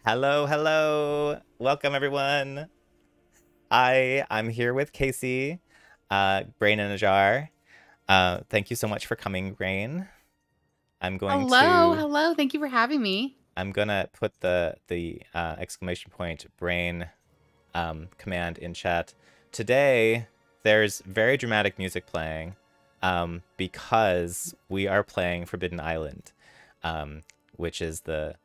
Hello, hello. Welcome everyone. I'm here with Casey, Brain in a Jar. Thank you so much for coming, Brain. I'm going Hello, to hello. Thank you for having me. I'm gonna put the exclamation point brain command in chat. Today there's very dramatic music playing because we are playing Forbidden Island, which is the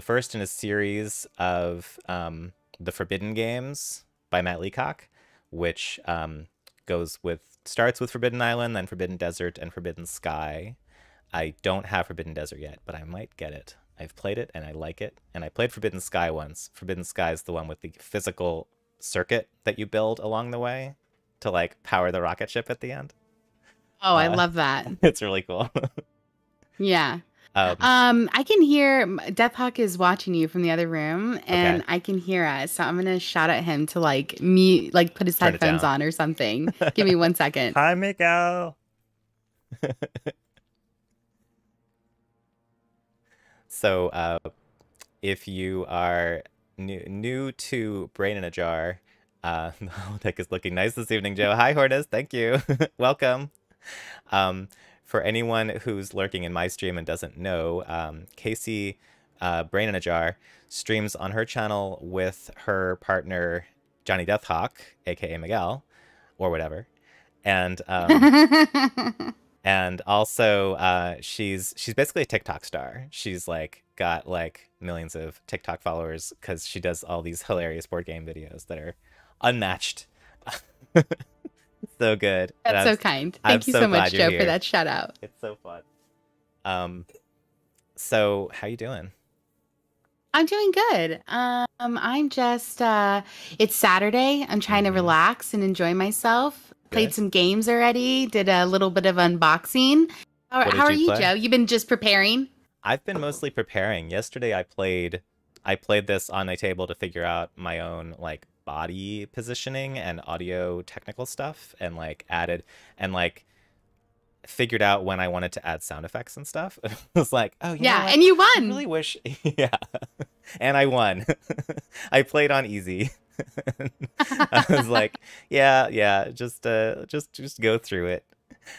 first in a series of the Forbidden games by Matt Leacock, which starts with Forbidden Island, then Forbidden Desert, and Forbidden Sky. I don't have Forbidden Desert yet, but I might get it. I've played it and I like it, and I played Forbidden Sky once. Forbidden Sky is the one with the physical circuit that you build along the way to like power the rocket ship at the end. Oh, I Uh, love that. it's really cool. Yeah. um, I can hear Deathhawk is watching you from the other room, okay, and I can hear us. So I'm gonna shout at him to like mute, like put his turn it headphones down. on or something. Give me 1 second. Hi, Miguel. So, if you are new to Brain in a Jar, the holodeck is looking nice this evening, Joe. Hi, Hortus. Thank you. Welcome. Um, for anyone who's lurking in my stream and doesn't know, Casey, Brain in a Jar, streams on her channel with her partner, Johnny Deathhawk, aka Miguel, or whatever. And and also she's basically a TikTok star. She's like got like millions of TikTok followers because she does all these hilarious board game videos that are unmatched. So good. And That's so kind. I'm Thank you so so glad much, you're Joe, for here. that shout out. It's so fun. Um, so how you doing? I'm doing good. I'm just it's Saturday. I'm trying to Mm-hmm. relax and enjoy myself. Played Good. some games already, did a little bit of unboxing. How, What how did are you you, play? Joe? You've been just preparing? I've been mostly preparing. Yesterday I played this on my table to figure out my own like body positioning and audio technical stuff and like added and like figured out when I wanted to add sound effects and stuff. I was like, oh, you know Yeah, what? and you I won. really wish yeah. And I won. I played on easy. I was like, yeah, yeah, just go through it.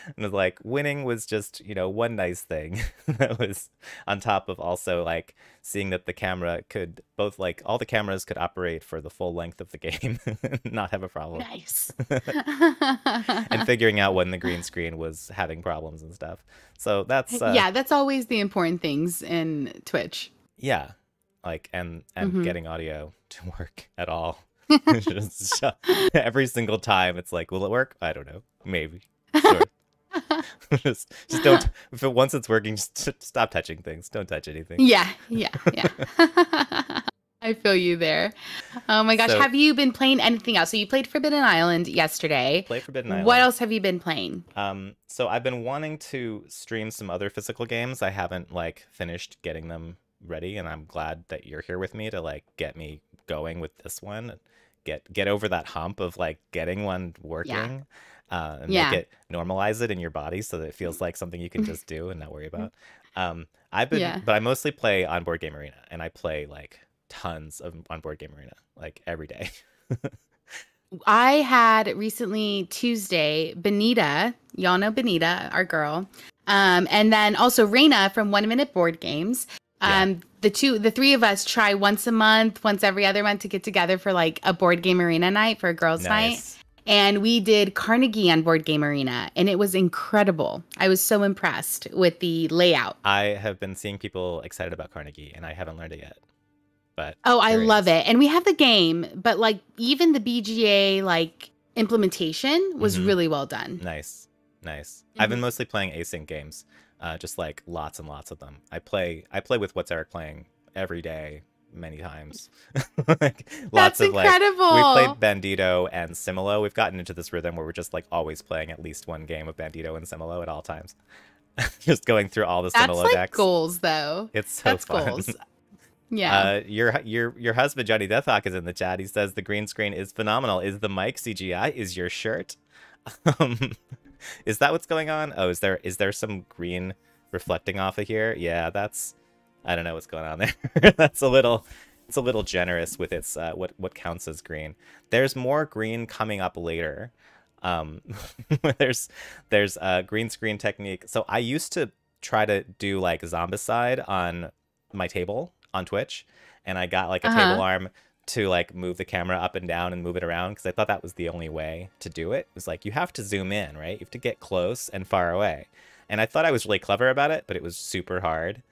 And it was like winning was just, one nice thing that was on top of also like seeing that the camera could both like all the cameras could operate for the full length of the game, not have a problem. Nice. And figuring out when the green screen was having problems and stuff. So that's Yeah, that's always the important things in Twitch. yeah, like and Hmm. getting audio to work at all. Just every single time it's like, will it work? I don't know. Maybe. Sort of. Just don't if it once it's working, just stop touching things. Don't touch anything. Yeah, yeah, yeah. I feel you there. Oh my gosh, So have you been playing anything else? So you played Forbidden Island yesterday. play Forbidden What Island. else have you been playing? So I've been wanting to stream some other physical games. I haven't like finished getting them ready, and I'm glad that you're here with me to like get me going with this one. Get over that hump of like getting one Yeah, working, and make yeah, it normalize it in your body so that it feels like something you can just do and not worry about. I've been, yeah. but I mostly play on Board Game Arena, and I play like tons of on Board Game Arena, like every day. I had recently Tuesday, Benita, y'all know Benita, our girl. And then also Reina from 1 Minute Board Games. Yeah, The three of us try once a month, once every other month to get together for like a board game arena night for a girls' night. nice. And we did Carnegie on Board Game Arena, and it was incredible. I was so impressed with the layout. I have been seeing people excited about Carnegie, and I haven't learned it yet, but Oh, I love curious. it. And we have the game, but like even the BGA like implementation was Mm-hmm. really well done. Nice, nice. I've been Mhm. mostly playing async games, just like lots and lots of them. I play with What's Eric playing every day, many times. Like lots That's of like we played incredible. Bandito and Similo. We've gotten into this rhythm where we're just like always playing at least one game of Bandito and Similo at all times. Just going through all the That's Similo like decks. goals though. It's so That's fun. goals. Yeah. Your husband Johnny Deathhawk is in the chat. He says the green screen is phenomenal. Is the mic CGI? Is your shirt? Um, is that what's going on? Oh, is there some green reflecting off of here? Yeah, that's I don't know what's going on there. That's a little it's a little generous with its what counts as green. There's more green coming up later. Um, there's a green screen technique. So I used to try to do like Zombicide on my table on Twitch, and I got like a table Uh-huh. arm to like move the camera up and down and move it around because I thought that was the only way to do it. It was like you have to zoom in, right? You have to get close and far away. And I thought I was really clever about it, but it was super hard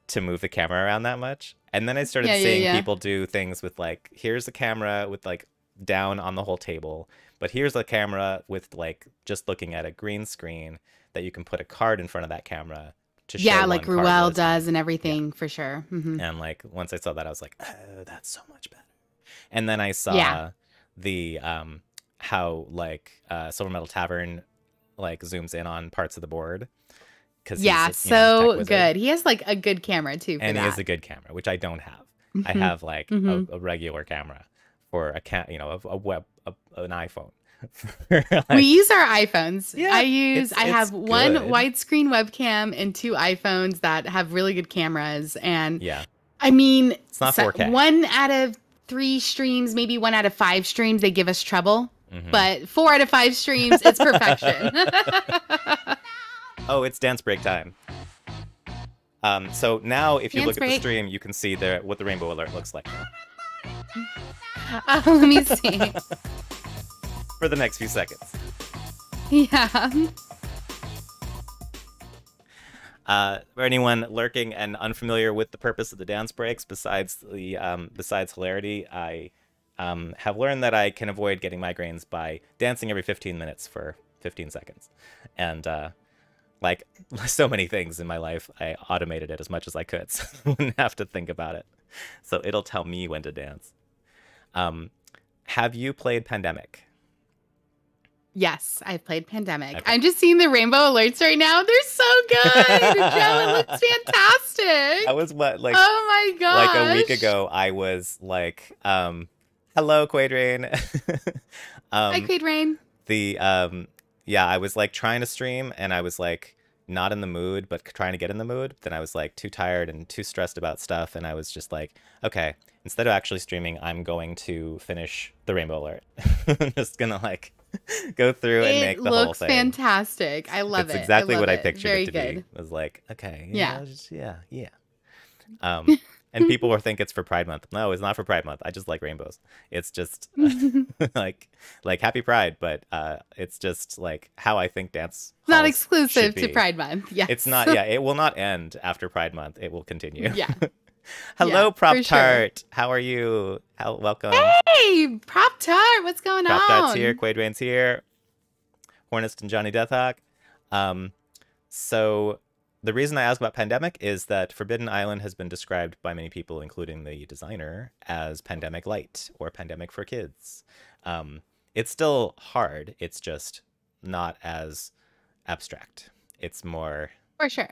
to move the camera around that much. And then I started Yeah, yeah, seeing yeah. people do things with like, here's a camera with like down on the whole table, but here's a camera with like just looking at a green screen that you can put a card in front of that camera to show Yeah, like one card Ruel really small. does and Yeah. everything for sure. And like once I saw that, I was like, oh, that's so much better. And then I Yeah. saw the how like Silver Metal Tavern like zooms in on parts of the board because he's Yeah, you know tech so wizard good. He has like a good camera too for and he has that. a good camera, which I don't have. I Hmm. have like Hmm. a regular camera for a web an iPhone. For, We like, use our iPhones. yeah, I it's have one good. widescreen webcam and two iPhones that have really good cameras. And Yeah, I mean, it's not 4K. one out of three streams, maybe one out of five streams, they give us trouble. Hmm. But four out of five streams, it's perfection. Oh, it's dance break time. So now if you Dance look at the break. stream, you can see what the rainbow alert looks like now Let me see. for the next few seconds. Yeah. For anyone lurking and unfamiliar with the purpose of the dance breaks, besides hilarity, I have learned that I can avoid getting migraines by dancing every 15 minutes for 15 seconds, and like so many things in my life, I automated it as much as I could, so I wouldn't have to think about it. So it'll tell me when to dance. Have you played Pandemic? Yes, I've played Pandemic. Okay. I'm just seeing the rainbow alerts right now. They're so good. Joe, it looks fantastic. I was what like Oh my gosh. like a week ago. I was like, hello, Quadrain. Hi, um, Quaid Rain. the yeah, I was like trying to stream, and I was like not in the mood, but trying to get in the mood. Then I was like too tired and too stressed about stuff, and I was just like, okay, instead of actually streaming, I'm going to finish the Rainbow Alert. I'm just gonna like go through and It make the whole looks thing. fantastic. I love It's it. exactly love what I it. pictured Very it to good. be. I was like, okay, Yeah. yeah. And people will think it's for Pride Month. No, it's not for Pride Month. I just like rainbows. It's just like Happy Pride, but it's just like how I think dance Not halls exclusive should to be. Pride Month. Yes. It's not. Yeah, it will not end after Pride Month. It will continue. Yeah. Hello, Yeah, Prop for sure. Tart. How are you? Welcome. Hey, Prop Tart, what's going Prop on? Tart's here. Quadrain's here. Hornist and Johnny Deathhawk. So the reason I ask about Pandemic is that Forbidden Island has been described by many people, including the designer, as Pandemic Light or Pandemic for Kids. It's still hard. It's just not as abstract. It's more. For sure.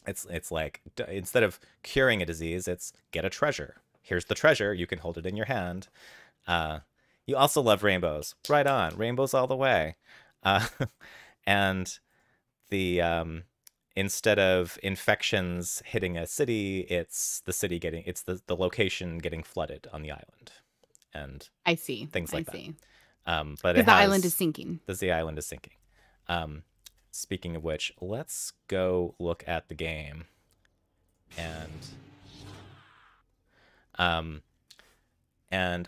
It's like instead of curing a disease, it's get a treasure. Here's the treasure. You can hold it in your hand. You also love rainbows. Right on. Rainbows all the way. Uh, and the instead of infections hitting a city, it's the location getting flooded on the island, and I see. things like I see. that. But Because the island is sinking. the island is sinking. Speaking of which, let's go look at the game, and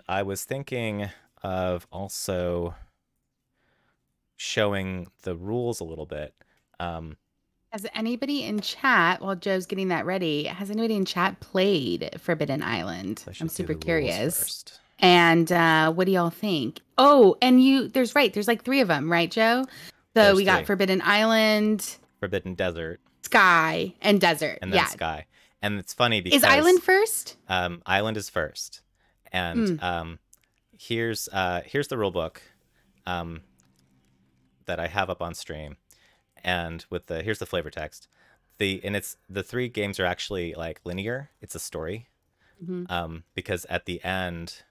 I was thinking of also showing the rules a little bit. Has anybody in chat, while Joe's getting that ready, has anybody in chat played Forbidden Island? I should I'm do super the rules curious. first. And what do y'all think? Oh, and there's like three of them, right, Joe? So There's we got three. Forbidden Island, Forbidden Desert, Sky, and Desert. and then Yeah. Sky. And it's funny because Is Island first? Island is first, and here's the rule book that I have up on stream, and with here's the flavor text. The three games are actually like linear. It's a story, because at the end,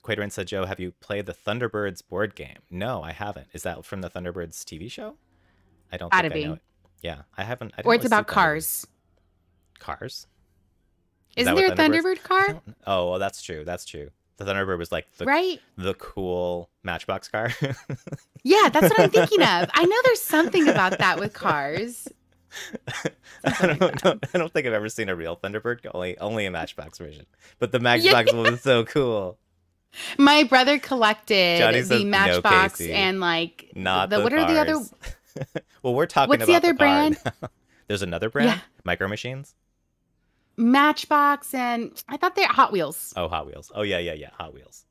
Quadrant said, "Joe, have you played the Thunderbirds board game?" No, I haven't. Is that from the Thunderbirds TV show? I don't Gotta think I be. know it. Yeah, I haven't. I didn't Or it's really see about Thunderbirds. cars. Cars? Is that Isn't what there a Thunderbird's? Thunderbird I car? don't. Oh, well, that's true. That's true. The Thunderbird was like Right? the cool Matchbox car. Yeah, that's what I'm thinking of. I know there's something about that with cars. Something I like that. I don't think I've ever seen a real Thunderbird. Only a Matchbox version. But the Yeah. Matchbox one was so cool. My brother collected Johnny the says no, Matchbox Casey. and like Not the the what are the other cars. Well, we're talking what's the about other the car brand? now. There's another brand? Yeah. Micro Machines? Matchbox and I thought they're Hot Wheels. Oh, Hot Wheels. Oh, yeah. Hot Wheels.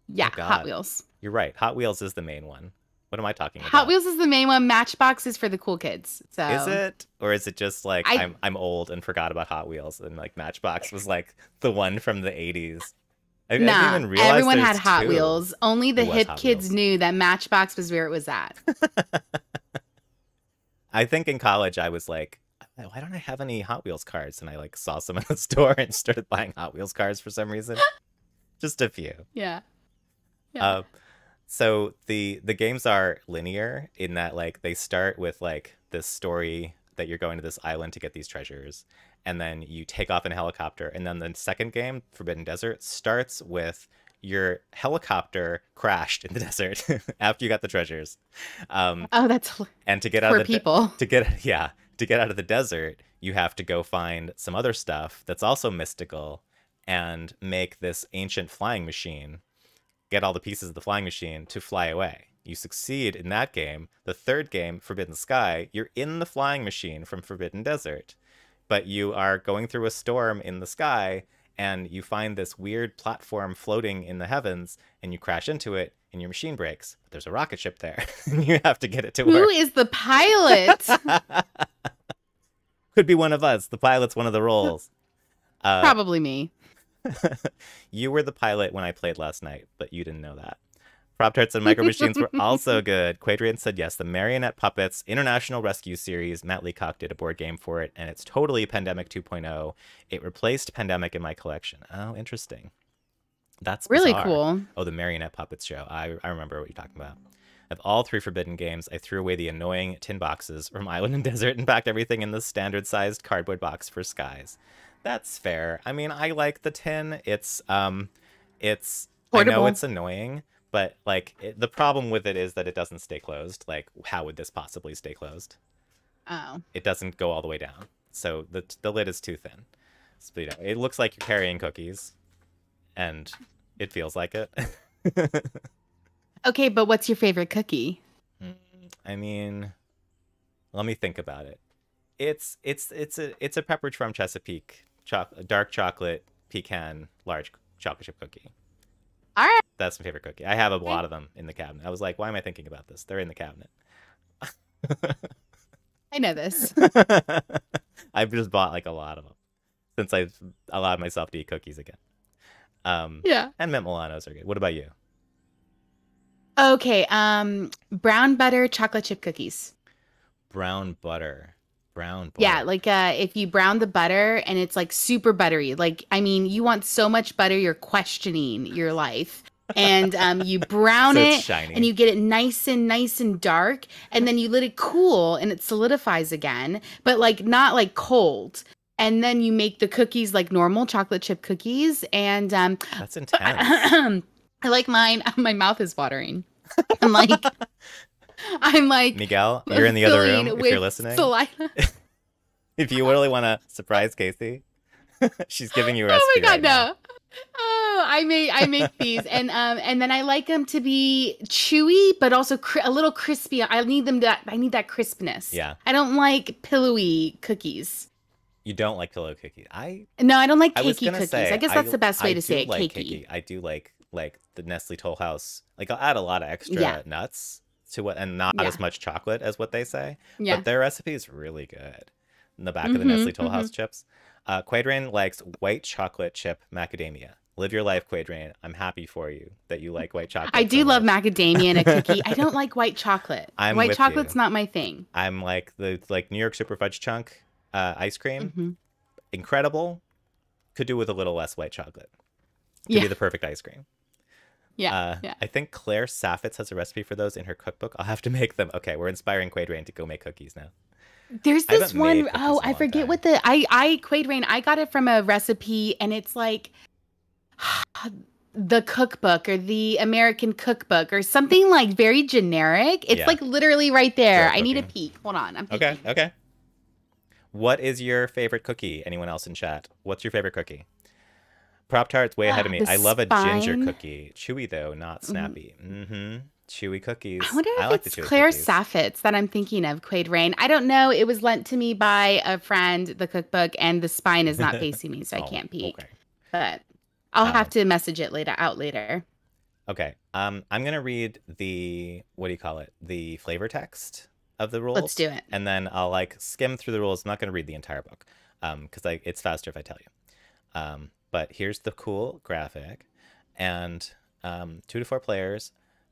Yeah, Oh, God. Hot Wheels. You're right. Hot Wheels is the main one. What am I talking about? Hot Wheels is the main one. Matchbox is for the cool kids. So Is it? Or is it just like I- I'm old and forgot about Hot Wheels and like Matchbox was like the one from the 80s? I didn't Nah, even realize everyone there's had Hot two. Wheels. Only the It was hip Hot kids Wheels. knew that Matchbox was where it was at. I think in college I was like, why don't I have any Hot Wheels cars? And I like saw some in the store and started buying Hot Wheels cars for some reason. Just a few. Yeah. Yeah. So the games are linear in that like they start with like this story that you're going to this island to get these treasures, and then you take off in a helicopter, and then the second game, Forbidden Desert, starts with your helicopter crashed in the desert after you got the treasures. Oh, that's And to get out for of the people. to get out of the desert, you have to go find some other stuff that's also mystical and make this ancient flying machine, get all the pieces of the flying machine to fly away. You succeed in that game. The third game, Forbidden Sky, you're in the flying machine from Forbidden Desert, but you are going through a storm in the sky and you find this weird platform floating in the heavens and you crash into it and your machine breaks. But there's a rocket ship there. And you have to get it to Who work. is the pilot? Could be one of us. The pilot's one of the roles. Probably me. You were the pilot when I played last night, but you didn't know that. Prop Tarts and Micro Machines were also good. Quadrian said yes. The Marionette Puppets International Rescue Series. Matt Leacock did a board game for it, and it's totally Pandemic 2.0. It replaced Pandemic in my collection. Oh, interesting. That's Really bizarre. cool. Oh, the Marionette Puppets show. I remember what you're talking about. Of all three Forbidden games, I threw away the annoying tin boxes from Island and Desert and packed everything in the standard-sized cardboard box for Skies. That's fair. I mean, I like the tin. It's I know Portable. it's annoying, but like the problem with it is that it doesn't stay closed. Like, how would this possibly stay closed? Oh. It doesn't go all the way down, so the lid is too thin. So, you know, it looks like you're carrying cookies, and it feels like it. Okay, but what's your favorite cookie? I mean, let me think about it. It's a Pepperidge Farm Chesapeake dark chocolate pecan large chocolate chip cookie. All right. That's my favorite cookie. I have a lot of them in the cabinet. I was like, why am I thinking about this? They're in the cabinet. I know this. I've just bought like a lot of them since I've allowed myself to eat cookies again. Yeah. And Mint Milanos are good. What about you? Okay, brown butter chocolate chip cookies. Brown butter. Yeah, like if you brown the butter and it's like super buttery. Like, I mean, you want so much butter, you're questioning your life. And you brown So it it's shiny. and you get it nice and dark, and then you let it cool and it solidifies again, but like not like cold. And then you make the cookies like normal chocolate chip cookies. And That's intense. I like mine. My mouth is watering. I'm like Miguel, you're in the other room filling if with you're listening. saliva. If you really want to surprise Casey, she's giving you a Oh recipe my god, right now. no. Oh, I make these, and then I like them to be chewy, but also a little crispy. I need that crispness. Yeah. I don't like pillowy cookies. You don't like pillow cookies. No, I don't like I was cakey gonna cookies. say, I guess that's the best way to say it. do like Cakey. I do like the Nestle Toll House. Like I'll add a lot of extra Yeah. nuts to what, and not Yeah. as much chocolate as what they say. Yeah. But their recipe is really good. In the back of the Nestle Toll House chips. Quadrain likes white chocolate chip macadamia. Live your life, Quadrain. I'm happy for you that you like white chocolate. I do so love much. macadamia in a cookie. I don't like white chocolate. I'm White with chocolate's you. not my thing. I'm like the New York Super Fudge Chunk ice cream. Mhm. Incredible. Could do with a little less white chocolate. Could Yeah. be the perfect ice cream. Yeah. I think Claire Saffitz has a recipe for those in her cookbook. I'll have to make them. Okay, we're inspiring Quadrain to go make cookies now. There's I this haven't made one, cookies oh, in a I long forget time. what I Quaid Rain, I got it from a recipe and it's like the cookbook or the American cookbook or something like very generic. It's Yeah, like literally right there. Joe I need a cooking. peek. Hold on, I'm Okay, peeking. okay. What is your favorite cookie? Anyone else in chat? What's your favorite cookie? Prop Tart's way ahead of me. The I love a ginger spine. cookie. Chewy though, not Mhm. snappy. Mm-hmm. Chewy I cookies. wonder I if like the it's chewy Claire cookies. Saffitz that I'm thinking of, Quaid Rain. I don't know. It was lent to me by a friend, the cookbook, and the spine is not facing me, so I Oh, can't peek. okay. But I'll have Um, to message it later. okay. I'm gonna read the what do you call it? The flavor text of the Let's rules, do it. and then I'll like skim through the rules. I'm not gonna read the entire book, because like it's faster if I tell you. But here's the cool graphic, and 2 to 4 players,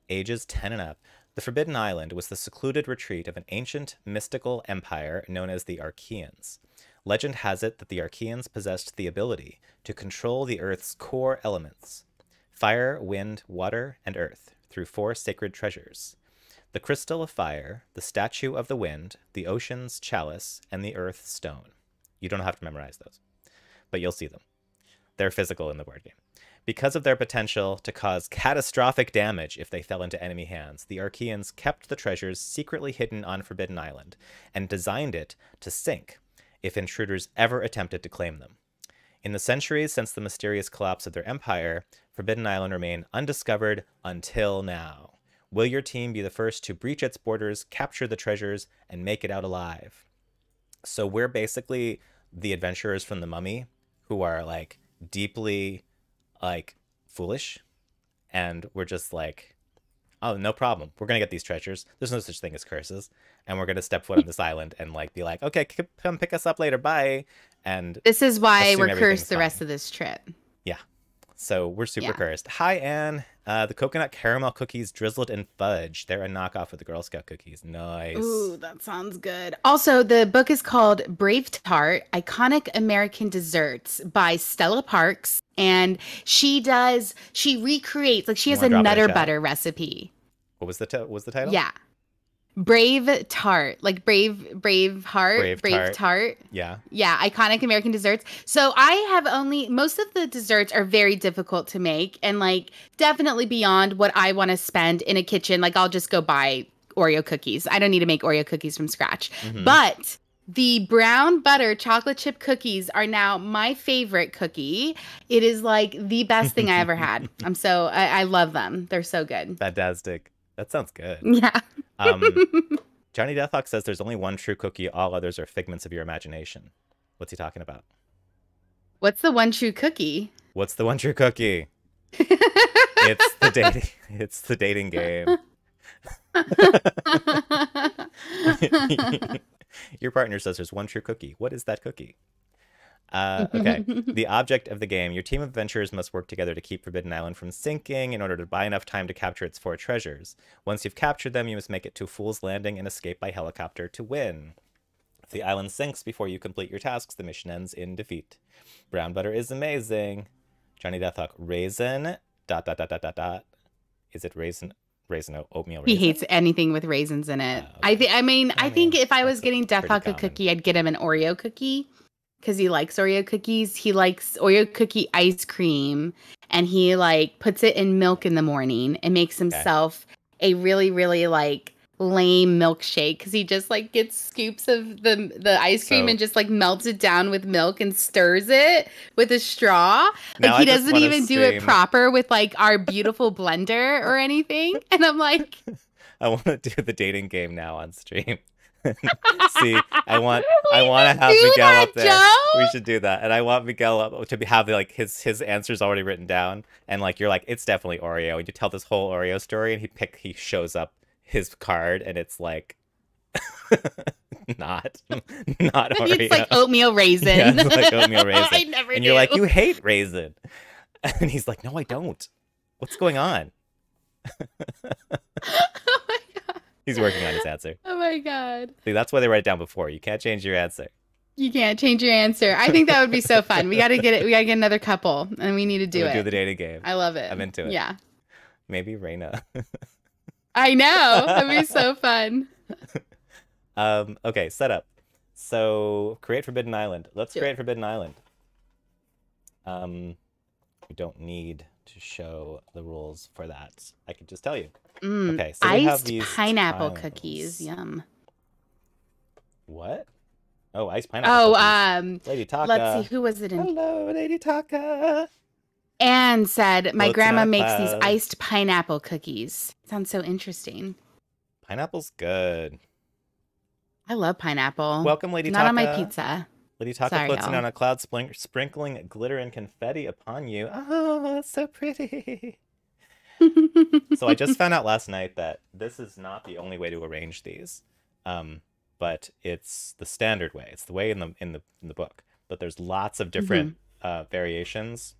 ages 10 and up. The Forbidden Island was the secluded retreat of an ancient mystical empire known as the Archeans. Legend has it that the Archeans possessed the ability to control the Earth's core elements fire, wind, water, and earth through 4 sacred treasures the crystal of fire, the statue of the wind, the ocean's chalice, and the earth stone. You don't have to memorize those, but you'll see them. They're physical in the board game. Because of their potential to cause catastrophic damage if they fell into enemy hands, the Archeans kept the treasures secretly hidden on Forbidden Island and designed it to sink if intruders ever attempted to claim them. In the centuries since the mysterious collapse of their empire, Forbidden Island remained undiscovered until now. Will your team be the first to breach its borders, capture the treasures, and make it out alive? So we're basically the adventurers from the Mummy who are like deeply like foolish, and we're just like, oh, no problem, we're gonna get these treasures, there's no such thing as curses, and we're gonna step foot on this island and like be like, okay, come pick us up later, bye, and This is why assume we're cursed everything's the rest fine. of this trip. Yeah, so we're super Yeah. cursed. Hi, Anne. The coconut caramel cookies drizzled in fudge, they're a knockoff of the Girl Scout cookies. Nice. Ooh, that sounds good. Also, the book is called Brave Tart: Iconic American Desserts by Stella Parks. And she recreates, like she You has want a to drop it in Nutter chat? Butter recipe. What was the title? Yeah. Brave Tart, like brave heart, Brave brave Tart. tart. Yeah. Yeah, iconic American desserts. So I have only most of the desserts are very difficult to make and like definitely beyond what I want to spend in a kitchen. Like I'll just go buy Oreo cookies. I don't need to make Oreo cookies from scratch. Mm-hmm. But the brown butter chocolate chip cookies are now my favorite cookie. It is like the best thing I ever had. I love them. They're so good. Fantastic. That sounds good. Yeah. Johnny Deathhawk says there's only one true cookie. All others are figments of your imagination. What's he talking about? What's the one true cookie? What's the one true cookie? It's the dating. It's the dating game. Your partner says there's one true cookie. What is that cookie? Okay. The object of the game. Your team of adventurers must work together to keep Forbidden Island from sinking in order to buy enough time to capture its 4 treasures. Once you've captured them, you must make it to Fool's Landing and escape by helicopter to win. If the island sinks before you complete your tasks, the mission ends in defeat. Brown butter is amazing. Johnny Deathhawk. Raisin. ... Is it raisin? Oatmeal He raisin? hates anything with raisins in it. Okay. I think if I was getting pretty Deathhawk a common. cookie, I'd get him an Oreo cookie because he likes Oreo cookies. He likes Oreo cookie ice cream, and he like puts it in milk in the morning and makes himself a really, really like lame milkshake because he just like gets scoops of the ice cream So- and just like melts it down with milk and stirs it with a straw. Now Like I he just doesn't wanna even do it stream- proper with like our beautiful blender or anything. And I'm like, I want to do the dating game now on stream. See, I want to We have should do Miguel that, up there. Joe. We should do that, and I want Miguel up to have like his answers already written down, and like you're like it's definitely Oreo, and you tell this whole Oreo story, and he shows up his card, and it's like not Oreo. It's like oatmeal raisin. Yeah, it's like oatmeal raisin. I never and knew. you're like, you hate raisin, and he's like, no, I don't. What's going on? Oh my god. He's working on his answer. Oh my god. See, that's why they write it down before. You can't change your answer. You can't change your answer. I think that would be so fun. We gotta get it. We gotta get another couple, and we need to do We'll it. do the dating game. I love it. I'm into it. Yeah. Maybe Reina. I know. That'd be so fun. Okay, setup. So create Forbidden Island. Let's Do it. create Forbidden Island. We don't need to show the rules for that. I can just tell you. Okay, so we have Iced these pineapple cookies. tiles. Yum. What? Oh, iced pineapple Oh, cookies. Lady Taka. let's see, who was it in? Hello, Lady Taka. Anne said, my Floats grandma in our makes these clouds. iced pineapple cookies. Sounds so interesting. Pineapple's good. I love pineapple. Welcome, Lady Not Taka. on my pizza. Lady Taka Sorry, floats in y'all. on a cloud, sprinkling glitter and confetti upon you. Oh, it's so pretty. So I just found out last night that this is not the only way to arrange these, but it's the standard way. It's the way in the book. But there's lots of different variations,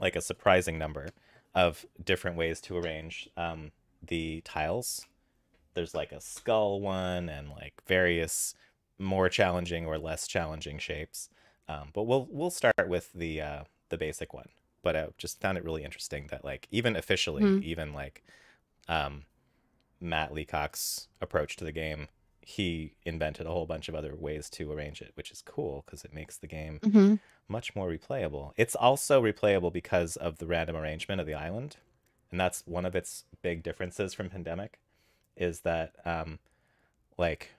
like a surprising number of different ways to arrange the tiles. There's like a skull one and like various more challenging or less challenging shapes. But we'll start with the basic one. But I just found it really interesting that like even officially, even like Matt Leacock's approach to the game, he invented a whole bunch of other ways to arrange it, which is cool because it makes the game much more replayable. It's also replayable because of the random arrangement of the island, and that's one of its big differences from Pandemic, is that like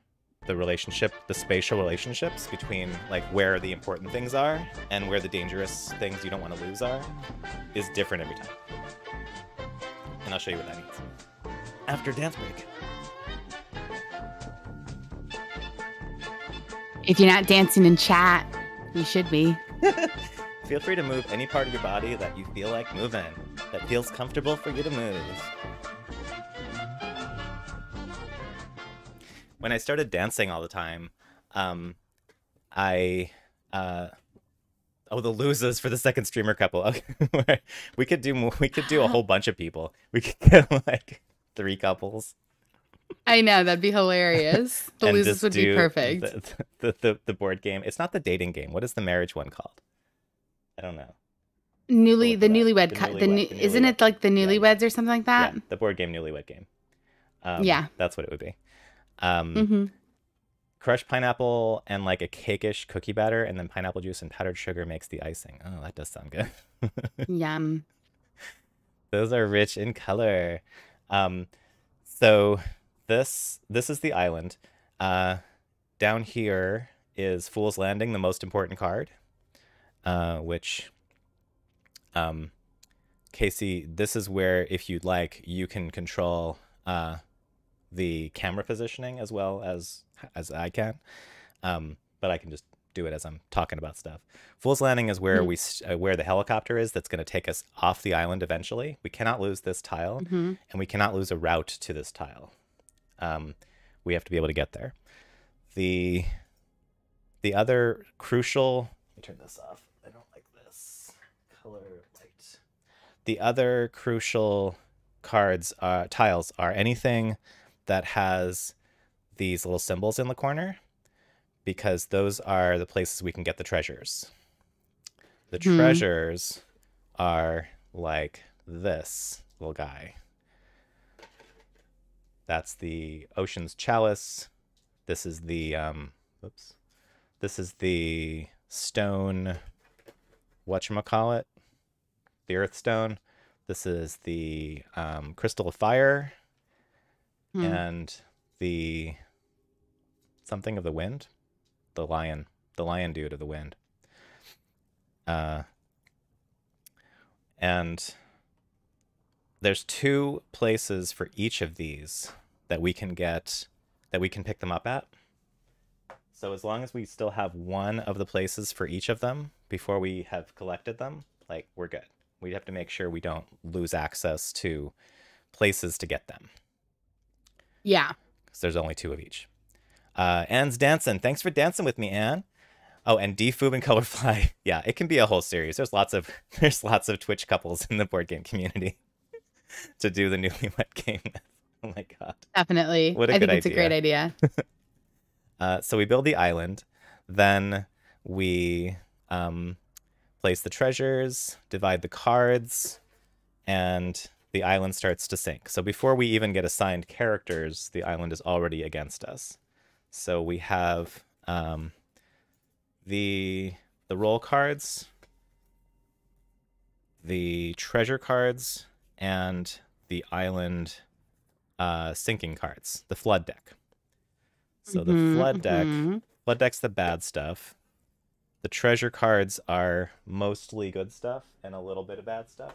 the spatial relationships between like where the important things are and where the dangerous things you don't want to lose are is different every time. And I'll show you what that means after dance break. If you're not dancing in chat, you should be. Feel free to move any part of your body that you feel like moving, that feels comfortable for you to move. When I started dancing all the time, the losers for the second streamer couple. Okay. we could do a whole bunch of people. We could get like 3 couples. I know, that'd be hilarious. The losers would be perfect. The board game. It's not the dating game. What is the marriage one called? I don't know. Isn't it like the Newlyweds or something like that? Yeah, the board game Newlywed Game. Yeah, that's what it would be. Crushed pineapple and like a cakeish cookie batter, and then pineapple juice and powdered sugar makes the icing. Oh, that does sound good. Yum. Those are rich in color. So this is the island. Down here is Fool's Landing, the most important card, which Casey, this is where, if you'd like, you can control the camera positioning as well as I can, but I can just do it as I'm talking about stuff. Fool's Landing is where where the helicopter is that's going to take us off the island eventually. We cannot lose this tile, and we cannot lose a route to this tile. We have to be able to get there. The other crucial... Let me turn this off. I don't like this color light. The other crucial tiles are anything that has these little symbols in the corner, because those are the places we can get the treasures. The treasures are like this little guy. That's the Ocean's Chalice. This is the this is the stone, whatchamacallit, the Earth Stone. This is the Crystal of Fire, and the something of the wind, the lion dude of the wind. And there's 2 places for each of these that we can pick them up at. So as long as we still have one of the places for each of them before we have collected them, like, we're good. We have to make sure we don't lose access to places to get them. Yeah. Because there's only 2 of each. Anne's dancing. Thanks for dancing with me, Anne. Oh, and Defoob and Colorfly. Yeah, it can be a whole series. There's lots of Twitch couples in the board game community to do the Newlywed Game. Oh my god. Definitely. What a I good think it's idea. a great idea. So we build the island, then we place the treasures, divide the cards, and the island starts to sink. So before we even get assigned characters, the island is already against us. So we have Um, the roll cards, the treasure cards, and the island sinking cards, the flood deck. So the flood deck's the bad stuff. The treasure cards are mostly good stuff and a little bit of bad stuff.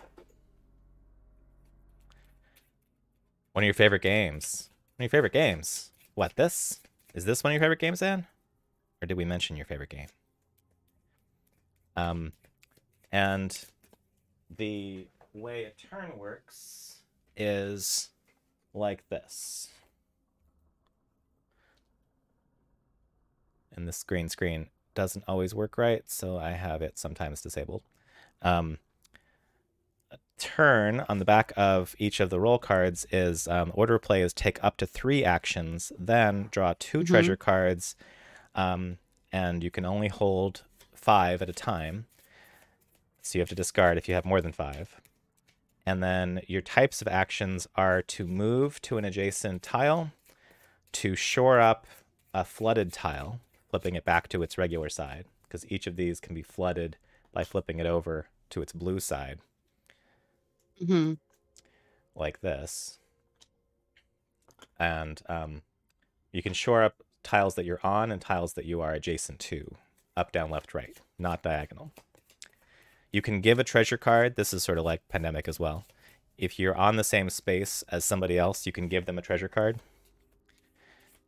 One of your favorite games. One of your favorite games. What, this? Is this one of your favorite games, Anne? Or did we mention your favorite game? And the way a turn works is like this. And this green screen doesn't always work right, so I have it sometimes disabled. A turn on the back of each of the roll cards is order of play is take up to 3 actions, then draw 2 treasure cards, and you can only hold 5 at a time. So you have to discard if you have more than 5. And then your types of actions are to move to an adjacent tile, to shore up a flooded tile, flipping it back to its regular side, because each of these can be flooded by flipping it over to its blue side. Like this. And you can shore up tiles that you're on and tiles that you are adjacent to. Up, down, left, right, not diagonal. You can give a treasure card. This is sort of like Pandemic as well. If you're on the same space as somebody else, you can give them a treasure card.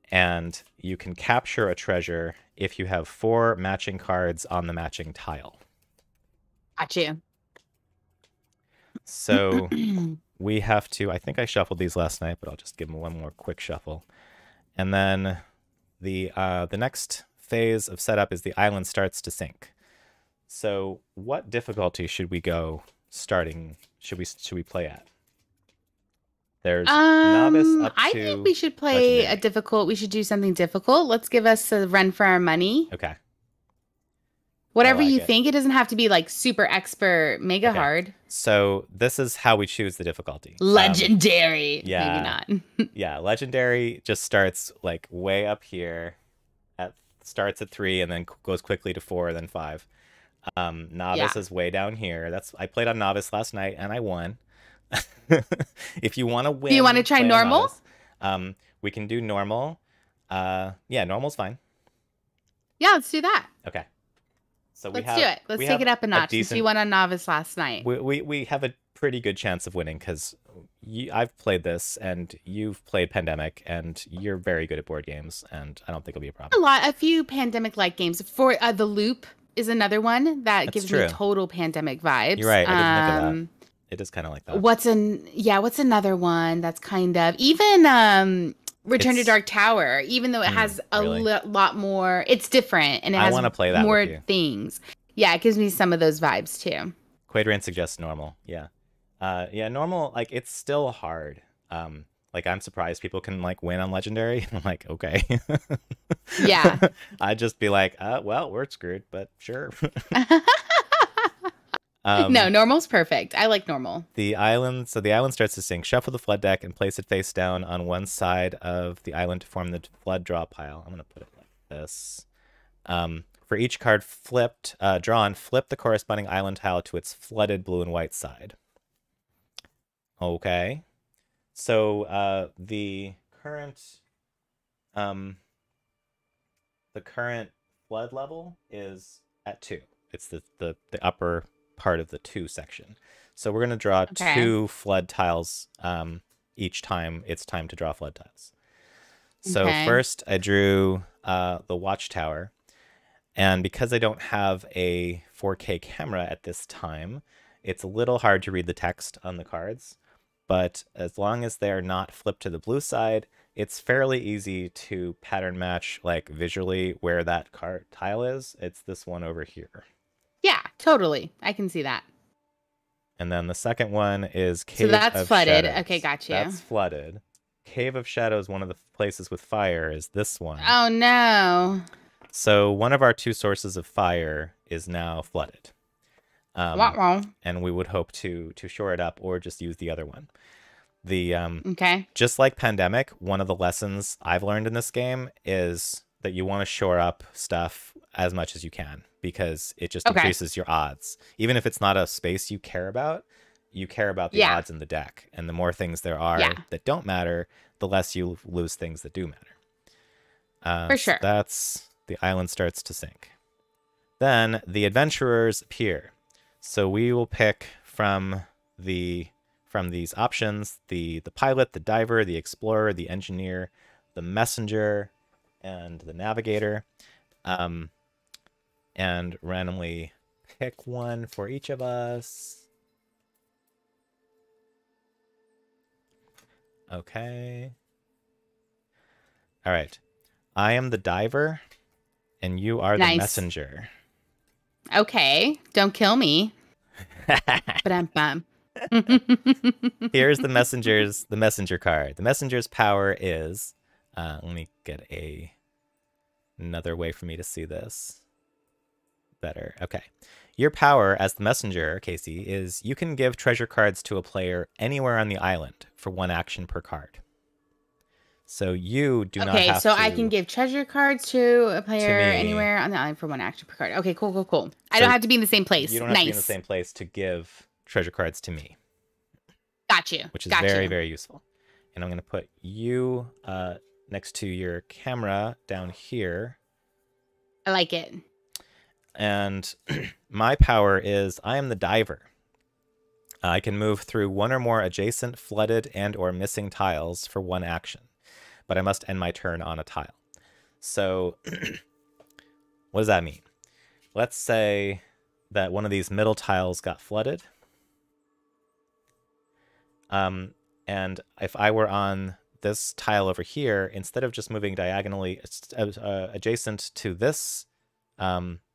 And you can capture a treasure if you have 4 matching cards on the matching tile. Got you. So we have to, I think I shuffled these last night, but I'll just give them one more quick shuffle. And then the next phase of setup is the island starts to sink. So what difficulty should we go starting? Should we play at? There's novice up to I think we should play legendary. a difficult. We should do something difficult. Let's give us a run for our money. Okay. Whatever like you it. think. It doesn't have to be like super expert, mega hard. So this is how we choose the difficulty. Legendary. Yeah. Maybe not. Yeah, legendary just starts like way up here. Starts at 3 and then goes quickly to 4, then 5. Novice is way down here. I played on novice last night and I won. If you want to win, Do you want to try play on normal? novice. We can do normal. Yeah, normal's fine. Yeah, let's do that. Okay. So Let's do it. Let's take it up a notch. Since you went on novice last night. We have a pretty good chance of winning because I've played this and you've played Pandemic and you're very good at board games and I don't think it'll be a problem. A few Pandemic-like games. For The Loop is another one that gives me total Pandemic vibes. You're right. I didn't think of that. It is kind of like that. What's another one that's kind of even Return to Dark Tower, even though it has a lot more, it's different and it has play that more things. Yeah, it gives me some of those vibes too. Quadrant suggests normal. Yeah. Yeah, normal, like it's still hard. Like I'm surprised people can like win on legendary. I'm like, okay. Yeah. I'd just be like, well, we're screwed, but sure. No, normal's perfect. I like normal. The island starts to sink. Shuffle the flood deck and place it face down on one side of the island to form the flood draw pile. I'm going to put it like this. For each card drawn, flip the corresponding island tile to its flooded blue and white side. Okay. So the current flood level is at 2. It's the upper part of the 2 section. So we're going to draw 2 flood tiles each time it's time to draw flood tiles. So first I drew the watchtower. And because I don't have a 4K camera at this time, it's a little hard to read the text on the cards. But as long as they're not flipped to the blue side, it's fairly easy to pattern match like visually where that card tile is. It's this one over here. Yeah, totally. I can see that. And then the second one is Cave of Shadows. So that's flooded. Okay, got you. That's flooded. Cave of Shadows, one of the places with fire, is this one. Oh, no. So one of our 2 sources of fire is now flooded. And we would hope to shore it up or just use the other one. Just like Pandemic, one of the lessons I've learned in this game is that you want to shore up stuff as much as you can, because it just Okay. increases your odds. Even if it's not a space you care about the Yeah. odds in the deck. And the more things there are Yeah. that don't matter, the less you lose things that do matter. For So sure. that's the island starts to sink. Then the adventurers appear. So we will pick from these options the pilot, the diver, the explorer, the engineer, the messenger, and the navigator, and randomly pick one for each of us. Okay. All right. I am the diver, and you are the Nice. messenger. Okay. Don't kill me. But I'm bum. Here's the messenger card. The messenger's power is, let me get another way for me to see this better. Okay. Your power as the messenger, Casey, is you can give treasure cards to a player anywhere on the island for 1 action per card. So you do not have to... Okay, so I can give treasure cards to a player me. anywhere on the island for 1 action per card. Okay, cool. I don't have to be in the same place. You don't have to be in the same place to give treasure cards to me. Got you. Which is very, very useful. And I'm going to put you next to your camera down here. I like it. And my power is I am the diver. I can move through 1 or more adjacent flooded and or missing tiles for 1 action, but I must end my turn on a tile. So what does that mean? Let's say that one of these middle tiles got flooded. And if I were on this tile over here, instead of just moving diagonally adjacent to this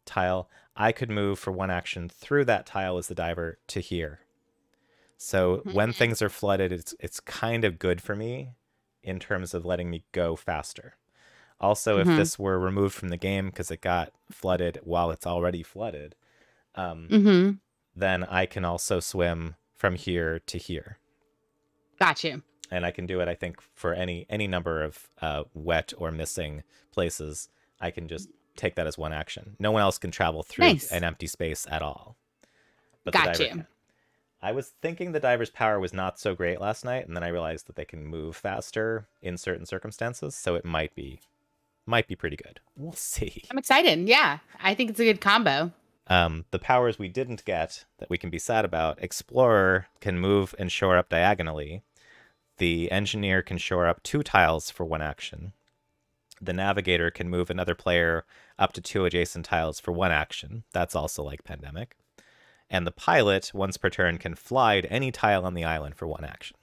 tile, I could move for 1 action through that tile as the diver to here. So when things are flooded, it's kind of good for me in terms of letting me go faster. Also, if this were removed from the game because it got flooded while it's already flooded, then I can also swim from here to here. Got you. And I can do it, I think, for any number of wet or missing places. I can just take that as 1 action. No one else can travel through an empty space at all. But Got the diver you. can. I was thinking the diver's power was not so great last night, and then I realized that they can move faster in certain circumstances, so it might be pretty good. We'll see. I'm excited. Yeah, I think it's a good combo. The powers we didn't get that we can be sad about: Explorer can move and shore up diagonally. The Engineer can shore up 2 tiles for 1 action. The Navigator can move another player up to 2 adjacent tiles for 1 action. That's also like Pandemic. And the Pilot, once per turn, can fly to any tile on the island for 1 action,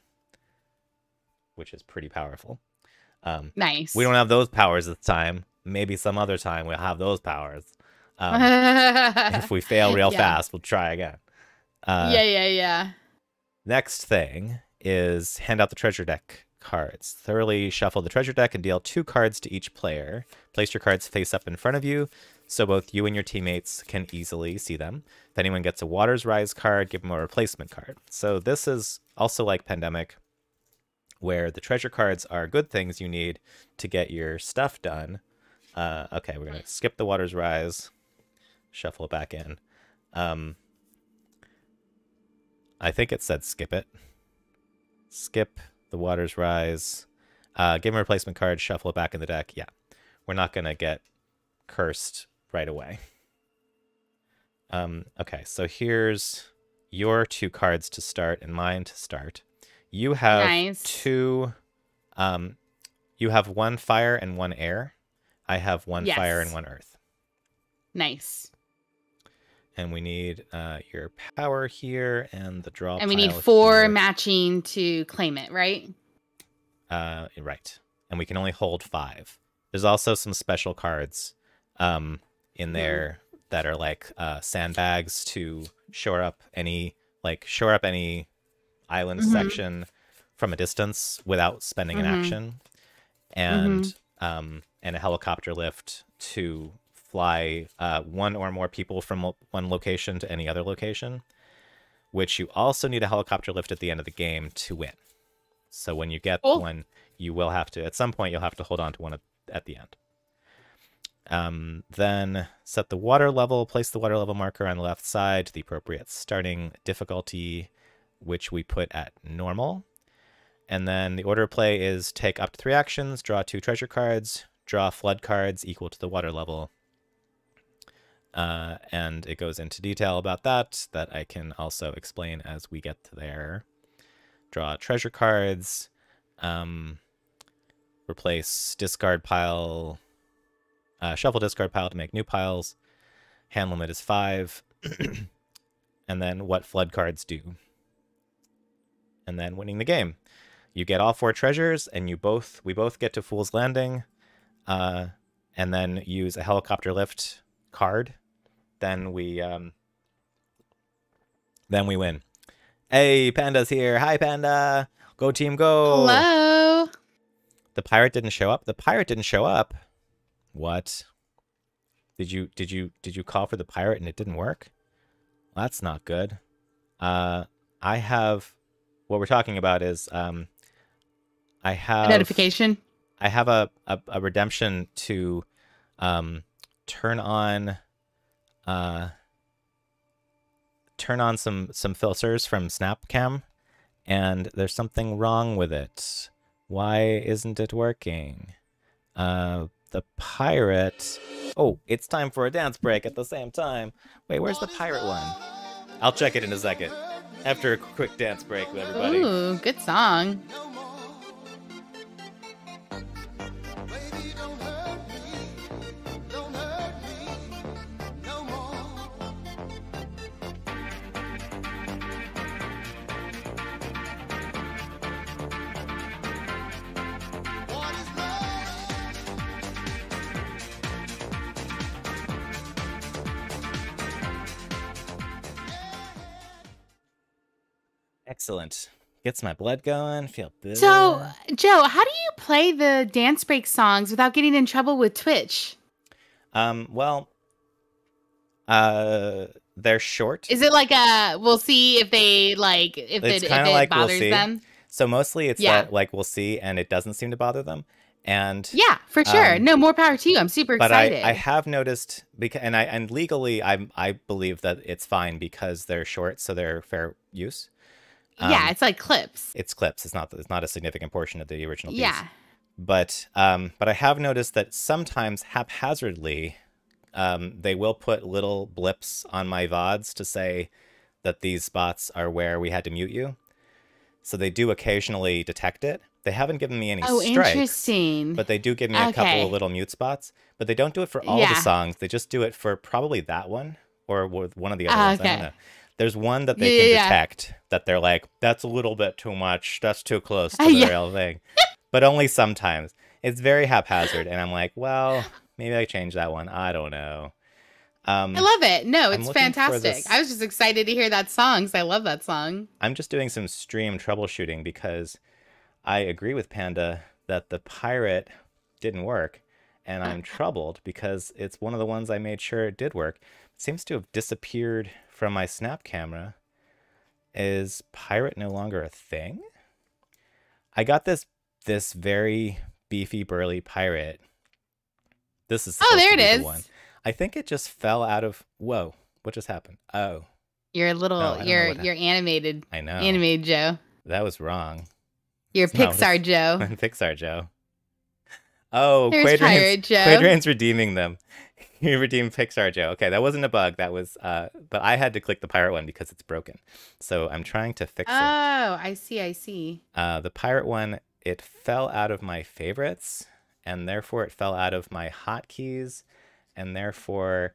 which is pretty powerful. Nice. We don't have those powers this time. Maybe some other time we'll have those powers. If we fail real fast, we'll try again. Yeah. Next thing is hand out the treasure deck cards. Thoroughly shuffle the treasure deck and deal 2 cards to each player. Place your cards face up in front of you, so both you and your teammates can easily see them. If anyone gets a Waters Rise card, give them a replacement card. So this is also like Pandemic, where the treasure cards are good things you need to get your stuff done. Okay, we're going to skip the Waters Rise, shuffle it back in. I think it said skip it. Skip the Waters Rise. Give him a replacement card, shuffle it back in the deck. Yeah, we're not going to get cursed right away. Okay, so here's your 2 cards to start and mine to start. You have 2... you have 1 fire and 1 air. I have 1 fire and 1 earth. Nice. And we need your power here and the draw. And we need pile 4 here. matching to claim it, right? Right. And we can only hold 5. There's also some special cards in there that are like sandbags to shore up any island section from a distance without spending an action, and a helicopter lift to fly 1 or more people from one location to any other location, which you also need a helicopter lift at the end of the game to win. So when you get one, you will have to, at some point, you'll have to hold on to one at the end. Then set the water level, place the water level marker on the left side to the appropriate starting difficulty, which we put at normal. And then the order of play is take up to 3 actions, draw 2 treasure cards, draw flood cards equal to the water level. And it goes into detail about that I can also explain as we get to there. Draw treasure cards, replace discard pile, shuffle discard pile to make new piles. Hand limit is 5. And then what flood cards do. And then winning the game. You get all 4 treasures, and we both get to Fool's Landing, and then use a helicopter lift card. Then we win. Hey, Panda's here. Hi, Panda. Go team, go. Hello. The pirate didn't show up. The pirate didn't show up. What? Did you call for the pirate and it didn't work? Well, that's not good. I have, what we're talking about is I have Notification. I have a redemption to turn on some filters from Snapcam, and there's something wrong with it. Why isn't it working? The pirate... Oh, it's time for a dance break at the same time. Wait, where's the pirate one? I'll check it in a second. After a quick dance break with everybody. Ooh, good song. Excellent. Gets my blood going. Feel good. So, Joe, how do you play the dance break songs without getting in trouble with Twitch? Well, they're short. Is it like we'll see if they if it like bothers them? So mostly it's that like we'll see, and it doesn't seem to bother them. And yeah, for sure. No, more power to you. I'm super excited. But I have noticed and legally I believe that it's fine because they're short, so they're fair use. Yeah, it's like clips. It's clips. It's not a significant portion of the original piece. Yeah. But I have noticed that sometimes haphazardly, they will put little blips on my VODs to say that these spots are where we had to mute you. So they do occasionally detect it. They haven't given me any strikes. Interesting. But they do give me a couple of little mute spots. But they don't do it for all the songs. They just do it for probably that one or one of the other ones. I don't know. There's one that they can detect that they're like, that's a little bit too much. That's too close to the real thing. But only sometimes. It's very haphazard. And I'm like, well, maybe I change that one. I don't know. I love it. No, it's fantastic. I was just excited to hear that song because I love that song. I'm just doing some stream troubleshooting because I agree with Panda that the pirate didn't work. And I'm troubled because it's one of the ones I made sure it did work. It seems to have disappeared from my snap camera. Is pirate no longer a thing? I got this very beefy burly pirate. This is there it is. One. I think it just fell out of what just happened? Oh. You're a little you're animated. I know. Animated Joe. That was wrong. You're Pixar Joe. Pixar Joe. Oh, Quadrant's redeeming them. You redeemed Pixar Joe. Okay, that wasn't a bug. That was, but I had to click the pirate one because it's broken. So I'm trying to fix it. Oh, I see. The pirate one, it fell out of my favorites, and therefore it fell out of my hotkeys, and therefore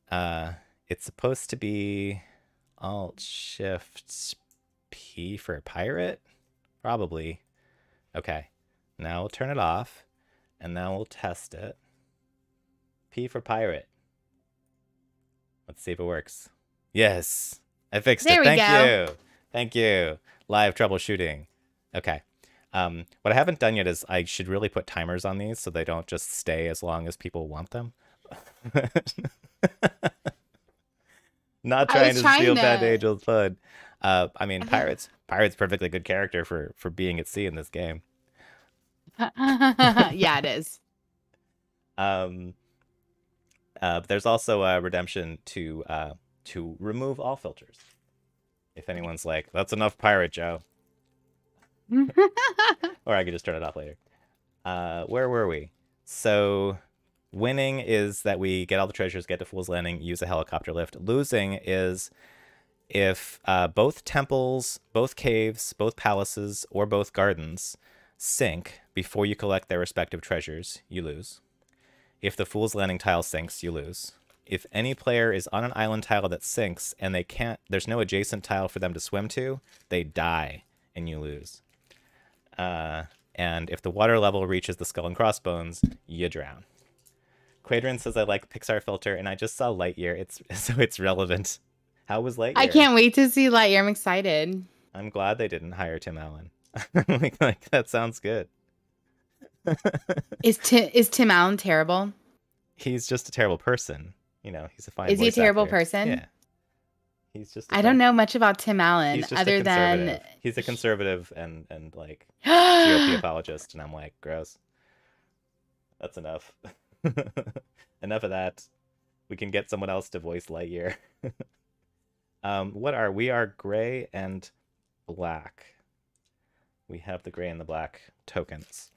it's supposed to be Alt-Shift-P for pirate? Probably. Okay, now we'll turn it off, and now we'll test it. P for pirate. Let's see if it works. Yes, I fixed it. Thank you. Live troubleshooting. Okay. What I haven't done yet is I should really put timers on these so they don't just stay as long as people want them. Not trying to steal Bad Angel's fun. I mean, Pirate's perfectly good character for being at sea in this game. Yeah, it is. But there's also a redemption to remove all filters. If anyone's like, that's enough pirate, Joe. Or I could just turn it off later. Where were we? So winning is that we get all the treasures, get to Fool's Landing, use a helicopter lift. Losing is if both temples, both caves, both palaces, or both gardens sink before you collect their respective treasures, you lose. If the Fool's Landing tile sinks, you lose. If any player is on an island tile that sinks and there's no adjacent tile for them to swim to, they die and you lose. And if the water level reaches the skull and crossbones, you drown. Quadrin says I like Pixar filter, and I just saw Lightyear. It's relevant. How was Lightyear? I can't wait to see Lightyear. I'm excited. I'm glad they didn't hire Tim Allen. like that sounds good. Is Tim Allen terrible? He's just a terrible person. You know, he's a fine. Is he a terrible actor. person? Yeah. He's just. I don't know much about Tim Allen other than he's a conservative and like GOP apologist, and I'm like, gross. That's enough. Enough of that. We can get someone else to voice Lightyear. We are gray and black. We have the gray and the black tokens.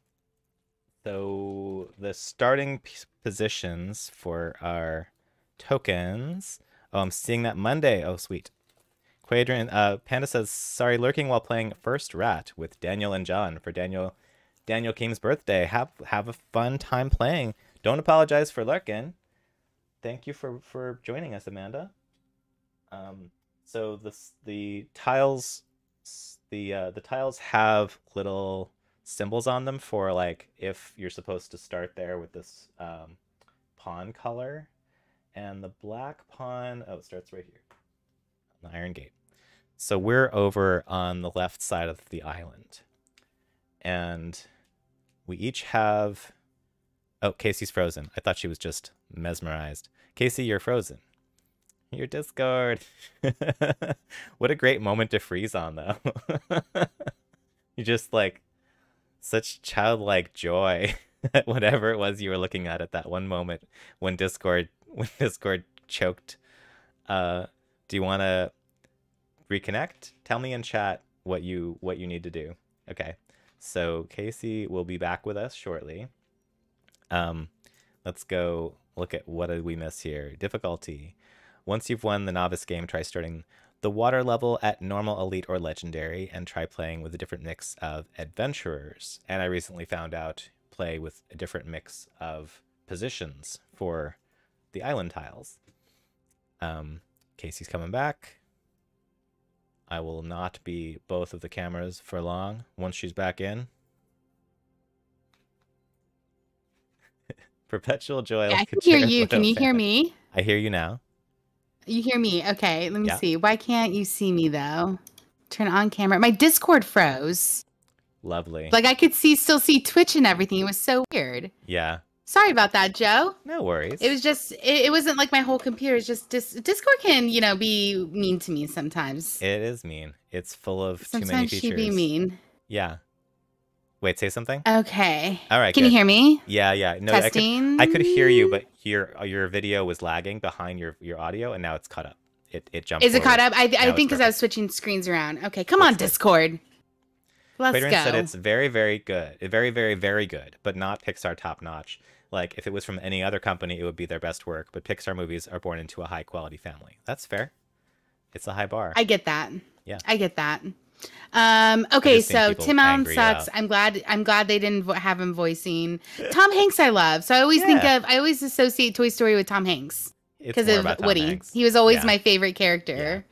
So the starting positions for our tokens. Oh, I'm seeing that Monday. Oh, sweet. Quadrin, Panda says, sorry, lurking while playing First Rat with Daniel and John for Daniel King's birthday. Have a fun time playing. Don't apologize for lurking. Thank you for joining us, Amanda. So the tiles have little symbols on them for like if you're supposed to start there with this pawn color, and the black pawn it starts right here on the iron gate. So we're over on the left side of the island, and we each have. Oh, Casey's frozen. I thought she was just mesmerized. Casey, you're frozen. Your Discord. What a great moment to freeze on, though. You just like such childlike joy at whatever it was you were looking at that one moment when Discord choked. Do you want to reconnect? Tell me in chat what you need to do. Okay, so Casey will be back with us shortly. Let's go look at what did we miss here. Difficulty. Once you've won the novice game, try starting the water level at normal, elite, or legendary, and try playing with a different mix of adventurers. And I recently found out play with a different mix of positions for the island tiles. Casey's coming back. I will not be both of the cameras for long once she's back in. Perpetual joy. Yeah, I can hear you. Can you hear me? I hear you now. You hear me? Okay, let me see. Why can't you see me though? Turn on camera. My Discord froze. Lovely. Like I could still see Twitch and everything. It was so weird. Yeah. Sorry about that, Joe. No worries. It was just it wasn't like my whole computer. It's just Discord can, be mean to me sometimes. It is mean. It's full of sometimes too many features. She be mean. Yeah. Wait, say something? Okay. All right. Can you hear me? Yeah. No, testing. I could hear you, but your video was lagging behind your audio, and now it's caught up. It jumped. Is it caught up? I think because I was switching screens around. Okay, come on, Discord. Let's go. Said it's very, very good. Very, very, very good, but not Pixar top notch. Like if it was from any other company, it would be their best work. But Pixar movies are born into a high quality family. That's fair. It's a high bar. I get that. Yeah. I get that. Okay, so Tim Allen sucks. I'm glad they didn't have him voicing Tom Hanks. I love. So I always associate Toy Story with Tom Hanks because of Woody. Hanks. He was always my favorite character.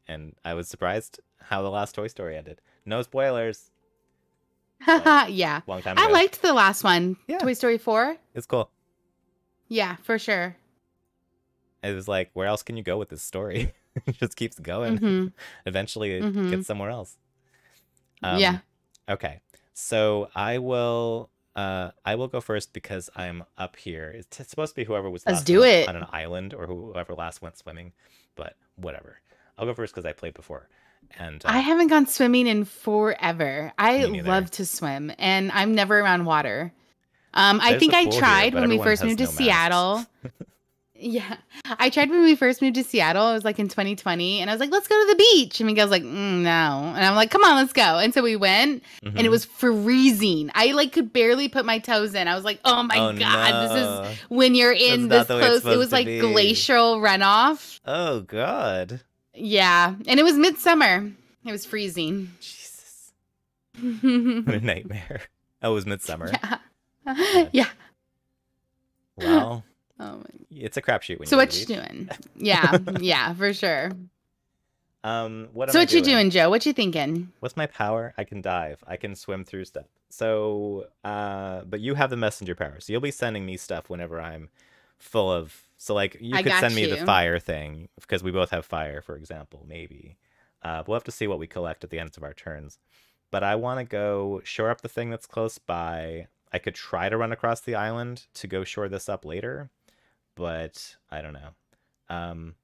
Yeah. And I was surprised how the last Toy Story ended. No spoilers. Yeah. Long time ago. I liked the last one. Yeah. Toy Story 4. It's cool. Yeah, for sure. It was like, where else can you go with this story? It just keeps going. Mm-hmm. Eventually it gets somewhere else. Yeah. Okay. So I will go first because I'm up here. It's supposed to be whoever was last on an island or whoever last went swimming, but whatever. I'll go first because I played before. And I haven't gone swimming in forever. I love to swim, and I'm never around water. I There's think a I pool here, tried but when we everyone first has moved to no masks. Seattle. Yeah, I tried when we first moved to Seattle. It was like in 2020, and I was like, "Let's go to the beach." And Miguel's like, no, and I'm like, "Come on, let's go." And so we went, and it Mm-hmm. was freezing. I like could barely put my toes in. I was like, "Oh my Oh god, this is no. when you're That's in not this the way it's close." It supposed was to like be. glacial runoff. Oh god. Yeah, and it was midsummer. It was freezing. Jesus. Yeah. What a nightmare. Oh, it was midsummer. Yeah. Yeah. Well, Oh my. it's a crapshoot when So you what go to you the beach. doing? Yeah, yeah, for sure. What am So I what you doing? doing, Joe? What you thinking? What's my power? I can dive. I can swim through stuff. So, but you have the messenger power, so you'll be sending me stuff whenever I'm full of. So, like, you I could got send me the you. fire thing because we both have fire, for example, maybe. We'll have to see what we collect at the end of our turns. But I want to go shore up the thing that's close by. I could try to run across the island to go shore this up later, but I don't know. Um,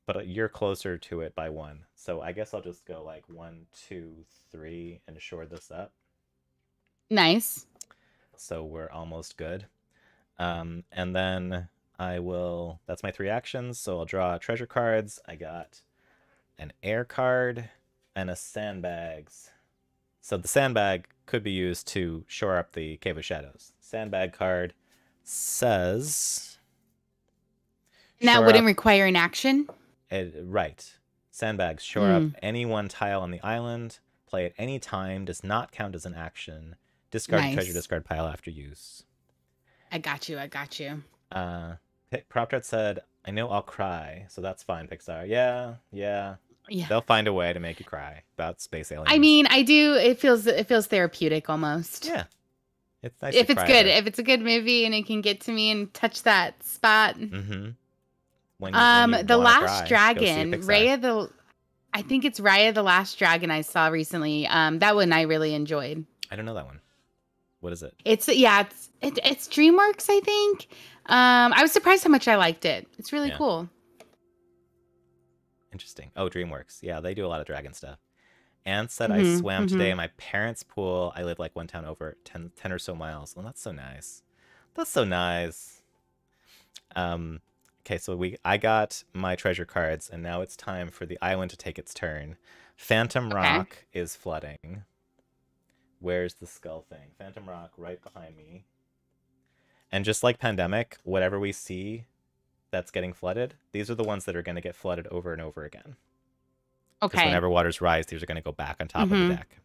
but you're closer to it by one. So I guess I'll just go like 1, 2, 3 and shore this up. Nice. So we're almost good. And then I will, that's my 3 actions. So I'll draw treasure cards. I got an air card and a sandbags. So the sandbag could be used to shore up the Cave of Shadows. Sandbag card says... And that shore wouldn't up require an action? Right. Sandbags shore up any one tile on the island. Play at any time. Does not count as an action. Discard a treasure Nice. discard pile after use. I got you. I got you. Prop Tart said, I know I'll cry, so that's fine, Pixar. Yeah. Yeah. They'll find a way to make you cry about space aliens. I mean, I do. It feels therapeutic almost. Yeah. It's nice If to it's cry good, about. if it's a good movie and it can get to me and touch that spot. Mm-hmm. The Last Dragon, Raya the, I think it's Raya the Last Dragon I saw recently. That one I really enjoyed. I don't know that one. What is it? It's DreamWorks, I think. I was surprised how much I liked it. It's really cool. Interesting. Oh, DreamWorks. Yeah, they do a lot of dragon stuff. Anne said, I swam today in my parents' pool. I live like one town over 10 or so miles. Well, that's so nice. That's so nice. Okay, so I got my treasure cards, and now it's time for the island to take its turn. Phantom Rock is flooding. Where's the skull thing? Phantom Rock right behind me. And just like Pandemic, whatever we see that's getting flooded, these are the ones that are going to get flooded over and over again. Okay. Because whenever waters rise, these are going to go back on top of the deck.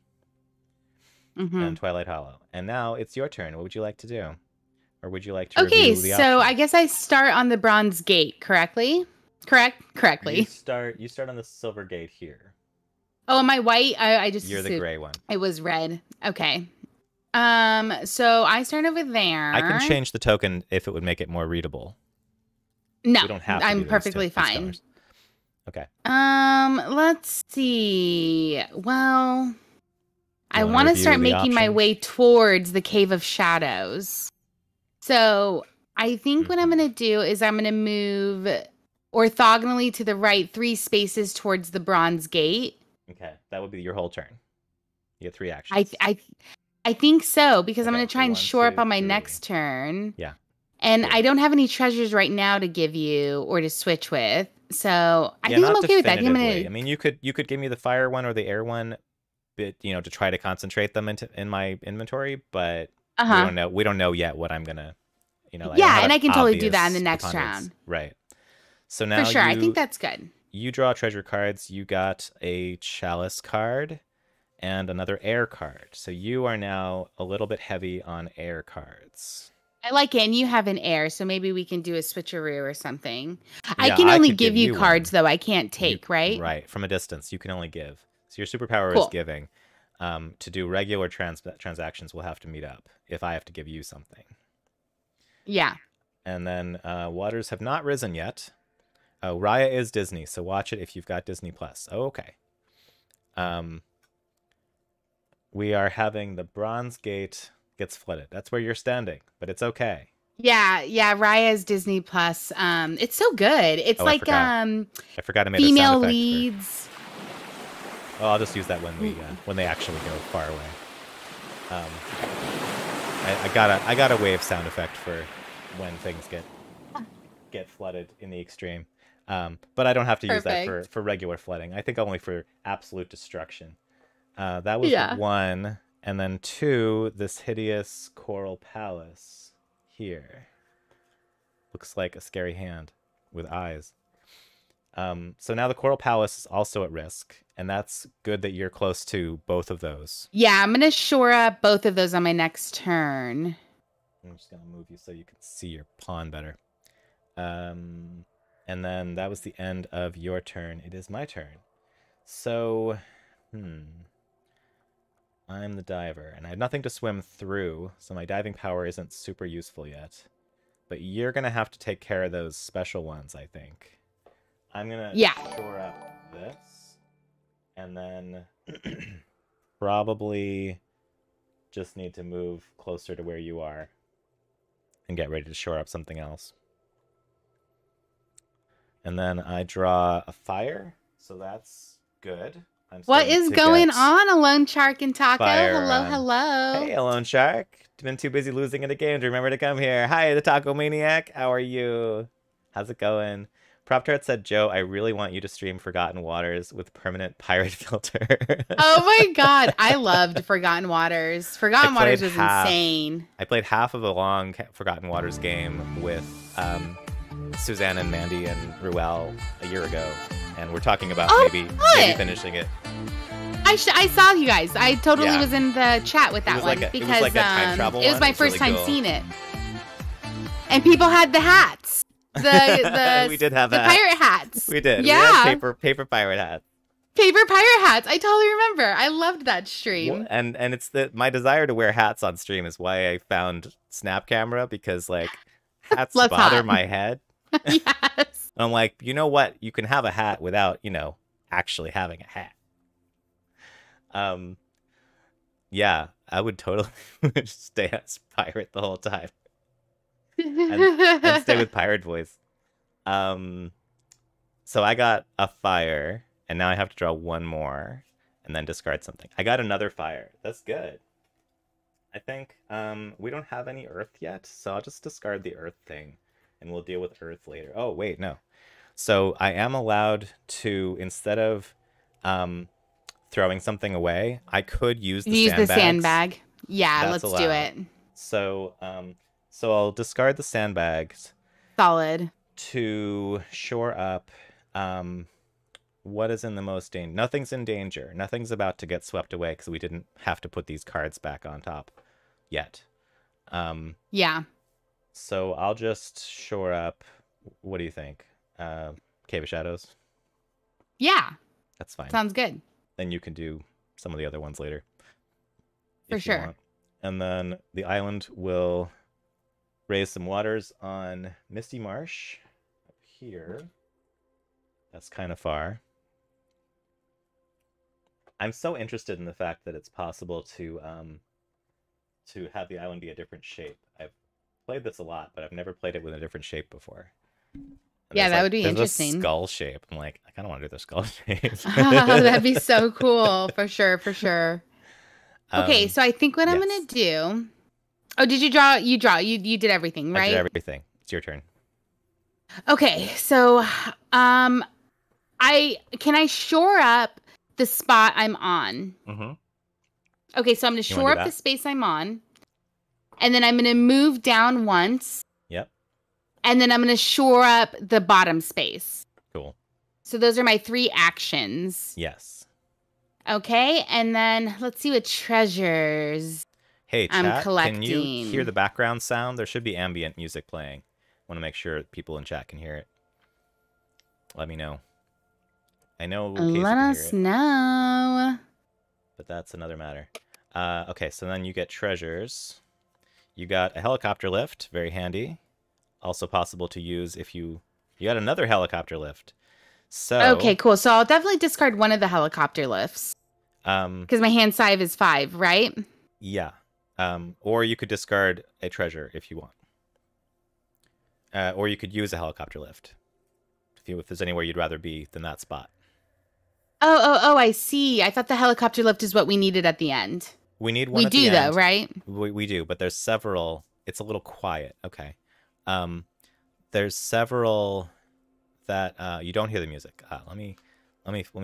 Mm-hmm. And Twilight Hollow. And now it's your turn. What would you like to do? Or would you like to Okay, review the so options? I guess I start on the Bronze Gate, correctly? Correctly. You start on the Silver Gate here. Oh, am I white? I just You're the assumed gray one. it was red. Okay. So I start over there. I can change the token if it would make it more readable. No, We don't have to do I'm those perfectly these fine. colors. Okay. Let's see. Well, I wanna want to review start the making my options? way towards the Cave of Shadows. So I think what I'm going to do is I'm going to move orthogonally to the right 3 spaces towards the Bronze Gate. Okay. That would be your whole turn. You get 3 actions. I think so, because I'm Okay, going to try and 1, shore up 2, on my 3. next turn. Yeah. And Cool. I don't have any treasures right now to give you or to switch with. So I think I'm not okay with that. I think I'm definitively. gonna... I mean, you could give me the fire one or the air one, but to try to concentrate them in my inventory. But we don't know yet what I'm gonna, yeah, and I can totally do that in the next preponderance. round. Right. So now for sure, I think that's good. You draw treasure cards. You got a chalice card and another air card. So you are now a little bit heavy on air cards. I like it, and you have an air, so maybe we can do a switcheroo or something. Yeah, I can only could give you cards, one. though. I can't take, right? Right. From a distance, you can only give. So your superpower Cool. is giving. To do regular transactions, we'll have to meet up if I have to give you something. Yeah. And then waters have not risen yet. Oh, Raya is Disney, so watch it if you've got Disney Plus. Oh, okay. We are having the Bronze Gate gets flooded. That's where you're standing, but it's okay. Yeah, Raya's Disney Plus. It's so good. It's I like forgot to make female a sound effect leads. Oh, I'll just use that when they actually go far away. I got a wave sound effect for when things get flooded in the extreme. But I don't have to use that Perfect. for regular flooding. I think only for absolute destruction. That was Yeah. 1, and then 2. This hideous coral palace here looks like a scary hand with eyes. So now the coral palace is also at risk, and that's good that you're close to both of those. Yeah, I'm gonna shore up both of those on my next turn. I'm just gonna move you so you can see your pawn better. And then that was the end of your turn. It is my turn. So, I'm the diver, and I have nothing to swim through, so my diving power isn't super useful yet. But you're gonna have to take care of those special ones, I think. I'm gonna shore up this, and then probably just need to move closer to where you are and get ready to shore up something else. And then I draw a fire, so that's good. What is going on, Alone Shark and Taco? Hello, hello. Hey, Alone Shark. Been too busy losing in a game to remember to come here. Hi, the Taco Maniac. How are you? How's it going? Proptart said, Joe, I really want you to stream Forgotten Waters with permanent pirate filter. Oh my god, I loved Forgotten Waters. Forgotten Waters was insane. I played half of a long Forgotten Waters game with Suzanne and Mandy and Ruel a year ago, and we're talking about maybe finishing it. I saw you guys. I totally was in the chat with that one because it was like a time travel it was one. my first time seeing it, and people had the hats. We did have the pirate hats. We did. Yeah, we had paper pirate hats. Paper pirate hats. I totally remember. I loved that stream. And it's my desire to wear hats on stream is why I found Snap Camera, because like hats bother my head. Yes. And I'm like, you know what? You can have a hat without, actually having a hat. Yeah, I would totally stay as pirate the whole time. and stay with pirate voice. So I got a fire, and now I have to draw one more and then discard something. I got another fire. That's good. I think we don't have any earth yet, so I'll just discard the earth thing, and we'll deal with earth later. Oh, wait, no. So I am allowed to, instead of throwing something away, I could use the sandbags. The sandbag. Yeah, let's do it. So, so I'll discard the sandbags. Solid. To shore up what is in the most danger. Nothing's in danger. Nothing's about to get swept away because we didn't have to put these cards back on top yet. Yeah. So I'll just shore up. What do you think? Cave of Shadows? Yeah. That's fine. Sounds good. Then you can do some of the other ones later. For sure. And then the island will raise some waters on Misty Marsh up here. That's kind of far. I'm so interested in the fact that it's possible to have the island be a different shape. I've played this a lot, but I've never played it with a different shape before. Yeah, that would be interesting. A skull shape. I'm like, I kind of want to do the skull shape. Oh, that'd be so cool. For sure, for sure. Okay, so I think what I'm going to do... Oh, did you draw? You did everything, right? I did everything. It's your turn. Okay, so can I shore up the spot I'm on? Mm-hmm. Okay, so I'm going to shore up the space I'm on, and then I'm going to move down once. Yep. And then I'm going to shore up the bottom space. Cool. So those are my 3 actions. Yes. Okay, and then let's see what treasures. Hey, chat, I'm collecting. Can you hear the background sound? There should be ambient music playing. I want to make sure people in chat can hear it. Let me know. I know. Let us know. But that's another matter. Okay, so then you get treasures. You got a helicopter lift, very handy. Also possible to use if you got another helicopter lift. So okay, cool. So I'll definitely discard one of the helicopter lifts. Because my hand size is 5, right? Yeah. Or you could discard a treasure if you want. Or you could use a helicopter lift. If there's anywhere you'd rather be than that spot. Oh, I see. I thought the helicopter lift is what we needed at the end. We need one We at the do though, end. right? We do, but there's several. It's a little quiet. Okay. There's several that you don't hear the music. Let me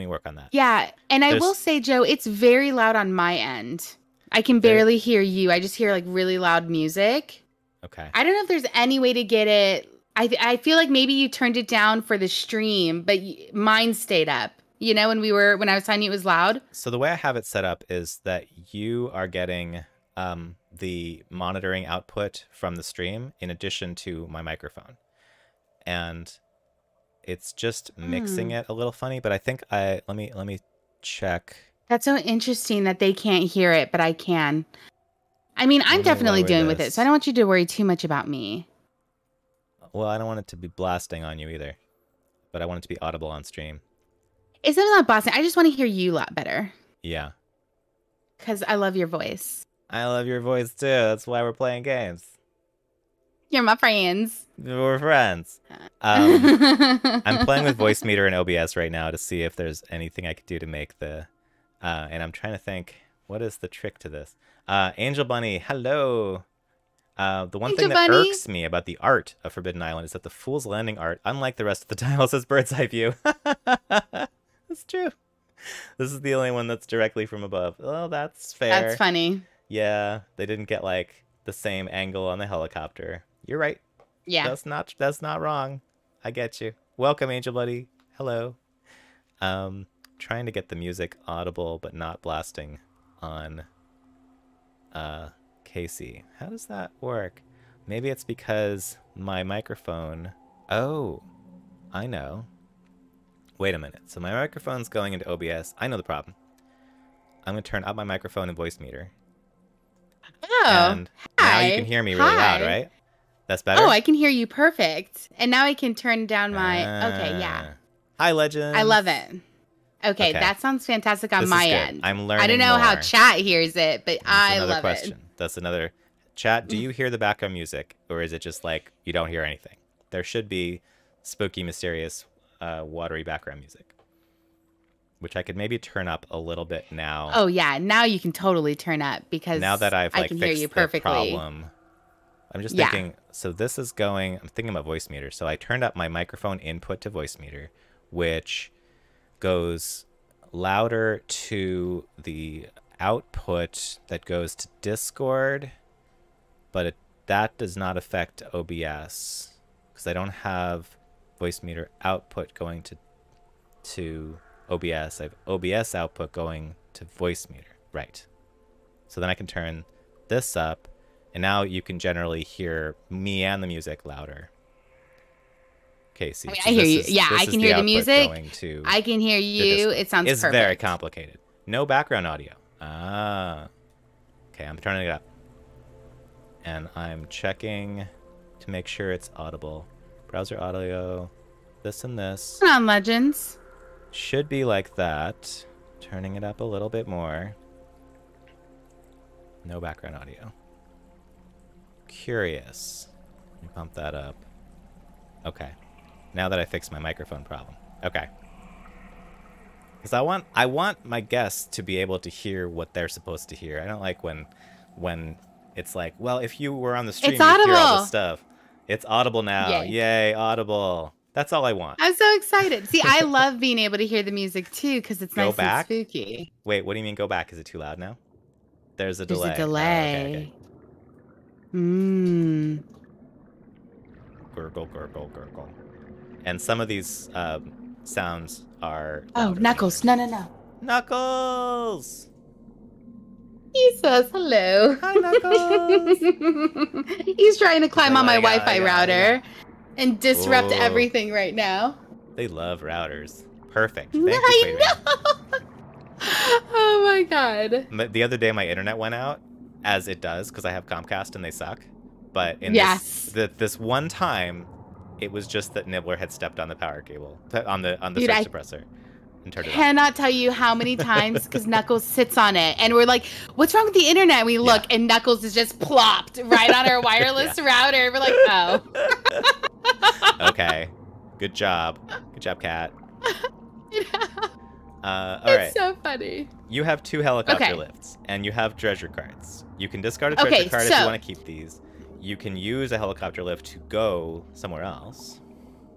work on that. Yeah, and I There's will say, Joe, it's very loud on my end. I can there. barely hear you. I just hear like really loud music. Okay. I don't know if there's any way to get it. I feel like maybe you turned it down for the stream, but mine stayed up. You know, when I was telling you it was loud. So the way I have it set up is that you are getting the monitoring output from the stream in addition to my microphone, and it's just mixing it a little funny. But I think let me check. That's so interesting that they can't hear it, but I can. I mean, I'm Let me definitely lower dealing with it, so I this. don't want you to worry too much about me. Well, I don't want it to be blasting on you either, but I want it to be audible on stream. It's not Boston. I just want to hear you a lot better Yeah. because I love your voice. I love your voice too. That's why we're playing games. You're my friends. We're friends. I'm playing with Voicemeeter and OBS right now to see if there's anything I could do to make the... and I'm trying to think, what is the trick to this? Angel Bunny, hello. The one thing that irks me about the art of Forbidden Island is that the Fool's Landing art, unlike the rest of the tile, says bird's eye view. That's true. This is the only one that's directly from above. Oh, that's fair. That's funny. Yeah, they didn't get like the same angle on the helicopter. You're right. Yeah. That's not wrong. I get you. Welcome, Angel Buddy. Hello. Trying to get the music audible but not blasting on Casey. How does that work? Maybe it's because my microphone... Oh, I know. Wait a minute. So my microphone's going into OBS. I know the problem. I'm going to turn up my microphone and Voicemeeter. Oh, and now you hi. can hear me really loud, right? That's better? Oh, I can hear you perfect. And now I can turn down my... Okay, yeah. Hi, Legend. I love it. Okay, that sounds fantastic on my end. I'm learning I don't know more. how chat hears it, but I love question. it. That's another... Chat, do you hear the background music? Or is it just like you don't hear anything? There should be spooky, mysterious, watery background music. Which I could maybe turn up a little bit now. Oh, yeah. Now you can totally turn up because now that I've I can hear fixed you the perfectly. problem. I'm just thinking, so this is going... I'm thinking about Voicemeeter. So I turned up my microphone input to Voicemeeter, which goes louder to the output that goes to Discord, but that does not affect OBS because I don't have Voicemeeter output going to OBS. I have OBS output going to Voicemeter. Right. So then I can turn this up, and now you can generally hear me and the music louder. Casey. I hear you. Yeah, I can hear the music. I can hear you. It sounds perfect. It's very complicated. No background audio. Ah. Okay, I'm turning it up. And I'm checking to make sure it's audible. Browser audio. This and this. Come on, Legends. Should be like that. Turning it up a little bit more. No background audio. Curious. Let me pump that up. Okay. Now that I fixed my microphone problem. Okay. Because I want my guests to be able to hear what they're supposed to hear. I don't like when it's like, well, if you were on the stream, you'd hear all this stuff. It's audible now. Yay, audible. That's all I want. I'm so excited. See, I love being able to hear the music too because it's nice and spooky. Wait, what do you mean go back? Is it too loud now? There's a delay. There's a delay. Gurgle, gurgle, gurgle. And some of these sounds are... Oh, Knuckles. No. Knuckles! He says hello. Hi, Knuckles! He's trying to climb on my Wi-Fi router and disrupt everything right now. They love routers. Perfect. Thank you, I know! Oh my god. The other day my internet went out, as it does, because I have Comcast and they suck. But in this one time, it was just that Nibbler had stepped on the power cable, on the surge suppressor. I cannot tell you how many times because Knuckles sits on it and we're like, what's wrong with the internet? And we look and Knuckles is just plopped right on our wireless router. We're like, oh. Okay. Good job, Cat. All right. It's so funny. You have 2 helicopter Okay. lifts, and you have treasure cards. You can discard a treasure card if you so- want to keep these. You can use a helicopter lift to go somewhere else.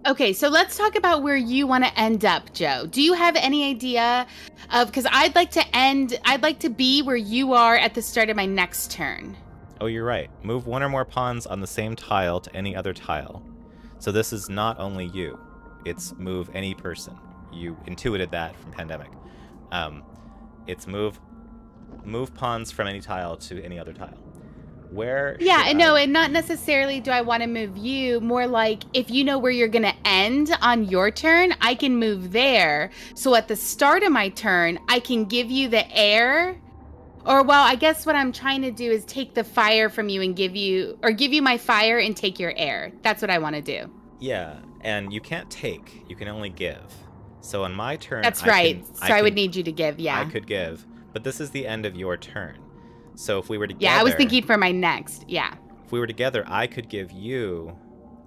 Okay, so let's talk about where you want to end up, Joe. Do you have any idea of, because I'd like to be where you are at the start of my next turn. Oh, you're right. Move 1 or more pawns on the same tile to any other tile. So this is not only you. It's move any person. You intuited that from Pandemic. It's move pawns from any tile to any other tile. Where? Yeah, should no, I- and not necessarily do I want to move you. More like if you know where you're going to end on your turn, I can move there. So at the start of my turn, I can give you the air. Or, well, I guess what I'm trying to do is take the fire from you and give you my fire and take your air. That's what I want to do. Yeah, and you can't take. You can only give. So on my turn, That's I right. can- So I would need you to give, yeah. I could give, but this is the end of your turn. So if we were together, Yeah, I was thinking for my next. Yeah. if we were together, I could give you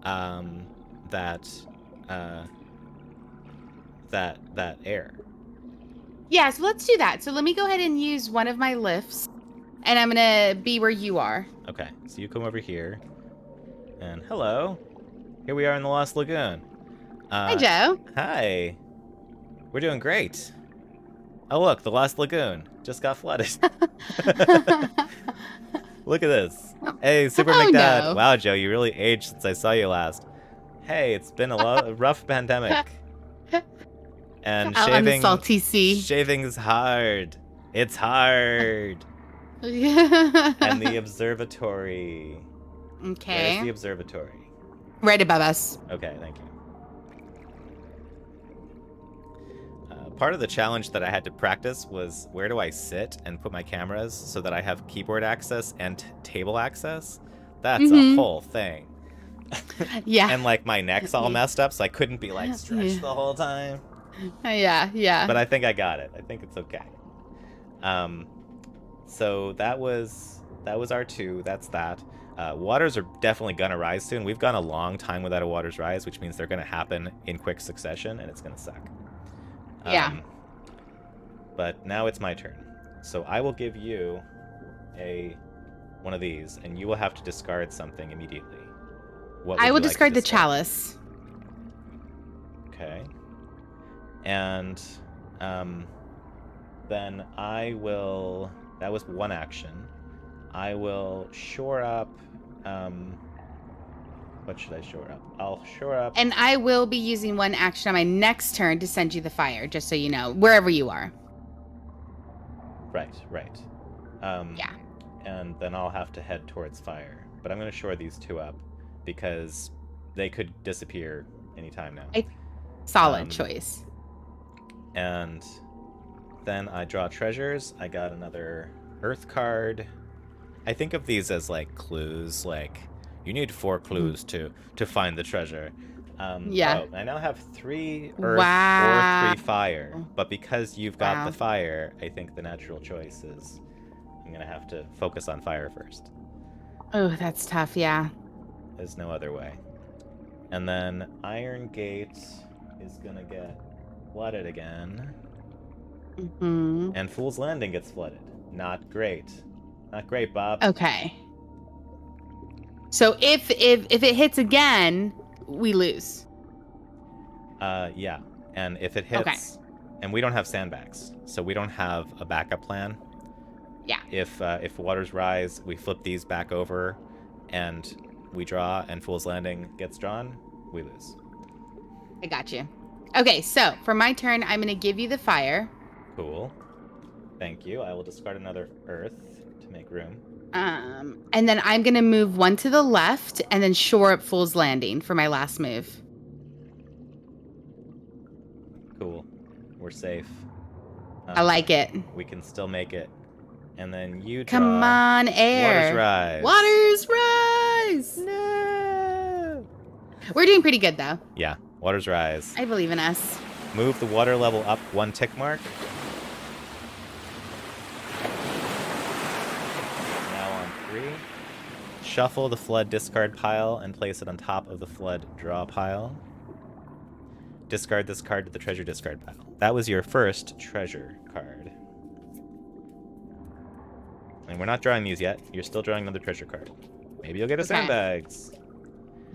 that air. Yeah, so let's do that. So let me go ahead and use one of my lifts, and I'm going to be where you are. Okay, so you come over here, and hello. Here we are in the Lost Lagoon. Hi, Joe. Hi. We're doing great. Oh, look, the Lost Lagoon just got flooded. Look at this. Hey, Super Oh, McDad. no. Wow, Joe, you really aged since I saw you last. Hey, it's been a rough pandemic. And Out on the salty sea. shaving is hard. It's hard. And the observatory. Okay. Where's the observatory? Right above us. Okay, thank you. Part of the challenge that I had to practice was where do I sit and put my cameras so that I have keyboard access and table access. That's a whole thing. Yeah. And like my neck's all messed up, so I couldn't be like stretched Yeah. the whole time. Yeah. But I think I got it. I think it's okay. So that was our 2. That's that. Waters are definitely gonna rise soon. We've gone a long time without a waters rise, which means they're gonna happen in quick succession, and it's gonna suck. Yeah. But now it's my turn. So I will give you one of these, and you will have to discard something immediately. What would I you will like to discard the chalice. Okay. And then I will... That was one action. I will shore up... what should I shore up? I'll shore up... And I will be using one action on my next turn to send you the fire, just so you know, wherever you are. Right. Yeah. And then I'll have to head towards fire. But I'm going to shore these 2 up because they could disappear anytime now. Solid choice. And then I draw treasures. I got another earth card. I think of these as like clues, like you need 4 clues to find the treasure. Yeah. Oh, I now have 3 earth Wow. or 3 fire, but because you've got the fire, I think the natural choice is I'm gonna have to focus on fire first. Oh, that's tough. Yeah. There's no other way. And then Iron Gate is gonna get flooded again. Mm-hmm. And Fool's Landing gets flooded. Not great. Not great, Bob. Okay. So if it hits again, we lose. Yeah. And if it hits, Okay. and we don't have sandbags, so we don't have a backup plan. Yeah. If waters rise, we flip these back over, and we draw, and Fool's Landing gets drawn, we lose. I got you. Okay, so for my turn, I'm going to give you the fire. Cool. Thank you. I will discard another earth to make room. And then I'm going to move one to the left and then shore up Fool's Landing for my last move. Cool. We're safe. I like it. We can still make it. And then you draw. Come on, air. Waters rise. Waters rise. No. We're doing pretty good, though. Yeah. Waters rise. I believe in us. Move the water level up 1 tick mark. Now on 3. Shuffle the flood discard pile and place it on top of the flood draw pile. discard this card to the treasure discard pile. That was your first treasure card. And we're not drawing these yet. You're still drawing another treasure card. Maybe you'll get a sandbags.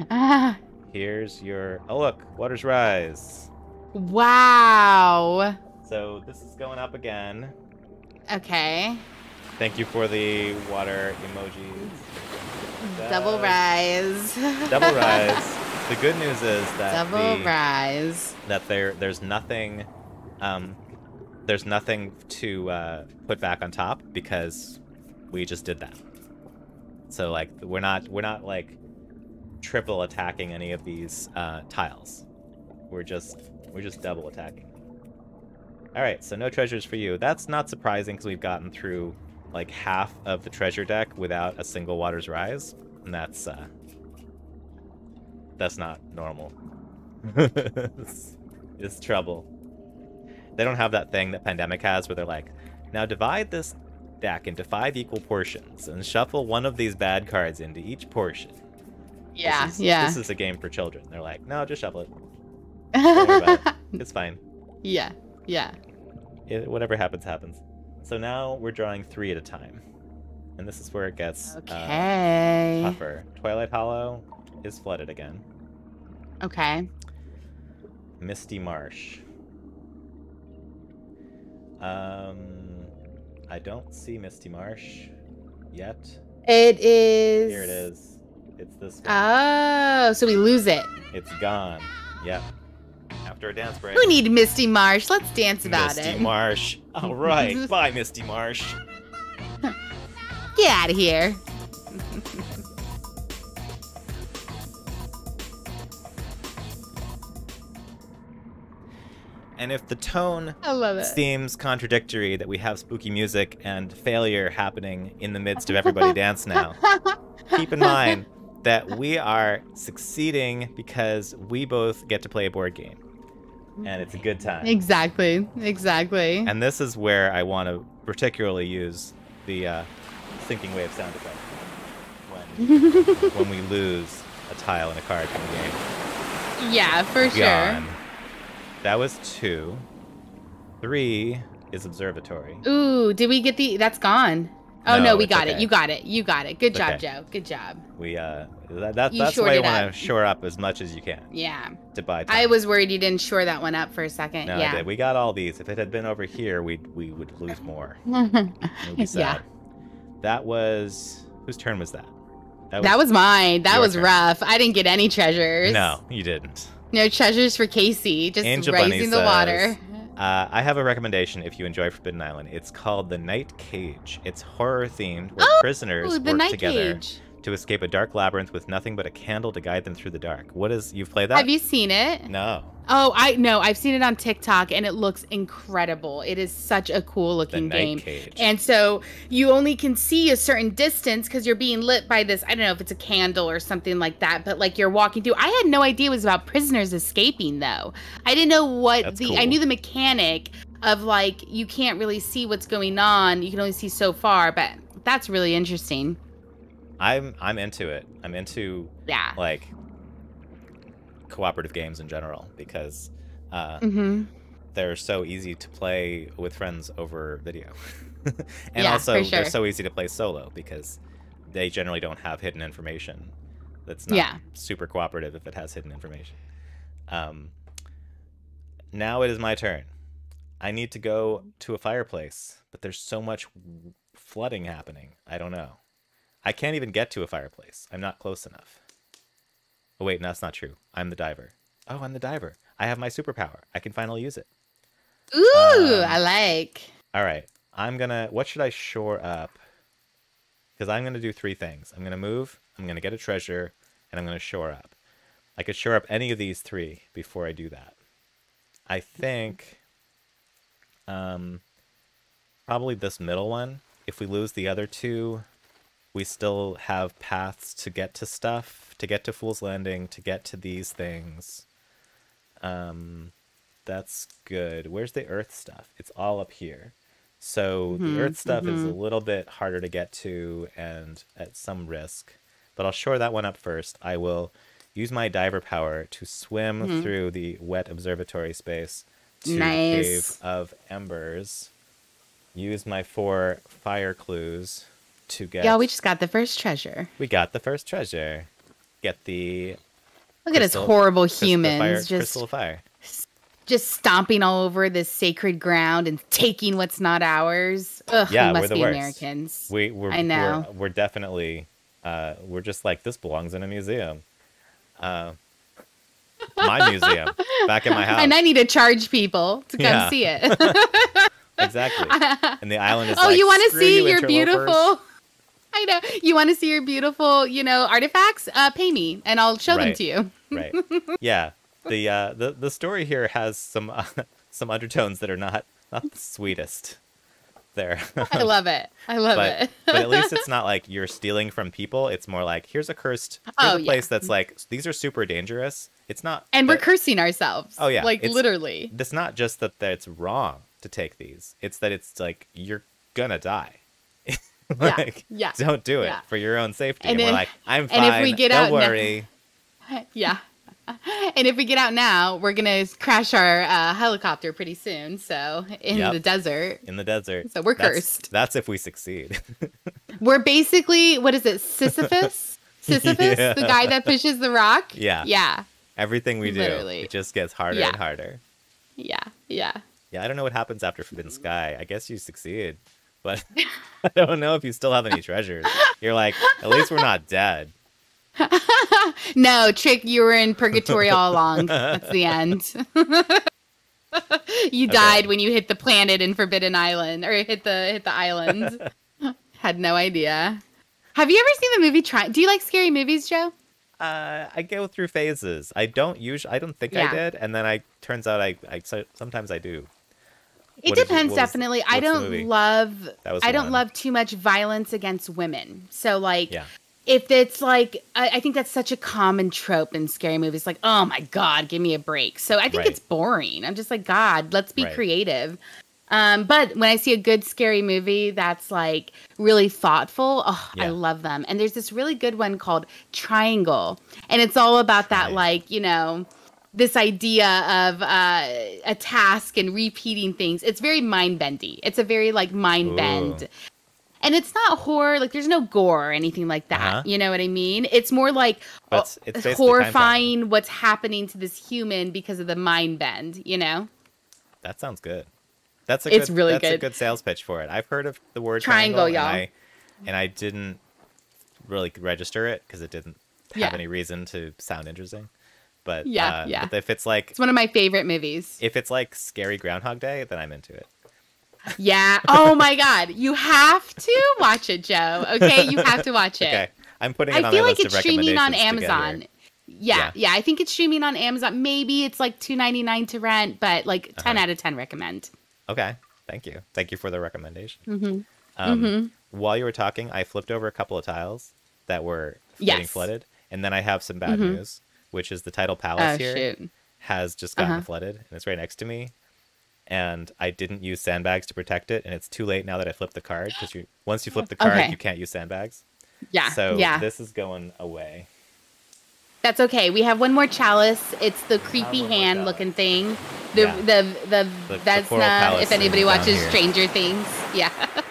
Ah. Here's your... Oh, look. Waters Rise. Wow. So this is going up again. Okay. Thank you for the water emojis. Double rise. Double rise. The good news is that rise. That there's nothing to put back on top because we just did that. So like we're not like triple attacking any of these tiles. We're just double attacking. All right, so no treasures for you. That's not surprising because we've gotten through like half of the treasure deck without a single Waters Rise, and that's not normal. It's trouble. They don't have that thing that Pandemic has where they're like, now divide this deck into 5 equal portions and shuffle one of these bad cards into each portion. Yeah, This is a game for children. They're like, no, just shuffle it. Don't worry about it. It's fine. Yeah. Whatever happens, happens. So now we're drawing 3 at a time. And this is where it gets tougher. Twilight Hollow is flooded again. Okay. Misty Marsh. I don't see Misty Marsh yet. It is... Here it is. It's this one. Oh, so we lose it. It's gone. Yep. After a dance break. Who need Misty Marsh? Let's dance about it. Misty Marsh. All right. Bye, Misty Marsh. Get out of here. And if the tone I love it. seems contradictory that we have spooky music and failure happening in the midst of Everybody Dance Now, keep in mind that we are succeeding because we both get to play a board game. And it's a good time. Exactly. And this is where I want to particularly use the sinking wave sound effect when we lose a tile in a card from the game. Yeah, for Gone. Sure. That was 2. 3 is Observatory. Ooh, did we get the... That's gone. Oh, no, we got it. You got it. Good job, Joe. Good job. We, that's why you want to shore up as much as you can. Yeah. To buy time. I was worried you didn't shore that one up for a second. No, yeah. I did. We got all these. If it had been over here, we would lose more. It would be sad. Yeah. That was... Whose turn was that? That was mine. That was turn. Rough. I didn't get any treasures. No, you didn't. No treasures for Casey. Just Angel raising the water. I have a recommendation if you enjoy Forbidden Island. It's called The Night Cage. It's horror themed where prisoners work together to escape a dark labyrinth with nothing but a candle to guide them through the dark. You've played that? Have you seen it? No. Oh, I've seen it on TikTok and it looks incredible. It is such a cool looking game. Cage. And so you only can see a certain distance because you're being lit by this, I don't know if it's a candle or something like that, but like you're walking through. I had no idea it was about prisoners escaping though. I didn't know I knew the mechanic of like you can't really see what's going on. You can only see so far, but that's really interesting. I'm into it. I'm into like cooperative games in general because they're so easy to play with friends over video. And also they're so easy to play solo because they generally don't have hidden information. That's not super cooperative if it has hidden information. Now it is my turn. I need to go to a fireplace, but there's so much flooding happening. I don't know. I can't even get to a fireplace. I'm not close enough. Oh, wait, no, that's not true. I'm the diver. Oh, I'm the diver. I have my superpower. I can finally use it. Ooh, I like. All right. What should I shore up? Because I'm going to do 3 things. I'm going to move, I'm going to get a treasure, and I'm going to shore up. I could shore up any of these 3 before I do that. I think probably this middle one. If we lose the other 2, we still have paths to get to stuff, to get to Fool's Landing, to get to these things. That's good. Where's the earth stuff? It's all up here. So the earth stuff is a little bit harder to get to and at some risk. But I'll shore that one up first. I will use my diver power to swim Mhm. through the wet observatory space to the Nice. Cave of Embers. Use my 4 fire clues to get... Yeah, we just got the first treasure. We got the first treasure. Get the... Look at us horrible humans Crystal of Fire. just stomping all over this sacred ground and taking what's not ours. Ugh, Yeah, we must we're the be worst. Americans. I know. We're definitely... we're just like, this belongs in a museum. My museum. Back in my house. And I need to charge people to come see it. Exactly. And the island is oh, like, you want to "Screw see you, your interlopers." beautiful... I know. You want to see your beautiful, artifacts? Pay me, and I'll show them Right. to you. Right. Yeah. The story here has some undertones that are not the sweetest. There. I love it. I love it. But at least it's not like you're stealing from people. It's more like, here's a place that's like, these are super dangerous. It's not. And we're cursing ourselves. Oh, yeah. Like, literally. It's not just that it's wrong to take these. It's that it's like, you're gonna die. Like, yeah. don't do it Yeah. for your own safety. And And we're if- like, I'm and if fine. we get Don't out now- worry. Yeah. And if we get out now, we're going to crash our helicopter pretty soon. So, in Yep. the desert. In the desert. So we're cursed. That's if we succeed. We're basically, what is it, Sisyphus? Sisyphus? Yeah. The guy that pushes the rock? Yeah. Yeah. Everything we do, Literally. it just gets harder Yeah. and harder. Yeah. Yeah. Yeah, I don't know what happens after Forbidden Sky. I guess you succeed. But I don't know if you still have any treasures. You're like, at least we're not dead. No, Trick, you were in purgatory all along. That's the end. You died when you hit the planet in Forbidden Island, or hit the island. Had no idea. Have you ever seen the movie Do you like scary movies, Joe? I go through phases. I don't think I Yeah. did, and then turns out sometimes I do. It What did you- depends, what was- definitely. I what's the movie? don't love That was I the don't one. love too much violence against women. So like Yeah. if it's like I think that's such a common trope in scary movies, like, oh my God, give me a break. So I think Right. it's boring. I'm just like, God, let's be Right. creative. But when I see a good scary movie that's like really thoughtful, I Yeah. love them. And there's this really good one called Triangle. And it's all about that, this idea of a task and repeating things. It's very mind-bendy. It's a very mind bend. Ooh. And it's not horror, like there's no gore or anything like that. Uh-huh. You know what I mean? It's more like But it's basically time horrifying what's happening to this human because of the mind bend, That sounds good. That's a good. good sales pitch for it. I've heard of the word Triangle, triangle, y'all. and I didn't really register it because it didn't have Yeah. any reason to sound interesting. But Yeah. but if it's like It's one of my favorite movies. Scary Groundhog Day, then I'm into it. Yeah. Oh my God. You have to watch it, Joe. Okay. You have to watch it. Okay, I'm putting it I on feel my like list it's of streaming on recommendations to get Amazon. here. Yeah. I think it's streaming on Amazon. Maybe it's like $2.99 to rent, but 10 out of 10 recommend. Okay, thank you for the recommendation. Mm-hmm. While you were talking, I flipped over a couple of tiles that were getting Yes. flooded, and then I have some bad news, which is the Tidal Palace Oh, here shoot. has just gotten flooded, and it's right next to me. And I didn't use sandbags to protect it, and it's too late now that I flipped the card, because once you flip the card, Okay. you can't use sandbags. Yeah. So yeah. this is going away. That's okay. We have one more chalice. It's the creepy one more hand chalice. looking thing. Yeah. The Coral Vesna, Palace if anybody is down watches here. Stranger Things. Yeah.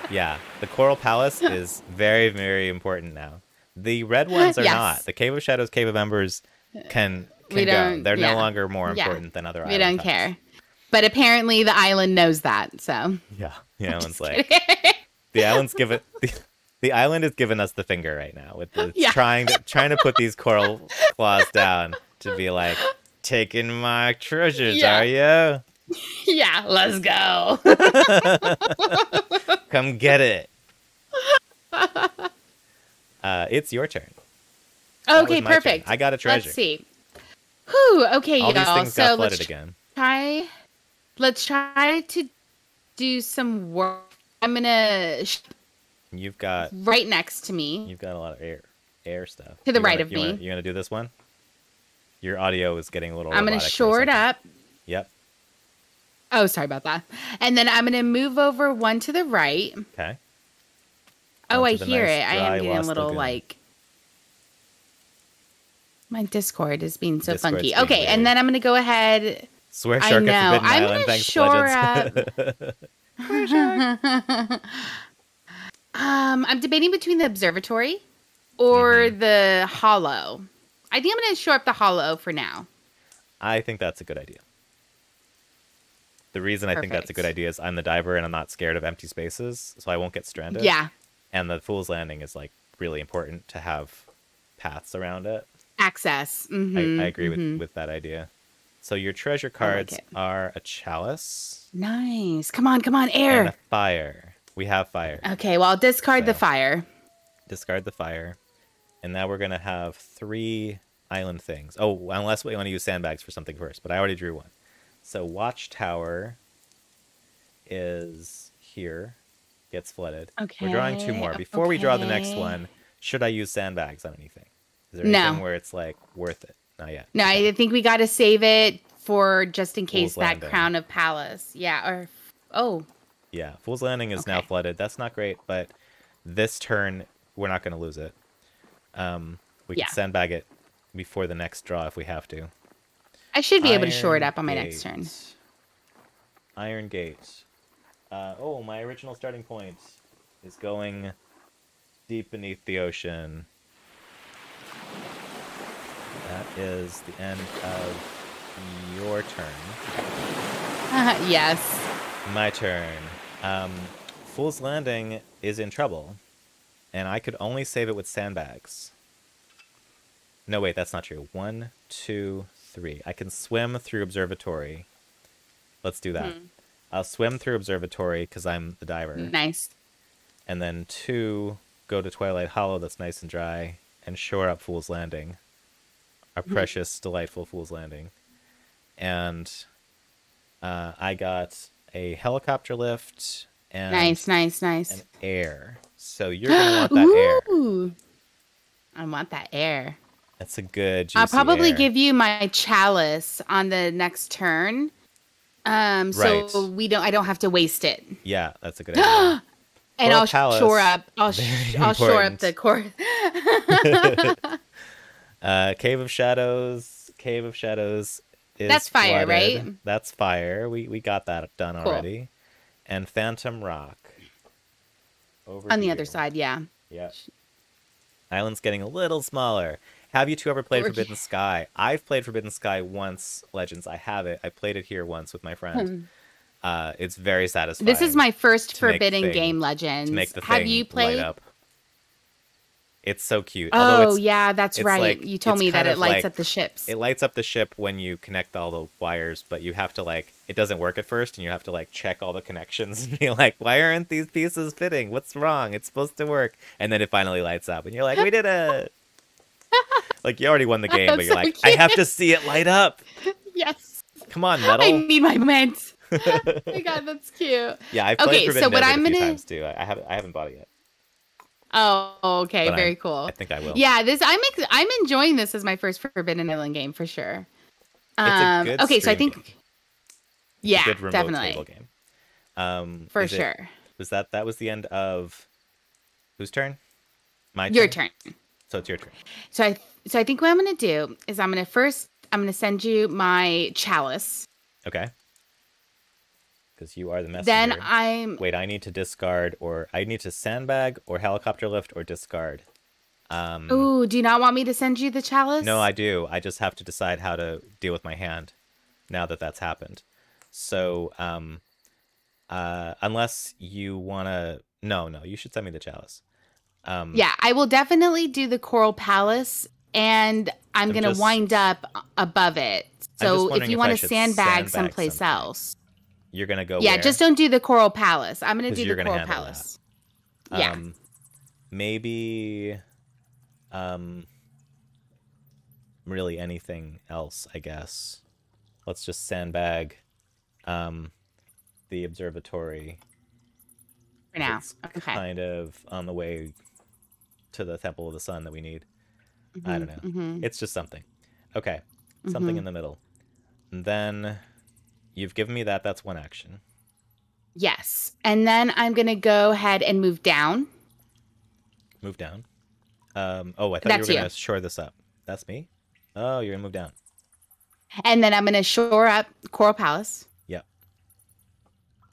Yeah, the Coral Palace is very, very important now. The red ones are Yes. not. The Cave of Shadows, Cave of Embers can We go. don't- They're yeah. no longer more Yeah. important than other We island don't tiles. care. But apparently the island knows that. So. Yeah, the island's like the island's given the island is giving us the finger right now with the Yeah. trying to put these coral claws down to be like, taking my treasures, Yeah. are you? Yeah. Let's go. Come get it. It's your turn. That Okay. was my turn. Perfect. I got a treasure. Let's see. Whew. Okay, All these y'all. things got So flooded again. let's try to do some work. I'm gonna You've got right next to me. a lot of air stuff. To the You right wanna- of you me. wanna- You gonna do this one? Your audio is getting a little. I'm gonna robotic for a shore it second. up. Yep. Oh, sorry about that. And then I'm gonna move over one to the right. Okay. Oh, I Onto the hear nice, it. I dry am getting a Lost little Lagoon. My Discord is being so Discord's funky. being Okay, weird. and then I'm gonna go ahead. Swear I Shark know. at Forbidden I'm Island. gonna Thanks, shore Legends. I'm debating between the observatory or the hollow. I think I'm gonna shore up the hollow for now. I think that's a good idea. The reason I think that's a good idea is I'm the diver and I'm not scared of empty spaces, so I won't get stranded. Yeah. And the Fool's Landing is like really important to have paths around it. Access. I agree with that idea. So your treasure cards are a chalice. Nice. Come on, air. And a fire. We have fire. Okay, well, I'll discard the fire. Discard the fire. And now we're going to have 3 island things. Oh, unless we want to use sandbags for something first, but I already drew one. So Watchtower is here. Gets flooded. Okay. We're drawing 2 more. Before we draw the next one, should I use sandbags on anything? Is there anything where it's like worth it? Not yet. No, I think we got to save it for just in case Fool's Landing. Crown of Palace. Yeah, Yeah, Fool's Landing is now flooded. That's not great, but this turn, we're not going to lose it. We can sandbag it before the next draw if we have to. I should be able to shore it up on my next turn. Iron Gate. My original starting point is going deep beneath the ocean. That is the end of your turn. Yes. My turn. Fool's Landing is in trouble, and I could only save it with sandbags. No, wait, that's not true. 1, 2, 3. I can swim through Observatory. Let's do that. I'll swim through Observatory because I'm the diver. Nice. And then 2, go to Twilight Hollow that's nice and dry, and shore up Fool's Landing. Our precious, delightful Fool's Landing. And I got a helicopter lift and nice. an air. So you're going to want that air. I want that air. That's a good juicy I'll probably air. give you my chalice on the next turn. Right. So I don't have to waste it. Yeah, that's a good idea. And Coral I'll Palace, shore up. I'll shore up important. the core. Cave of Shadows. Cave of Shadows is That's fire, flooded. right? That's fire. We got that done already. And Phantom Rock. Over on the here. other side, yeah. Yeah. Island's getting a little smaller. Have you two ever played Forbidden Sky? I've played Forbidden Sky once, Legends. I have it. I played it here once with my friend. It's very satisfying. This is my first Forbidden game, Legends. To make the have thing you played? light up. It's so cute. Oh, yeah, that's right. Like, you told me that it lights up the ships. It lights up the ship when you connect all the wires, but you have to it doesn't work at first, and you have to check all the connections and be like, why aren't these pieces fitting? What's wrong? It's supposed to work. And then it finally lights up, and you're like, we did it. You already won the game, but you're so like, cute. I have to see it light up. Yes. Come on, Metal. I need my moment. Oh my god, that's cute. Yeah, I've played Forbidden Desert I'm a few times too. I haven't bought it yet. Oh, okay, But very cool. I think I will. Yeah, I'm enjoying this as my first Forbidden Island game for sure. It's a good okay, so I stream think game. yeah, It's a good remote definitely table game. for sure. That was the end of whose turn? My Your turn. So it's your turn. So I think what I'm gonna do is I'm gonna send you my chalice. Okay. Because you are the messenger. Then Wait, I need to discard, or I need to sandbag, or helicopter lift, or discard. Ooh, do you not want me to send you the chalice? No, I do. I just have to decide how to deal with my hand now that that's happened. So, unless you want to... No, you should send me the chalice. Yeah, I will definitely do the Coral Palace, and I'm going to wind up above it. So if you want to sandbag someplace else. You're going to go Yeah, where? just don't do the Coral Palace. I'm going to do the Coral handle Palace. that. Yeah. Maybe... really anything else, I guess. Let's just sandbag the observatory. For now. It's Okay. kind of on the way to the Temple of the Sun that we need. I don't know. It's just something. Okay. Something in the middle. And then you've given me that. That's one action. Yes. And then I'm going to go ahead and move down. Move down. I thought you were going to shore this up. That's me? Oh, you're gonna move down. And then I'm gonna shore up Coral Palace. Yep.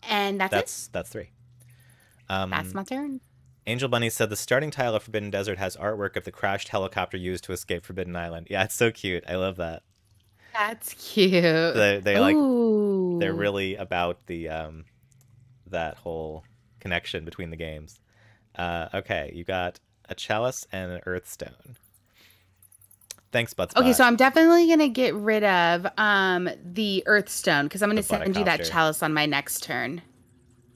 And That's 3. That's my turn. Angel Bunny said the starting tile of Forbidden Desert has artwork of the crashed helicopter used to escape Forbidden Island. Yeah, it's so cute. I love that. That's cute. They like Ooh. they're really about the that whole connection between the games. Okay, you got a chalice and an earthstone. Thanks, Butspot. Okay, so I'm definitely gonna get rid of the earthstone because I'm gonna The send you that Buttercopter. chalice on my next turn.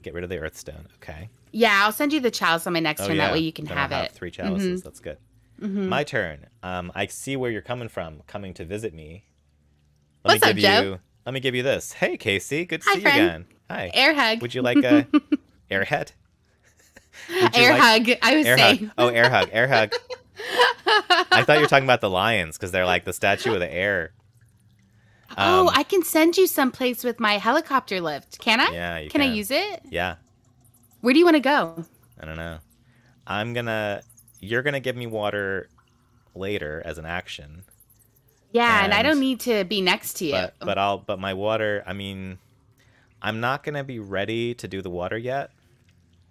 Get rid of the earthstone. Okay. Yeah, I'll send you the chalice on my next turn. That way you can Then have I'll it. 3 chalices. Mhm. That's good. Mhm. My turn. I see where you're coming from, coming to visit me. Let What's me up, give Joe? you. Let me give you this. Hey, Casey. Good to Hi, see friend. you again. Hi. Air hug. Would you like a airhead? Would you Air like- hug. I was Air saying. hug. Oh, air hug. Air hug. I thought you were talking about the lions because they're like the statue of the air. Oh, I can send you someplace with my helicopter lift. Can I? Yeah, you Can I can. use it? Yeah. Where do you want to go? I don't know. You're gonna give me water later as an action. Yeah, and I don't And- need to be next to you. But my water, I mean, I'm not gonna be ready to do the water yet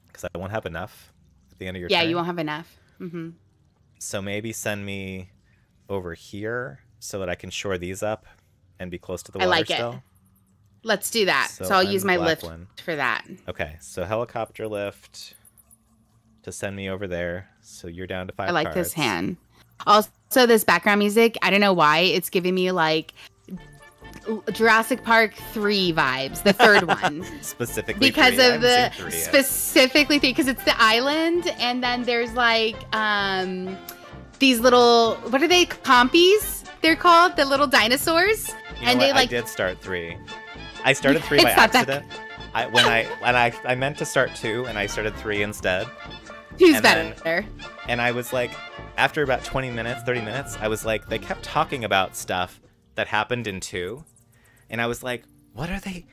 because I won't have enough at the end of your yeah, turn. you won't have enough. Mm-hmm. So maybe send me over here so that I can shore these up and be close to the I water like it. still. Let's do that. So So I'll I'm use the my black lift one. for that. Okay, so helicopter lift to send me over there. So you're down to 5 I like cards. this hand. Also, this background music, I don't know why, it's giving me like Jurassic Park 3 vibes, the third one. Specifically Because 3. I of the haven't seen 3 yet. specifically because it's the island, and then there's like these little, what are they, compies? They're called the little dinosaurs, You know and what? they like I did start 3. I started 3 by It's not that- accident. I meant to start 2 and I started 3 instead. who's and then- better? And I was like, after about 20 minutes, 30 minutes, I was like, they kept talking about stuff that happened in 2. And I was like, what are they?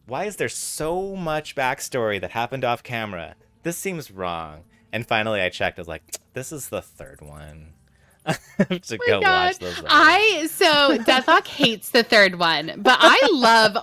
Why is there so much backstory that happened off camera? This seems wrong. And finally I checked, I was like, this is the 3rd one. To go watch those. So Deathlock hates the third one, but I love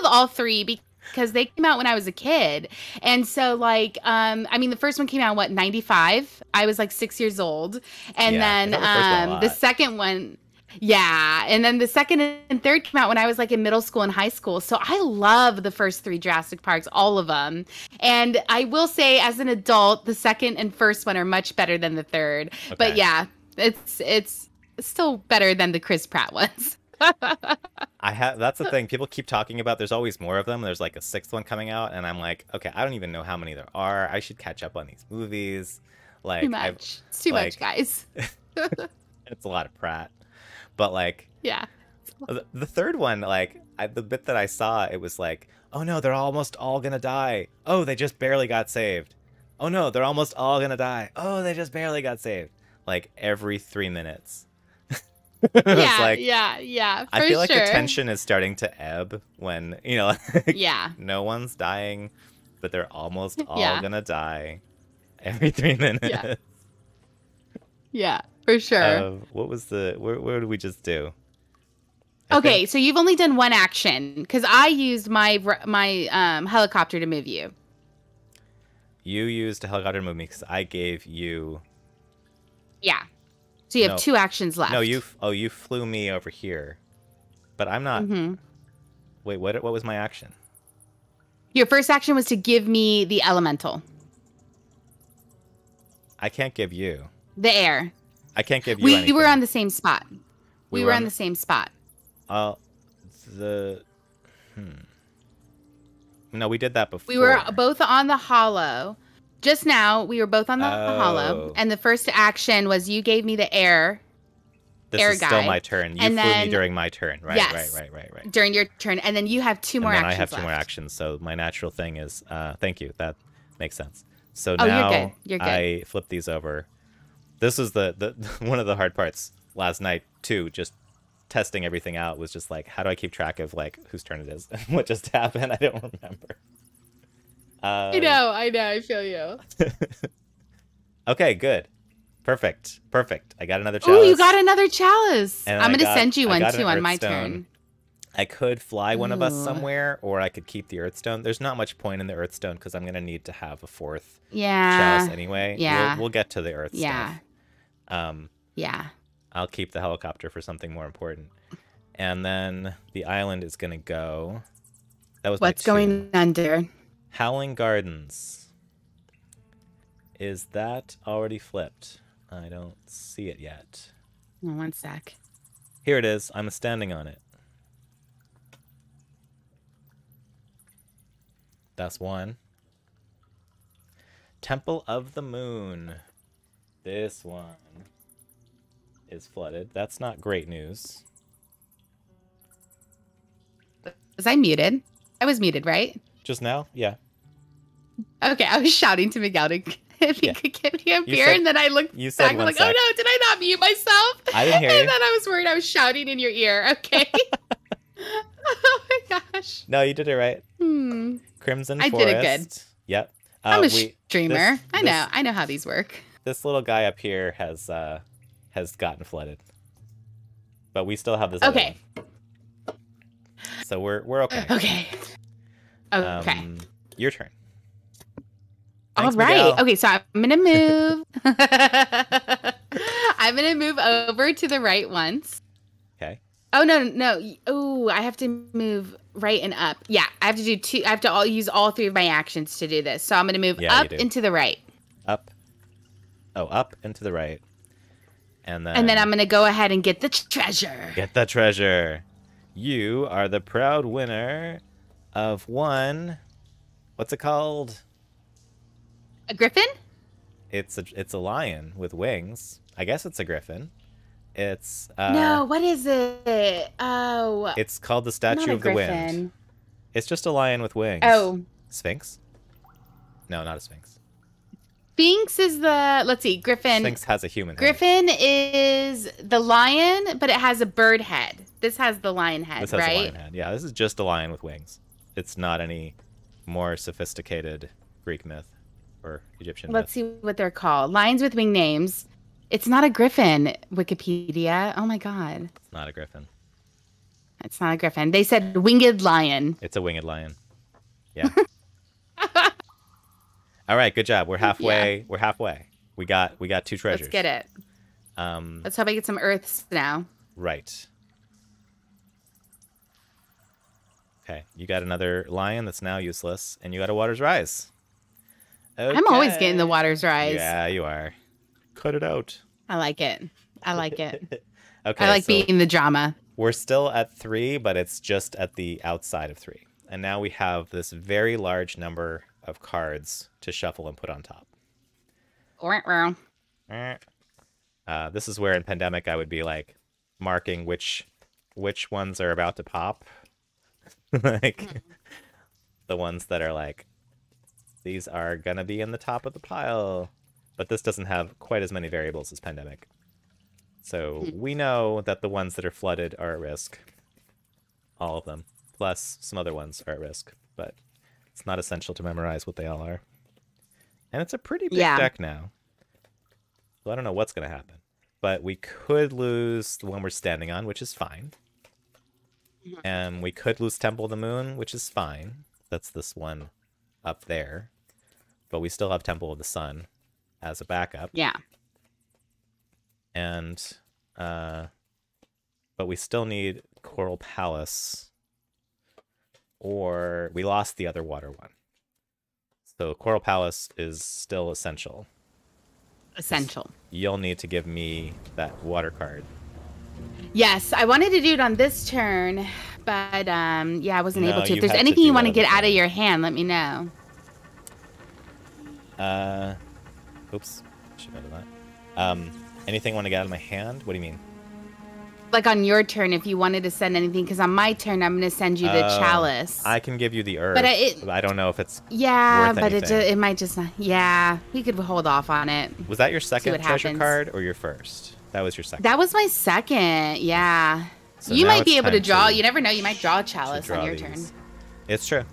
all 3 because they came out when I was a kid. And so like I mean the first one came out what, 95? I was like 6 years old. And Yeah, then I thought the first one a the lot. second one, yeah, and then the second and third came out when I was like in middle school and high school. So I love the first 3 Jurassic Parks, all of them. And I will say as an adult, the second and first one are much better than the third. Okay. But yeah, it's still better than the Chris Pratt ones. That's the thing. People keep talking about there's always more of them. There's like a 6th one coming out, and I'm like, okay, I don't even know how many there are. I should catch up on these movies. Like Too much. It's too much, guys. It's a lot of Pratt. But like Yeah. the third one, like the bit that I saw, it was like, oh no, they're almost all gonna die. Oh, they just barely got saved. Oh no, they're almost all gonna die. Oh, they just barely got saved. Like every 3 minutes. It's Yeah, like, yeah, for I feel like sure. the tension is starting to ebb when, like, Yeah. no one's dying, but they're almost all Yeah. gonna die every 3 minutes. Yeah, for sure. What was where did we just do? Okay, so you've only done one action because I used my helicopter to move you. You used a helicopter to move me because I gave you. Yeah. So you have No. 2 actions left. No, you flew me over here, but I'm not. Mm-hmm. Wait, what was my action? Your first action was to give me the elemental, I can't give you. the air. I can't give you We anything. were on the same spot. We We were were on on the- the same spot. No, we did that before. We were both on the hollow. Just now, we were both on the hollow, Oh. and the first action was you gave me the air This air is still guy. my turn. You And flew me then- during my turn. Right, Yes. right. during your turn, and then you have 2 more And then actions I have 2 left. more actions, so my natural thing is thank you. That makes sense. So Oh, you're now good. You're good. I flip these over. This was the one of the hard parts last night too, just testing everything out was just like, how do I keep track of like whose turn it is? What just happened? I don't remember. I know, I feel you. Okay, good. Perfect. Perfect. I got another Oh, chalice. you got another chalice. And I'm I going to got- send you I one got an too on my Earthstone. turn. I could fly one of us Ooh. somewhere, or I could keep the Earthstone. There's not much point in the Earthstone because I'm going to need to have a fourth Yeah. chalice anyway. Yeah. We'll get to the Earth Yeah. stuff. Yeah. I'll keep the helicopter for something more important. And then the island is going to go... That was What's my 2. going under? Howling Gardens. Is that already flipped? I don't see it yet. Oh, one sec. Here it is. I'm standing on it. That's one. Temple of the Moon. This one is flooded. That's not great news. Was I muted? I was muted, right? Just now? Yeah. Okay, I was shouting to Miguel to if he Yeah. could get me a You beer, said- and then I looked you said back and one was like, oh sec. no, did I not mute myself? I didn't hear And you. then I was worried I was shouting in your ear. Okay. Oh my gosh. No, you did it right. Crimson I Forest. did it good. Yep. I'm a we- streamer. this- I know how these work. This little guy up here has gotten flooded, but we still have this. Other Okay. one. So we're okay. Okay. Okay. Your turn. All Thanks, right. Miguel. Okay, so I'm gonna move. I'm gonna move over to the right once. Okay. Oh no. Oh, I have to move right and up. Yeah, I have to do two. I have to use all 3 of my actions to do this. So I'm gonna move Yeah, you up do. into the right, Up. Oh, up and to the right, and then and then I'm gonna go ahead and get the treasure. get the treasure. You are the proud winner of one. What's it called? A griffin? It's a lion with wings. I guess it's a griffin. It's No. What is it? Oh. It's called the not Statue a of the Wind. griffin. It's just a lion with wings. Oh. Sphinx? No, not a sphinx. Sphinx is the. Let's see. Griffin. Sphinx has a human head. Griffin is the lion, but it has a bird head. This has the lion head, This has right? a lion head. Yeah, this is just a lion with wings. It's not any more sophisticated Greek myth or Egyptian Let's myth. see what they're called. Lions with wing names. It's not a griffin, Wikipedia. Oh my god. It's not a griffin. It's not a griffin. They said winged lion. It's a winged lion. Yeah. All right, good job. We're halfway. Yeah. We're halfway. We got 2 treasures. Let's get it. Let's hope I get some earths now. Right. Okay, you got another lion that's now useless, and you got a Water's Rise. I'm always getting the Okay. water's rise. Yeah, you are. Cut it out. I like it. I like it. Okay, I like so being the drama. we're still at 3, but it's just at the outside of 3. And now we have this very large number of cards to shuffle and put on top. This is where in Pandemic I would be like marking which ones are about to pop. Like the ones that are like, these are gonna be in the top of the pile. But this doesn't have quite as many variables as Pandemic. So we know that the ones that are flooded are at risk. All of them. Plus some other ones are at risk. But it's not essential to memorize what they all are. And it's a pretty big deck now. So I don't know what's going to happen. But we could lose the one we're standing on, which is fine. And we could lose Temple of the Moon, which is fine. That's this one up there. But we still have Temple of the Sun as a backup. Yeah. And, but we still need Coral Palace. Or we lost the other water one. So Coral Palace is still essential. Essential. You'll need to give me that water card. Yes, I wanted to do it on this turn, but yeah, I wasn't No, able to. you If there's had to anything do you that want to on the get out of turn. your hand, let me know. Oops. Should have that. Anything I want to get out of my hand? What do you mean? Like on your turn, if you wanted to send anything, because on my turn, I'm going to send you the chalice. I can give you the herb. But I don't know if it's... Yeah, worth but anything. it might just not. Yeah, we could hold off on it. Was that your second what treasure happens. card or your first? That was your second. That was my second. Yeah. So you now might be it's able to time draw. to- You never know. You might draw a to chalice draw on your these. turn. It's true.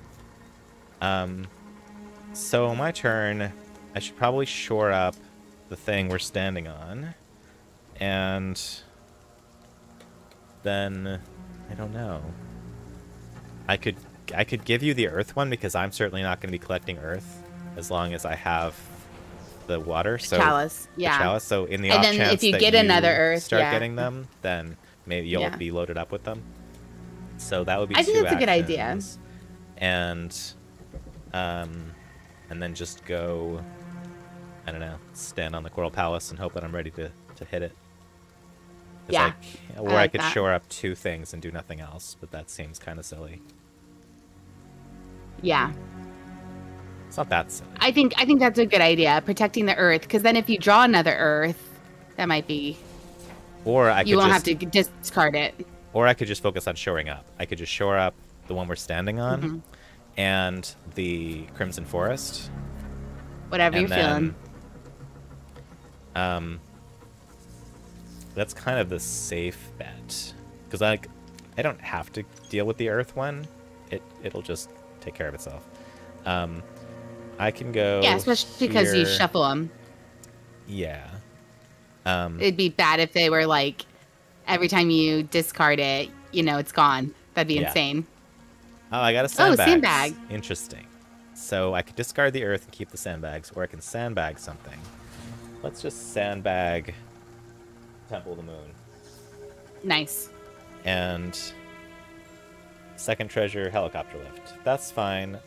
So my turn, I should probably shore up the thing we're standing on. And then I don't know. I could give you the earth one because I'm certainly not going to be collecting earth as long as I have the water. So chalice, yeah. The chalice. So in the and off then chance if you that get you another earth, start yeah. getting them, then maybe you'll be loaded up with them. So that would be I think two that's a good idea. actions. And then just go, I don't know, stand on the Coral Palace and hope that I'm ready to hit it. Yeah. Or I could shore up two things and do nothing else, but that seems kind of silly. Yeah. It's not that silly. I think that's a good idea, protecting the earth, because then if you draw another earth, that might be. Or I could you won't have to discard it. Or I could just focus on shoring up. I could just shore up the one we're standing on, and the Crimson Forest. Whatever you're feeling. That's kind of the safe bet, because I don't have to deal with the earth one. It'll just take care of itself. I can go. Yeah, especially because you shuffle them. Yeah. It'd be bad if they were like, every time you discard it, it's gone. That'd be insane. Oh, I got a sandbag. Oh, sandbag. Interesting. So I could discard the earth and keep the sandbags, or I can sandbag something. Let's just sandbag Temple of the Moon. Nice. And second treasure, helicopter lift. That's fine.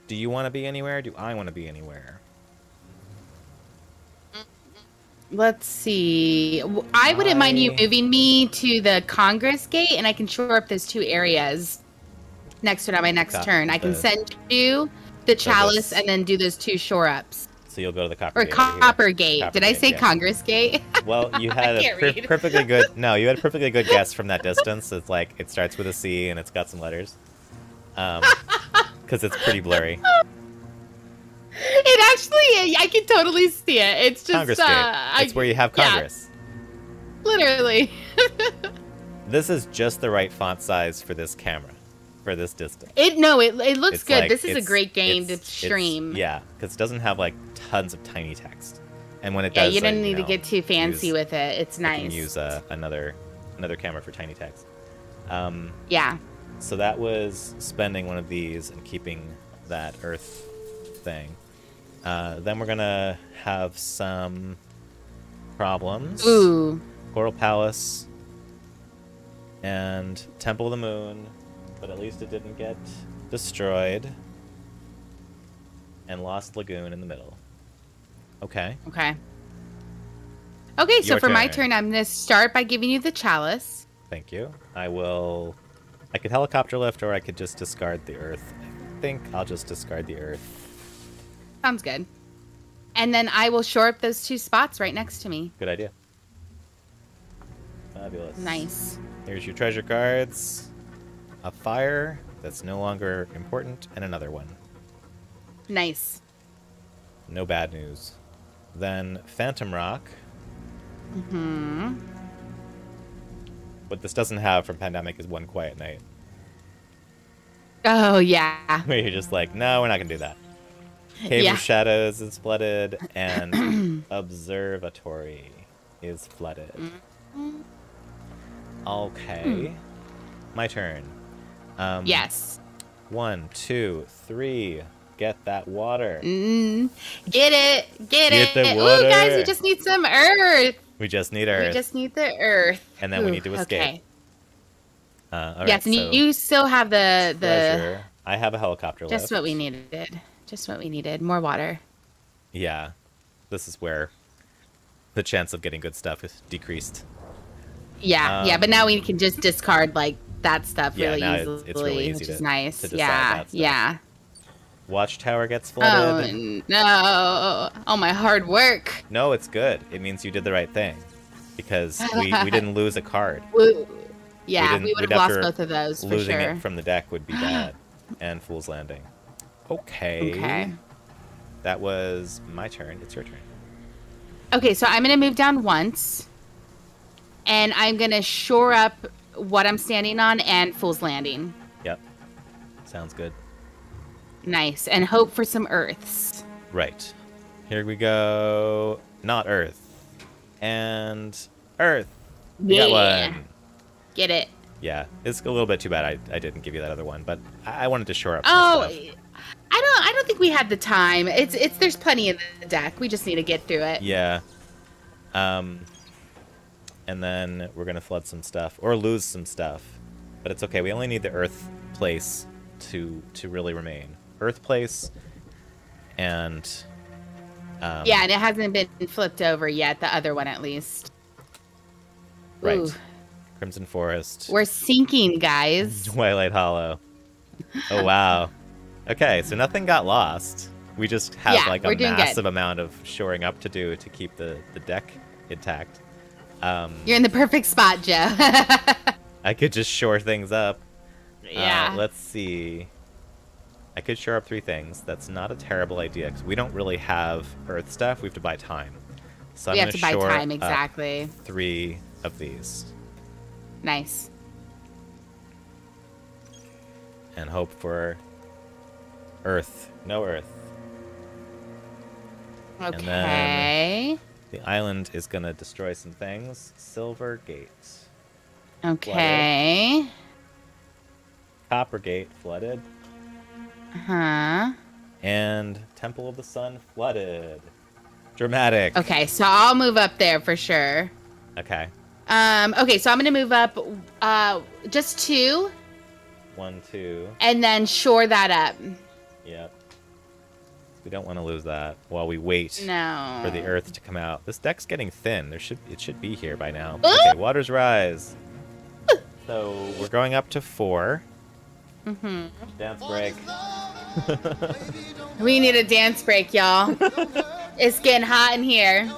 Do you want to be anywhere? Do I want to be anywhere? Let's see. I wouldn't mind you moving me to the Congress Gate, and I can shore up those two areas next to it on my next turn. I can send you the chalice and then do those two shore ups. So you'll go to the Copper Gate. Or Copper Gate. Did I say Congress Gate? Well, you had a perfectly good. No, you had a perfectly good guess from that distance. It's like it starts with a C and it's got some letters. Because it's pretty blurry. It actually, I can totally see it. It's just Congress Gate. It's where you have Congress. Yeah, literally. This is just the right font size for this camera, for this distance. It looks good. Like, this is a great game to stream. Yeah, because it doesn't have like tons of tiny text, and when it does, you don't need to get too fancy with it. It's nice. You can use another camera for tiny text. Yeah. So that was spending one of these and keeping that earth thing. Then we're gonna have some problems. Ooh. Coral Palace and Temple of the Moon, but at least it didn't get destroyed. And Lost Lagoon in the middle. Okay. Okay. Okay, so for my turn, I'm gonna start by giving you the chalice. Thank you. I could helicopter lift, or I could just discard the earth. I think I'll just discard the earth. Sounds good. And then I will shore up those two spots right next to me. Good idea. Fabulous. Nice. Here's your treasure cards. A fire that's no longer important, and another one. Nice. No bad news. Then Phantom Rock. Mm-hmm. What this doesn't have from Pandemic is One Quiet Night. Oh, yeah. Where you're just like, no, we're not going to do that. Cave of Shadows is flooded, and Observatory is flooded. Okay. My turn. Yes. 1, 2, 3. Get that water. Get it. Get the it. water. Ooh, guys, we just need some earth. We just need earth. We just need the earth. And then we need to escape. Okay. All yes, right, and you still have the treasure. I have a helicopter lift. Just what we needed. Just what we needed. More water. Yeah. This is where the chance of getting good stuff is decreased. Yeah, yeah, but now we can just discard like that stuff really easily, it's really easy which is nice. To yeah, yeah. Watchtower gets flooded. Oh no! All my hard work. No, it's good. It means you did the right thing, because we didn't lose a card. Yeah, we would have lost both of those for losing sure. it from the deck would be bad. And Fool's Landing. Okay. Okay. That was my turn. It's your turn. Okay, so I'm gonna move down once, and I'm gonna shore up what I'm standing on and Fool's Landing. Yep. Sounds good. Nice, and hope for some earths. Right. Here we go. not Earth. And Earth. We got one. Get it. Yeah, it's a little bit too bad I didn't give you that other one, but I wanted to shore up Oh, some stuff. I don't think we had the time. It's there's plenty in the deck. We just need to get through it. Yeah. And then we're gonna flood some stuff or lose some stuff, but it's okay. We only need the Earth place to really remain. Earth place, and yeah, and it hasn't been flipped over yet. The other one, at least. Right. Ooh. Crimson Forest. We're sinking, guys. Twilight Hollow. Oh wow. Okay, so nothing got lost. We just have like a massive amount of shoring up to do to keep the deck intact. You're in the perfect spot, Joe. I could just shore things up. Yeah. Let's see. I could shore up 3 things. That's not a terrible idea because we don't really have Earth stuff. We have to buy time. So we I'm have to buy shore time, exactly. 3 of these. Nice. And hope for Earth. No Earth. Okay. And then the island is going to destroy some things. Silver Gate. Okay. Flooded. Copper Gate flooded. Uh-huh. And Temple of the Sun flooded. Dramatic. Okay, so I'll move up there for sure. Okay. Okay, so I'm gonna move up just 2. 1, 2. And then shore that up. Yep. We don't want to lose that while we wait for the Earth to come out. This deck's getting thin. It should be here by now. Okay, waters rise. So we're going up to 4. Mm-hmm. Dance break. We need a dance break, y'all. It's getting hot in here.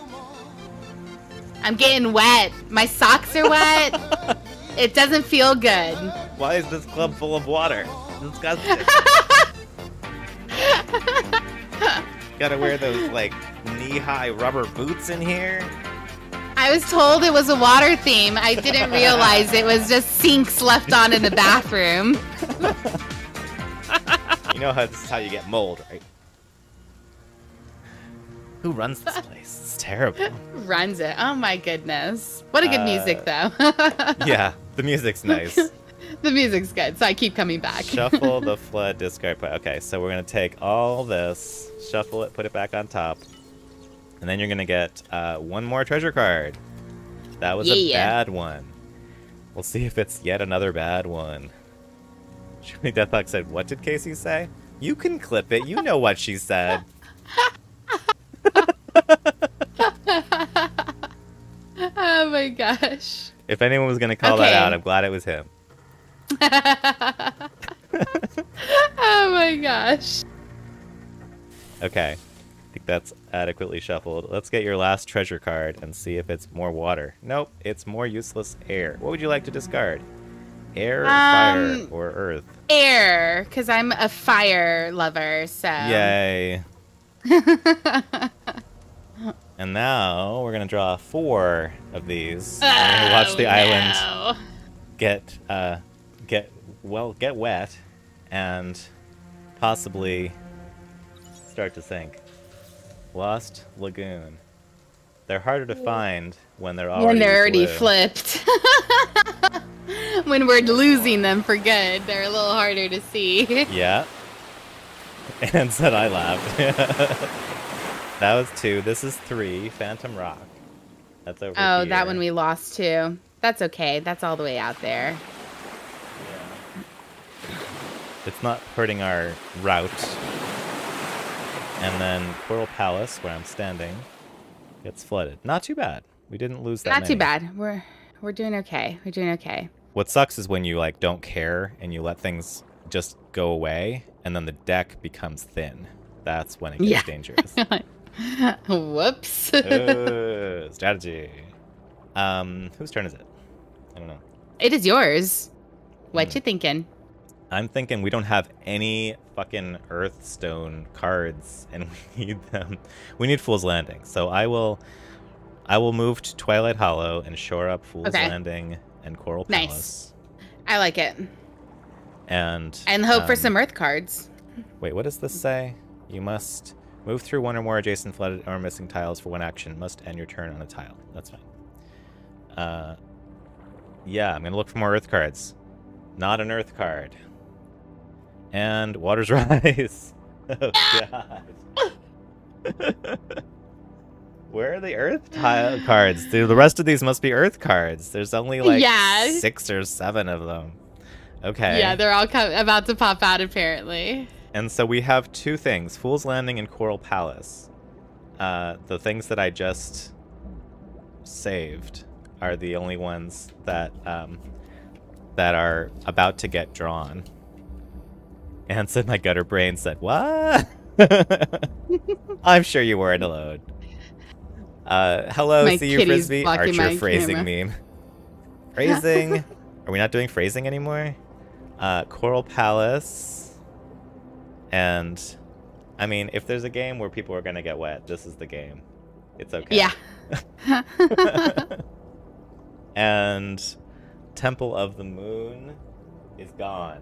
I'm getting wet. My socks are wet. It doesn't feel good. Why is this club full of water? Disgusting. Gotta wear those, like, knee-high rubber boots in here. I was told it was a water theme. I didn't realize it was just sinks left on in the bathroom. You know how this is how you get mold, right? Who runs this place? It's terrible. Runs it. Oh my goodness. What a good music, though. Yeah, the music's nice. The music's good, so I keep coming back. Shuffle the flood discard. Okay, so we're going to take all this, shuffle it, put it back on top. And then you're going to get 1 more treasure card. That was a bad one. We'll see if it's yet another bad one. Shirley Deathlock said, what did Casey say? You can clip it. You know what she said. Oh my gosh. If anyone was going to call that out, I'm glad it was him. Oh my gosh. Okay. I think that's adequately shuffled. Let's get your last treasure card and see if it's more water. Nope, it's more useless air. What would you like to discard? Air, fire, or earth? Air, because I'm a fire lover, so. Yay. And now we're going to draw 4 of these. We're going to watch the island get wet and possibly start to sink. Lost Lagoon. They're harder to find when they're already flipped. When we're losing them for good, they're a little harder to see. Yeah. And said I laughed. That was 2. This is 3. Phantom Rock. That's over here. Oh, that one we lost too. That's okay. That's all the way out there. Yeah. It's not hurting our route. And then Coral Palace, where I'm standing, gets flooded. Not too bad. We didn't lose that many. Not too bad. We're doing okay. We're doing okay. What sucks is when you like don't care and you let things just go away, and then the deck becomes thin. That's when it gets dangerous. Whoops. Strategy. Whose turn is it? I don't know. It is yours. What you thinking? I'm thinking we don't have any fucking Earthstone cards, and we need them. We need Fool's Landing. So I will move to Twilight Hollow and shore up Fool's Landing and Coral Palace. Nice. I like it. And hope for some Earth cards. Wait, what does this say? You must Move through one or more adjacent flooded or missing tiles for one action. Must end your turn on a tile. That's fine. Yeah, I'm going to look for more earth cards. Not an earth card. And Waters Rise. Oh, God. Where are the earth tile cards? Dude, the rest of these must be earth cards. There's only like 6 or 7 of them. Okay. Yeah, they're all about to pop out apparently. And so we have 2 things, Fool's Landing and Coral Palace. The things that I just saved are the only ones that that are about to get drawn. And said my gutter brain said, what? I'm sure you weren't alone. Hello, my see you Frisbee. Archer phrasing camera. meme. Phrasing. Are we not doing phrasing anymore? Coral Palace. And I mean, if there's a game where people are gonna get wet, this is the game. It's okay. Yeah. And Temple of the Moon is gone.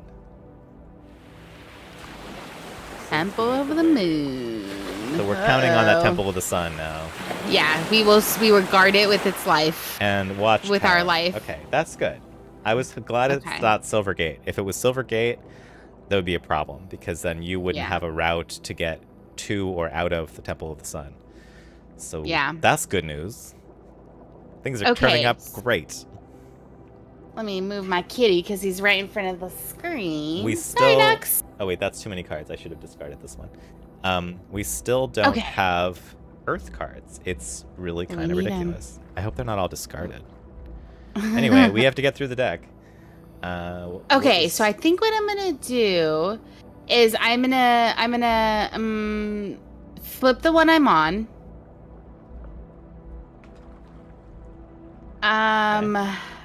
Temple of the Moon. So we're counting on that Temple of the Sun now. Yeah, we will guard it with its life. And watch with our life. Okay, that's good. I was glad it's not Silvergate. If it was Silvergate, that would be a problem because then you wouldn't have a route to get to or out of the Temple of the Sun. So that's good news. Things are turning up great. Let me move my kitty because he's right in front of the screen. We still. Oh wait, that's too many cards. I should have discarded this one. We still don't have Earth cards. It's really kind of ridiculous. I hope they're not all discarded. Anyway, we have to get through the deck. Okay, so I think what I'm gonna do is I'm gonna flip the one I'm on.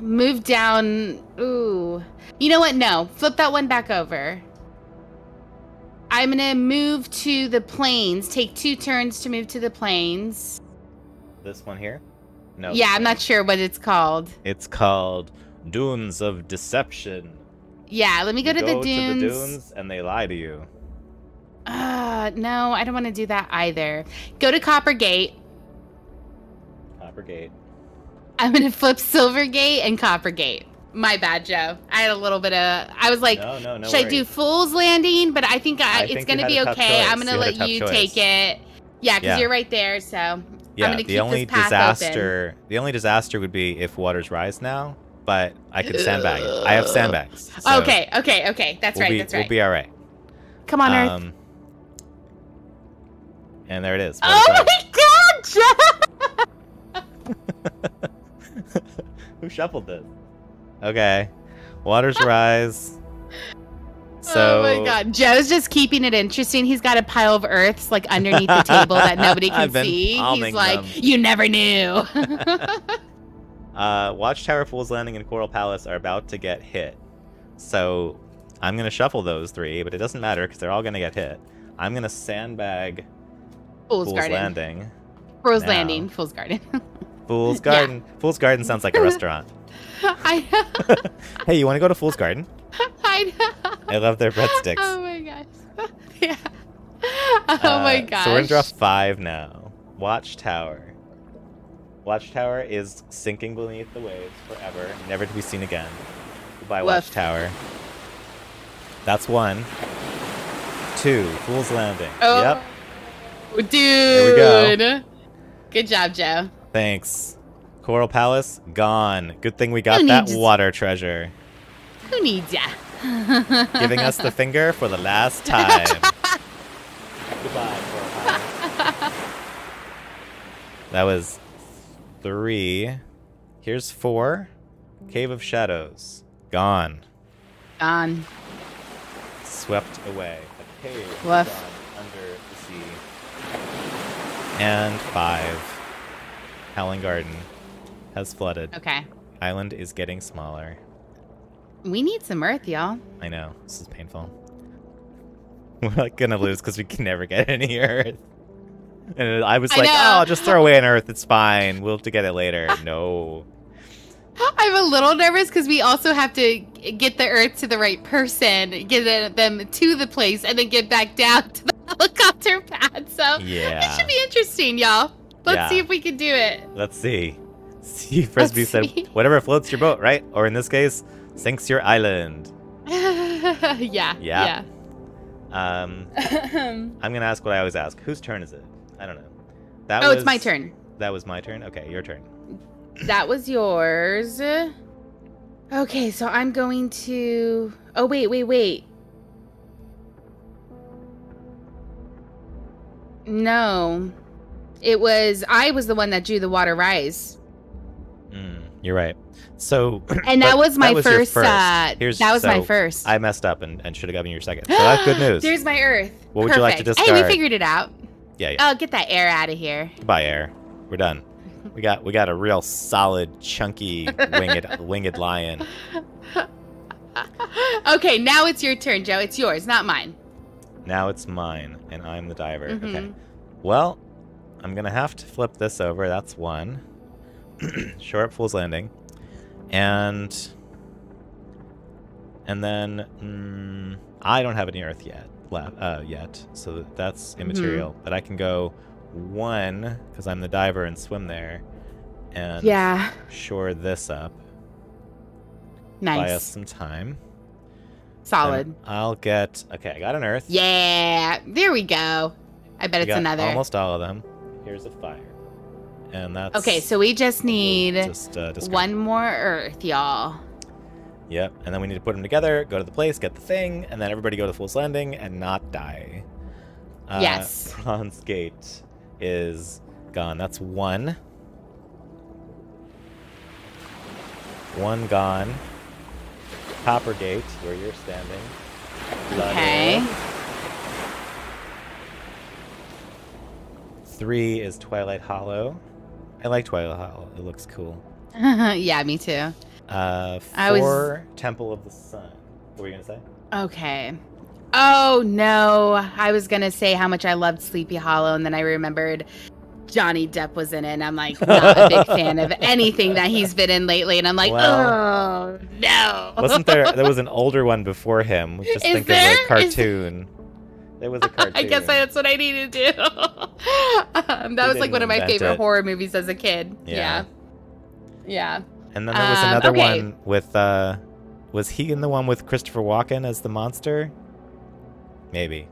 Move down. Ooh. You know what? No. Flip that one back over. I'm going to move to the plains. Take 2 turns to move to the plains. This one here? No. Yeah, I'm not sure what it's called. It's called Dunes of Deception. Yeah, let me go to the dunes. To the dunes and they lie to you. No, I don't want to do that either. Go to Coppergate. Coppergate. I'm going to flip Silvergate and Coppergate. My bad, Joe. I had a little bit of... I was like, no should I do Fool's Landing? But I think it's going to be okay. I'm going to let you take it. Yeah, because you're right there, so I'm going to keep this path open. The only disaster would be if Waters Rise now, but I could sandbag it. I have sandbags. So okay. That's right. We'll be all right. Come on, Earth. And there it is. Oh my God, Joe! Who shuffled this? Okay. Waters Rise. So, oh my God. Joe's just keeping it interesting. He's got a pile of earths like underneath the table that nobody can see. He's like, you never knew. Watchtower, Fool's Landing, and Coral Palace are about to get hit. So I'm going to shuffle those 3, but it doesn't matter because they're all going to get hit. I'm going to sandbag Fool's Landing. Fool's Landing. Fool's Garden. Fool's Garden. Yeah. Fool's Garden sounds like a restaurant. I know. Hey, you want to go to Fool's Garden? I know. I love their breadsticks. Oh my gosh. Yeah. Oh my gosh. So we're going to draw 5 now. Watchtower. Watchtower is sinking beneath the waves forever, never to be seen again. Goodbye, Watchtower. That's 1. 2. Fool's Landing. Oh. Yep. Dude. There we go. Good job, Joe. Thanks. Coral Palace, gone. Good thing we got that water treasure. Who needs ya? Giving us the finger for the last time. Goodbye, Coral Palace. That was 3. Here's 4. Cave of Shadows. Gone. Gone. Swept away. A cave gone under the sea. And 5. Howling Garden has flooded. Okay. Island is getting smaller. We need some earth, y'all. I know. This is painful. We're like gonna lose because we can never get any earth. And I was like, oh, I'll just throw away an earth. It's fine. We'll have to get it later. No. I'm a little nervous because we also have to get the earth to the right person, get them to the place, and then get back down to the helicopter pad. So Yeah. it should be interesting, y'all. Let's Yeah. see if we can do it. Let's see. Sea Frisbee Let's said, see. whatever floats your boat, right? Or in this case, sinks your island. Yeah. I'm going to ask what I always ask. Whose turn is it? I don't know. It's my turn. That was my turn? Okay, your turn. That was yours. Okay, so I'm going to... Oh, wait. No. I was the one that drew the water rise. You're right. So... And that was my your first. That was my first. I messed up and should have given you your second. So that's good news. There's my Earth. What would you like to Perfect. discard? Hey, we figured it out. Yeah. Oh, get that air out of here. Goodbye, air. We're done. We got a real solid, chunky, winged lion. Okay, now it's your turn, Joe. It's yours, not mine. Now it's mine, and I'm the diver. Mhm. Okay. Well, I'm gonna have to flip this over. That's one. Shore up Fool's Landing, and then I don't have any Earth yet, so that's immaterial. But I can go one because I'm the diver and swim there, and shore this up. Nice. Buy us some time. Solid. And I'll get... Okay, I got an Earth. Yeah, there we go. I bet it's got another. almost all of them. Here's a fire. And that's... Okay, so we just need discard. one more Earth, y'all. Yep, and then we need to put them together, go to the place, get the thing, and then everybody go to Fool's Landing and not die. Yes. Bronze Gate is gone. That's one. One gone. Copper Gate, where you're standing. Okay. 3 is Twilight Hollow. I like Twilight Hollow. It looks cool. Yeah, me too. 4, Temple of the Sun. What were you going to say? Okay. Oh, no. I was going to say how much I loved Sleepy Hollow, and then I remembered Johnny Depp was in it, and I'm like not a big fan of anything that he's been in lately, and I'm like, oh, no. Wasn't there was an older one before him. Just think of the cartoon. There was a cartoon. I guess that's what I need to do. That was like one of my favorite horror movies as a kid. Yeah. And then there was another one with, was he in the one with Christopher Walken as the monster? Maybe.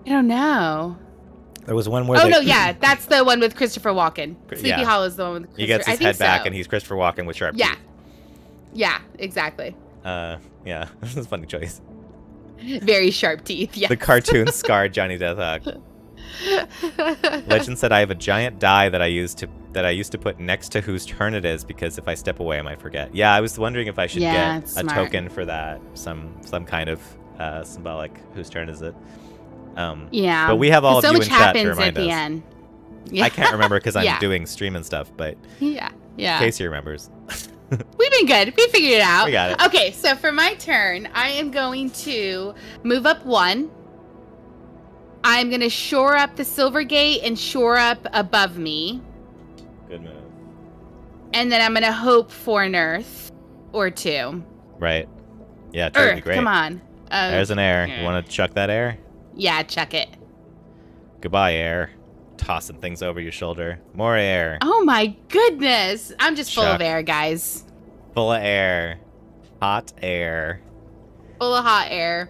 I don't know. There was one where no, yeah, that's the one with Christopher Walken. Sleepy Hollow is the one with Christopher. He gets his head back and he's Christopher Walken with sharp teeth. Yeah, exactly. Yeah, this is a funny choice. Very sharp teeth, yeah. The cartoon scarred Johnny Deathhawk. Legend said I have a giant die that I used to put next to whose turn it is because if I step away I might forget. Yeah, I was wondering if I should get a token for that, some kind of symbolic whose turn is it. Yeah, but we have all of you in chat to remind us. So much happens at the end. Yeah. I can't remember because I'm doing stream and stuff, but yeah. Casey remembers. We've been good. We figured it out. We got it. Okay, so for my turn, I am going to move up 1. I'm going to shore up the Silver Gate and shore up above me. Good move. And then I'm going to hope for an Earth or 2. Right. Yeah, totally great. Come on. There's an air. You want to chuck that air? Yeah, chuck it. Goodbye, air. Tossing things over your shoulder. More air. Oh my goodness. I'm just full of air, guys. Full of air. Hot air. Full of hot air.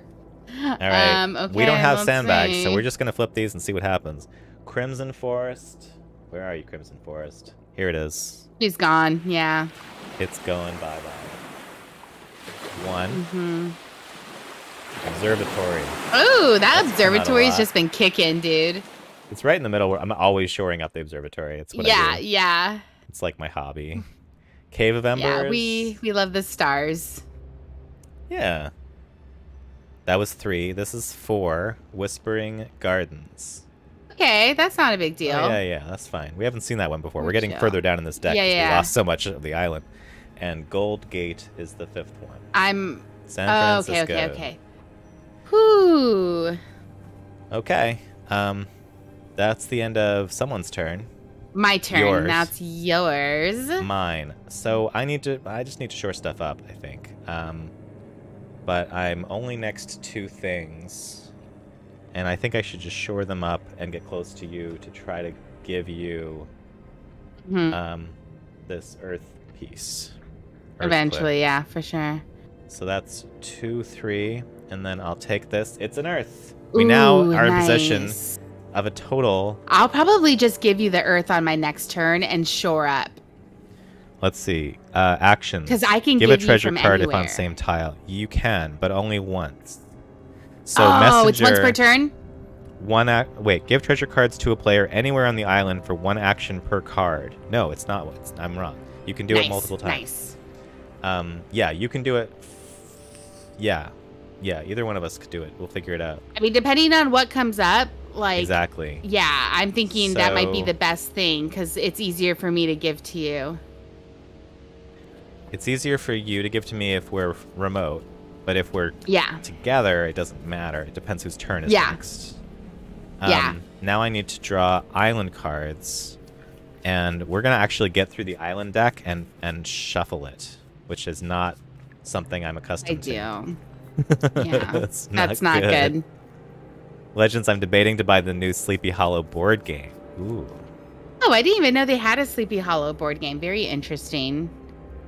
All right. Okay, we don't have sandbags, so we're just going to flip these and see what happens. Crimson Forest. Where are you, Crimson Forest? Here it is. She's gone, yeah. It's going bye-bye. 1. Mm-hmm. Observatory. Oh, that observatory's just been kicking, dude. It's right in the middle where I'm always shoring up the observatory. It's what I do. Yeah. It's like my hobby. Cave of Embers. Yeah, we love the stars. Yeah. That was 3. This is 4. Whispering Gardens. Okay, that's not a big deal. Oh, yeah, that's fine. We haven't seen that one before. We're getting further down in this deck because we lost so much of the island. And Gold Gate is the 5th one. San Francisco. Okay. Whew. Okay. That's the end of someone's turn. My turn. Yours. Now it's yours. Mine. So I just need to shore stuff up, I think. But I'm only next to 2 things. And I think I should just shore them up and get close to you to try to give you this earth piece. Eventually, yeah, for sure. So that's 2, 3, and then I'll take this. It's an earth. We now are in possession of a total. I'll probably just give you the earth on my next turn and shore up. Let's see. Actions. Because I can give a treasure card anywhere. if on same tile. You can, but only once. So Messenger, it's once per turn? Wait, give treasure cards to a player anywhere on the island for 1 action per card. No, it's not. I'm wrong. You can do it multiple times. Nice. Yeah, you can do it. Yeah, either one of us could do it. We'll figure it out. I mean, depending on what comes up, like... Exactly. Yeah, I'm thinking that might be the best thing, because it's easier for me to give to you. It's easier for you to give to me if we're remote, but if we're together, it doesn't matter. It depends whose turn is next. Now I need to draw island cards, and we're going to actually get through the island deck and shuffle it, which is not something I'm accustomed to. Yeah, that's not good. Legends, I'm debating to buy the new Sleepy Hollow board game. Ooh. Oh, I didn't even know they had a Sleepy Hollow board game. Very interesting.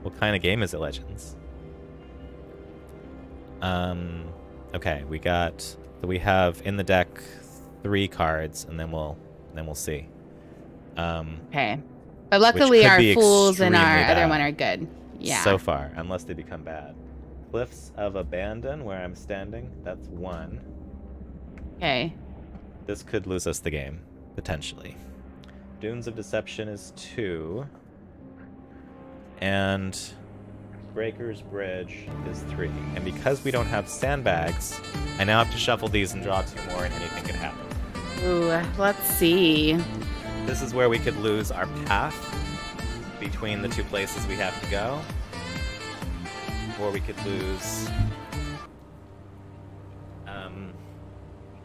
What kind of game is it, Legends? Okay, we have in the deck 3 cards, and then we'll see. Okay, but luckily our fools and our other one are good. Yeah. So far, unless they become bad. Cliffs of Abandon, where I'm standing. That's 1. Okay. This could lose us the game, potentially. Dunes of Deception is 2. And Breaker's Bridge is 3. And because we don't have sandbags, I now have to shuffle these and draw 2 more, and anything can happen. Ooh, let's see. This is where we could lose our path between the 2 places we have to go. Or we could lose...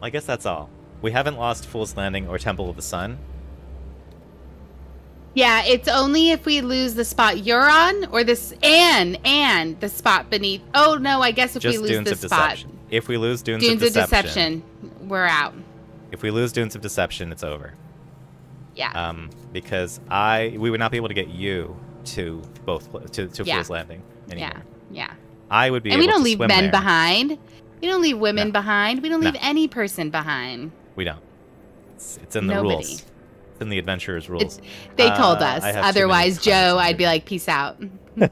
I guess that's all. We haven't lost Fool's Landing or Temple of the Sun. Yeah, it's only if we lose the spot you're on, or this and the spot beneath. Oh no, I guess if we lose Dunes the of spot. Deception. If we lose Dunes of Deception, we're out. If we lose Dunes of Deception, it's over. Yeah. Because we would not be able to get you to Fool's Landing anymore. Yeah. I would be. And able we don't to leave swim men there. behind. We don't leave women behind. We don't leave any person behind. We don't. It's in the rules. It's in the adventurer's rules. They told us. Otherwise, Joe, I'd be like, peace out. No,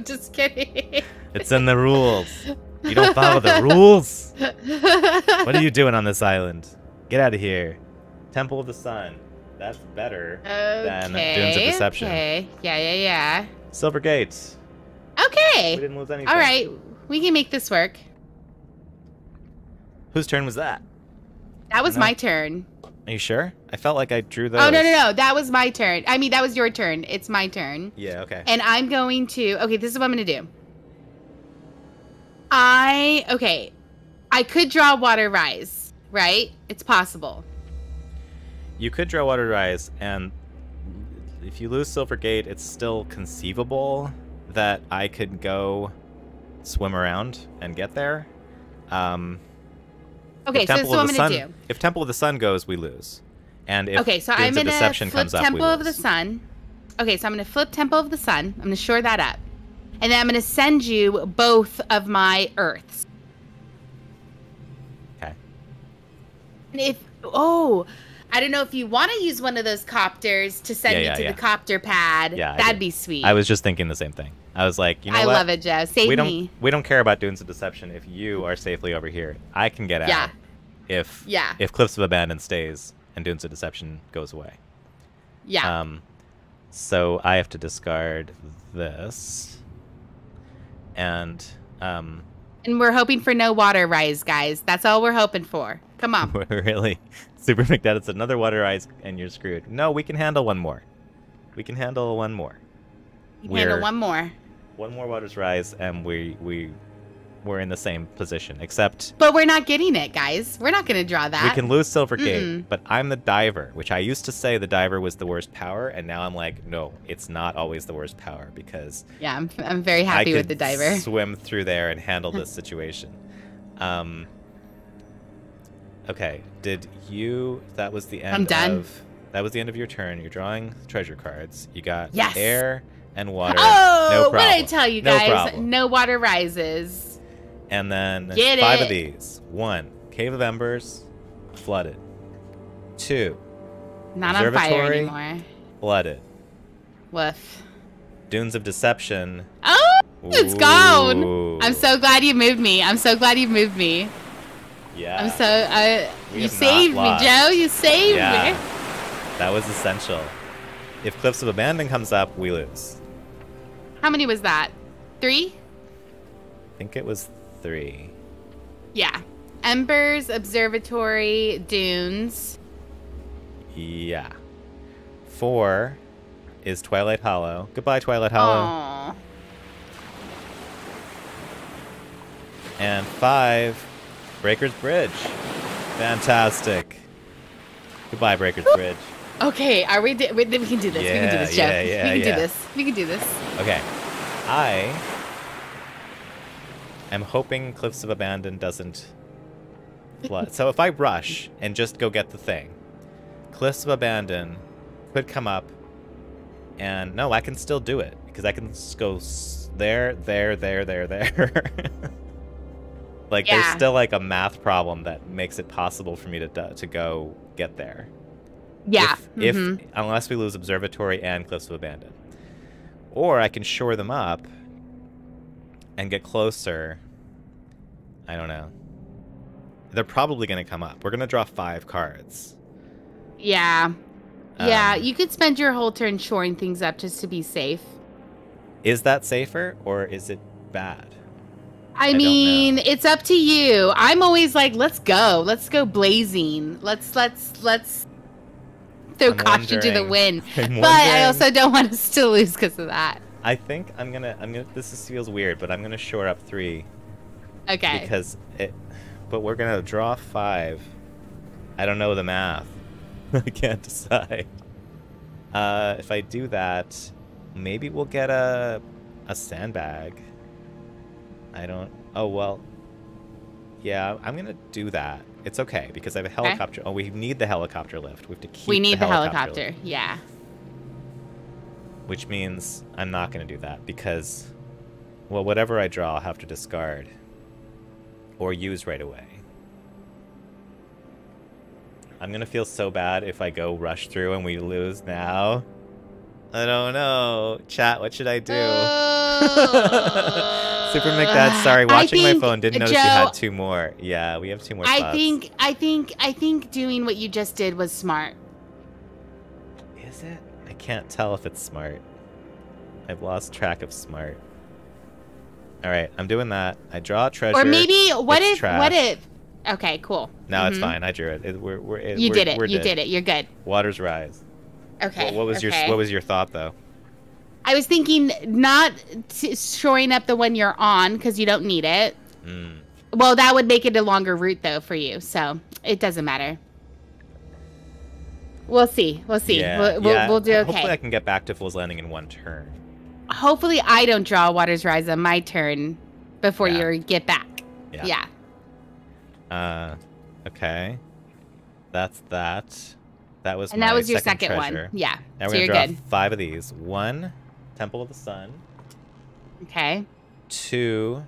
just kidding. It's in the rules. You don't follow the rules? What are you doing on this island? Get out of here. Temple of the Sun. That's better than Dunes of Deception. Okay. Yeah. Silver Gates. Okay. We didn't lose anything. All right. We can make this work. Whose turn was that? That was my turn. Are you sure? I felt like I drew those. Oh, no. That was my turn. I mean, that was your turn. It's my turn. Yeah, okay. And I'm going to... Okay, this is what I'm going to do. Okay. I could draw Water Rise, right? It's possible. You could draw Water Rise, and if you lose Silver Gate, it's still conceivable that I could go swim around and get there. Okay, so this is what I'm going to do. If Temple of the Sun goes, we lose. And if Dunes of Deception comes up, we lose. Temple of the Sun. Okay, so I'm going to flip Temple of the Sun. I'm going to shore that up. And then I'm going to send you both of my Earths. Okay. And I don't know if you want to use one of those copters to send me to the copter pad. Yeah, that'd be sweet. I was just thinking the same thing. I was like, you know what? I love it, Joe. Save me. We don't care about Dunes of Deception if you are safely over here. I can get out if Cliffs of Abandon stays and Dunes of Deception goes away. Yeah. So I have to discard this. And we're hoping for no Water Rise, guys. That's all we're hoping for. Come on. Really? Super McDad, it's another Water Rise and you're screwed. No, we can handle one more. We can handle one more. Handle one more. One more Water's Rise, and we're in the same position, except... But we're not getting it, guys. We're not going to draw that. We can lose Silver Gate, but I'm the diver, which I used to say the diver was the worst power, and now I'm like, no, it's not always the worst power, because... Yeah, I'm very happy with the diver. I could swim through there and handle this situation. Okay. Did you? That was the end I'm done. of. That was the end of your turn. You're drawing treasure cards. You got Yes. air and water. Oh, No problem. what did I tell you No guys? problem. No water rises. And then Get 5 it. of these. 1, Cave of Embers, flooded. 2, Not on fire Observatory. anymore. flooded. Woof. Dunes of Deception. Oh, it's gone. Ooh. I'm so glad you moved me. I'm so glad you moved me. Yeah. I'm so. We You have not saved me, lost. Joe. You saved Yeah. me. That was essential. If Cliffs of Abandon comes up, we lose. How many was that? 3? I think it was 3. Yeah. Embers, Observatory, Dunes. Yeah. 4 is Twilight Hollow. Goodbye, Twilight Hollow. Aww. And 5, Breaker's Bridge. Fantastic. Goodbye, Breaker's Bridge. Okay, are we? We can do this. We can do Yeah, this, Joe. yeah, we can yeah. do this. We can do this. Okay. I am hoping Cliffs of Abandon doesn't flood. So if I rush and just go get the thing, Cliffs of Abandon could come up, and no, I can still do it because I can just go there. Like there's Yeah. still like a math problem that makes it possible for me to go get there. Yeah. If mhm. unless we lose Observatory and Cliffs of Abandon. Or I can shore them up and get closer. I don't know. They're probably going to come up. We're going to draw 5 cards. Yeah. Yeah, Um, you could spend your whole turn shoring things up just to be safe. Is that safer or is it bad? I don't mean, know. it's up to you. I'm always like, let's go. Let's go blazing. Let's throw I'm caution to the wondering- wind. I'm But I wondering- also don't want us to lose because of that. I think I'm gonna feels weird, but I'm gonna shore up 3 Okay. because but we're gonna draw 5. I don't know the math. I can't decide. If I do that, maybe we'll get a sandbag. I don't. Oh well. Yeah, I'm gonna do that. It's okay because I have a helicopter. Oh, we need the helicopter lift. We have to keep. we need the helicopter helicopter. lift, Yeah. which means I'm not gonna do that because, well, whatever I draw, I'll have to discard or use right away. I'm gonna feel so bad if I go rush through and we lose now. I don't know. Chat, what should I do? Super McDad, sorry, watching my phone, didn't notice you Joe, had 2 more. Yeah, we have 2 more spots. I think doing what you just did was smart. Is it? I can't tell if it's smart. I've lost track of smart. Alright, I'm doing that. I draw a treasure. Or maybe what It's if trash. Okay, cool. No, it's Mhm. fine. I drew it. You We're did it. we're You dead. did it. You're good. Waters rise. Okay. What was okay. your thought though? I was thinking not shoring up the one you're on because you don't need it. Mm. Well, that would make it a longer route though for you, so it doesn't matter. We'll see. We'll see. Yeah, We'll do okay. Hopefully I can get back to Fool's Landing in 1 turn. Hopefully I don't draw Waters Rise on my turn before Yeah. you get back. Yeah. Okay. That's that. That was And my that was your second second treasure. one. Yeah. Now So we're you're gonna good. draw 5 of these. 1, Temple of the Sun. Okay. 2,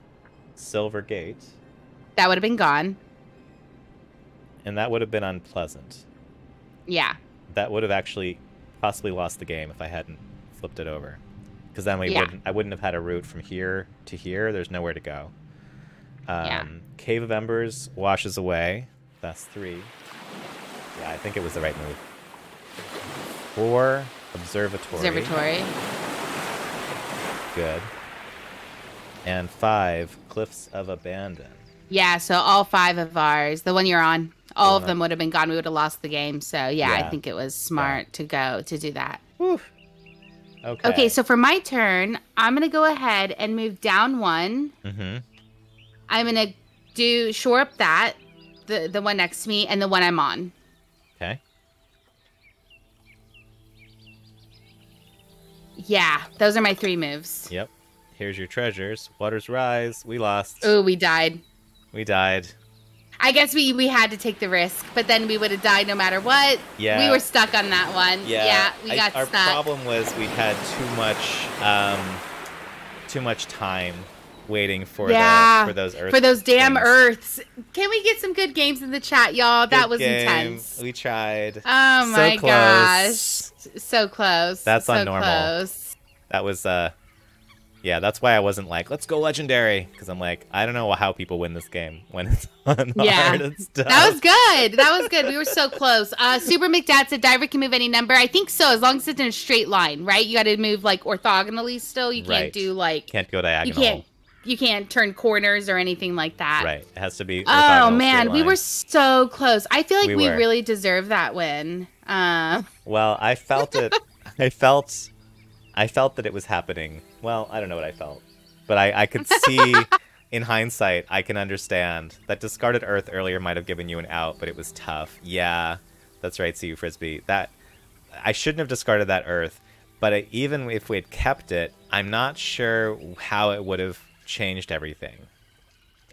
Silver Gate. That would have been gone. And that would have been unpleasant. Yeah. That would have actually possibly lost the game if I hadn't flipped it over. Because then Yeah. I wouldn't have had a route from here to here. There's nowhere to go. Yeah. Cave of Embers washes away. That's 3. Yeah, I think it was the right move. 4, Observatory. Good. And 5, Cliffs of Abandon. Yeah, so all 5 of ours, the one you're on, all of Yeah. them would have been gone. We would have lost the game. So yeah, Yeah. I think it was smart to do that. Okay. Okay, so for my turn, I'm gonna go ahead and move down 1. Mm-hmm. I'm gonna shore up that, the one next to me, and the one I'm on. Okay. Yeah, those are my 3 moves. Yep. Here's your treasures. Waters rise. We lost. Ooh, we died. We died. I guess we had to take the risk, but then we would have died no matter what. Yeah. We were stuck on that one. Yeah, we got our stuck. Our problem was we had too much time waiting for those Earths. For those damn things. Earths. Can we get some good games in the chat, y'all? That was intense. We tried. Oh my gosh. So close. That's so on normal. Close. That was yeah, that's why I wasn't like, let's go legendary, because I'm like, I don't know how people win this game when it's on hard and stuff. That was good. That was good. We were so close. Super McDad said diver can move any number. I think so, as long as it's in a straight line, right? You got to move like orthogonally still. You can't do like can't go diagonal. You can't turn corners or anything like that. Right. It has to be. Oh man, we were so close. I feel like we were. really deserve that win. Well, I felt it. I felt that it was happening. Well, I don't know what I felt, but I could see. In hindsight, I can understand that discarded Earth earlier might have given you an out, but it was tough. Yeah, that's right, CU Frisbee. That I shouldn't have discarded that Earth, but even if we had kept it, I'm not sure how it would have changed everything.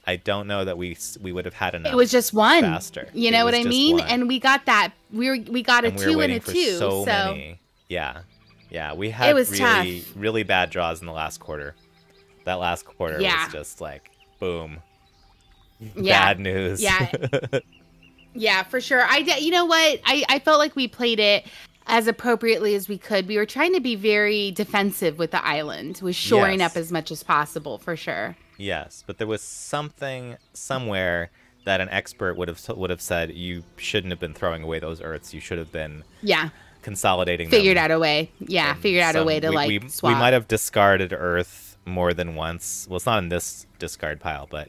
I don't know that we would have had enough. It was just one. Faster. You know what I mean? One. And we got that. We got a 2 and a 2. So many. Yeah. We had really bad draws in the last quarter. That last quarter was just like, boom. Bad news. Yeah. Yeah, for sure. You know what? I felt like we played it as appropriately as we could. We were trying to be very defensive with the island, with shoring up as much as possible, for sure. Yes, but there was something somewhere that an expert would have said you shouldn't have been throwing away those Earths. You should have been consolidating figured them. Out a way. Yeah, figured out a way to swap. We might have discarded Earth more than once. Well, it's not in this discard pile, but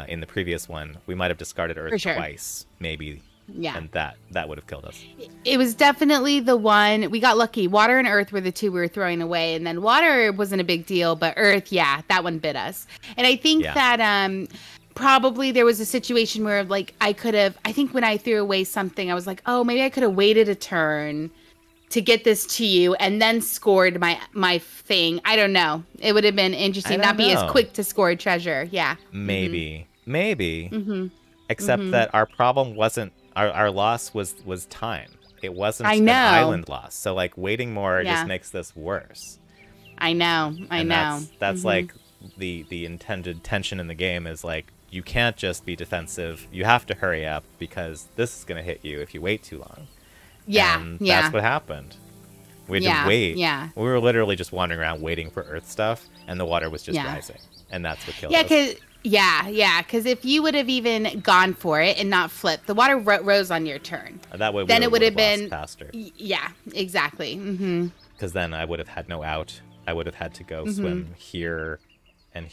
in the previous one, we might have discarded Earth twice, maybe. Yeah. And that would have killed us. It was definitely the one. We got lucky. Water and Earth were the two we were throwing away. And then water wasn't a big deal, but Earth, that one bit us. And I think that probably there was a situation where like I think when I threw away something, I was like, oh, maybe I could have waited a turn to get this to you and then scored my thing. I don't know. It would have been interesting. Not be as quick to score treasure. Yeah. Maybe. Except that our problem wasn't, our loss was time. It wasn't an island loss. So like waiting more just makes this worse. I know. That's like the intended tension in the game is like, you can't just be defensive. You have to hurry up because this is going to hit you if you wait too long. And that's what happened. We had to wait. Yeah. We were literally just wandering around waiting for Earth stuff, and the water was just rising. And that's what killed us. Because if you would have even gone for it and not flipped, the water rose on your turn. That way then it would have been faster. Yeah, exactly. Because then I would have had no out. I would have had to go swim here and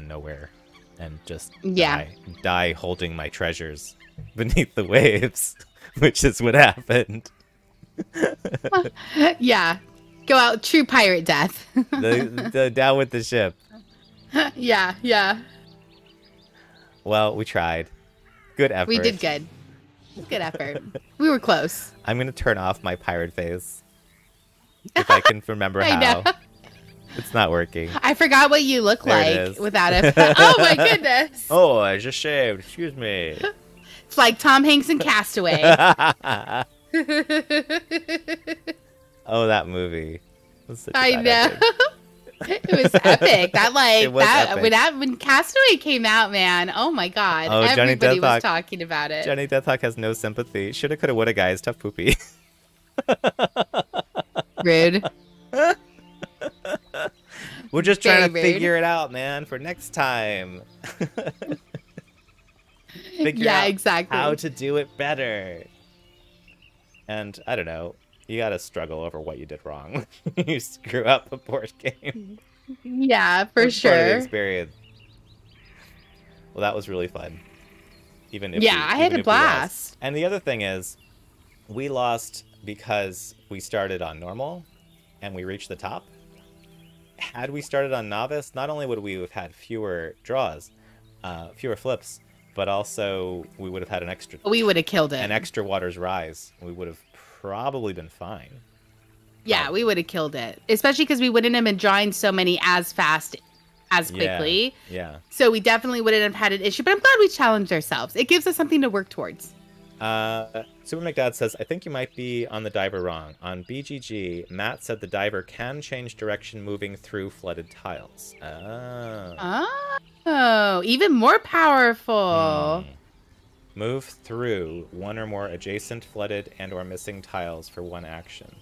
nowhere. And just die holding my treasures beneath the waves. Which is what happened. Go out true pirate death. the down with the ship. Yeah. Well, we tried. Good effort. We did good. Good effort. We were close. I'm gonna turn off my pirate phase. If I can remember how. Know. It's not working. I forgot what you look like without it. Oh my goodness. Oh, I just shaved. Excuse me. It's like Tom Hanks in Castaway. Oh, that movie. I know. It was epic. When Castaway came out, man. Oh my god. Oh, everybody was talking about it. Johnny Deathhawk has no sympathy. Shoulda, coulda, woulda, guys. Tough poopy. Rude. We're just trying to figure it out, man, for next time. Figure out exactly how to do it better. And I don't know, you gotta struggle over what you did wrong. You screw up a board game. Yeah, for sure. Part of the experience. Well, that was really fun. I had a blast. And the other thing is, we lost because we started on normal, and we reached the top. Had we started on novice, not only would we have had fewer draws, fewer flips, but also we would have had an extra. We would have killed it. An extra Water's Rise. We would have probably been fine. Yeah, we would have killed it, especially because we wouldn't have been drawing so many as fast as quickly. Yeah. So we definitely wouldn't have had an issue. But I'm glad we challenged ourselves. It gives us something to work towards. Super McDad says, I think you might be on the diver wrong. On BGG, Matt said the diver can change direction moving through flooded tiles. Oh, even more powerful. Move through one or more adjacent flooded and or missing tiles for one action.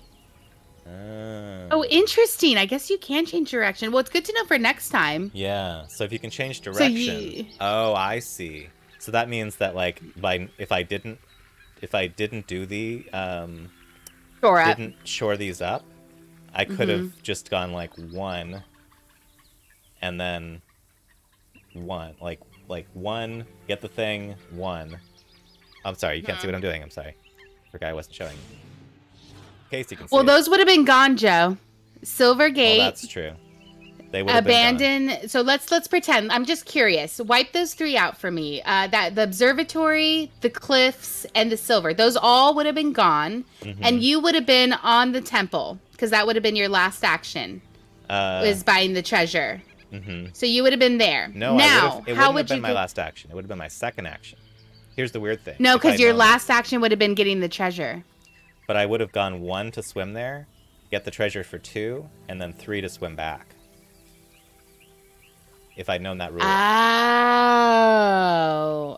Oh, interesting. I guess you can change direction. Well, it's good to know for next time. Yeah, so if you can change direction. Oh, I see. So that means that, like, if I didn't do the didn't shore these up, I could have just gone like 1 and then 1, like 1, get the thing, 1. I'm sorry, you can't see what I'm doing. I'm sorry. Forgot I wasn't showing you. In case you can see. Well, those would have been gone, Joe. Silvergate. Well, that's true. They would have been gone. So let's pretend. I'm just curious. Wipe those 3 out for me. That the observatory, the cliffs, and the silver. Those all would have been gone, and you would have been on the temple because that would have been your last action. Was buying the treasure. So you would have been there. No, now it how wouldn't would have been you my last action. It would have been my second action. Here's the weird thing. No, because your last action would have been getting the treasure. But I would have gone 1 to swim there, get the treasure for 2, and then 3 to swim back. If I'd known that rule.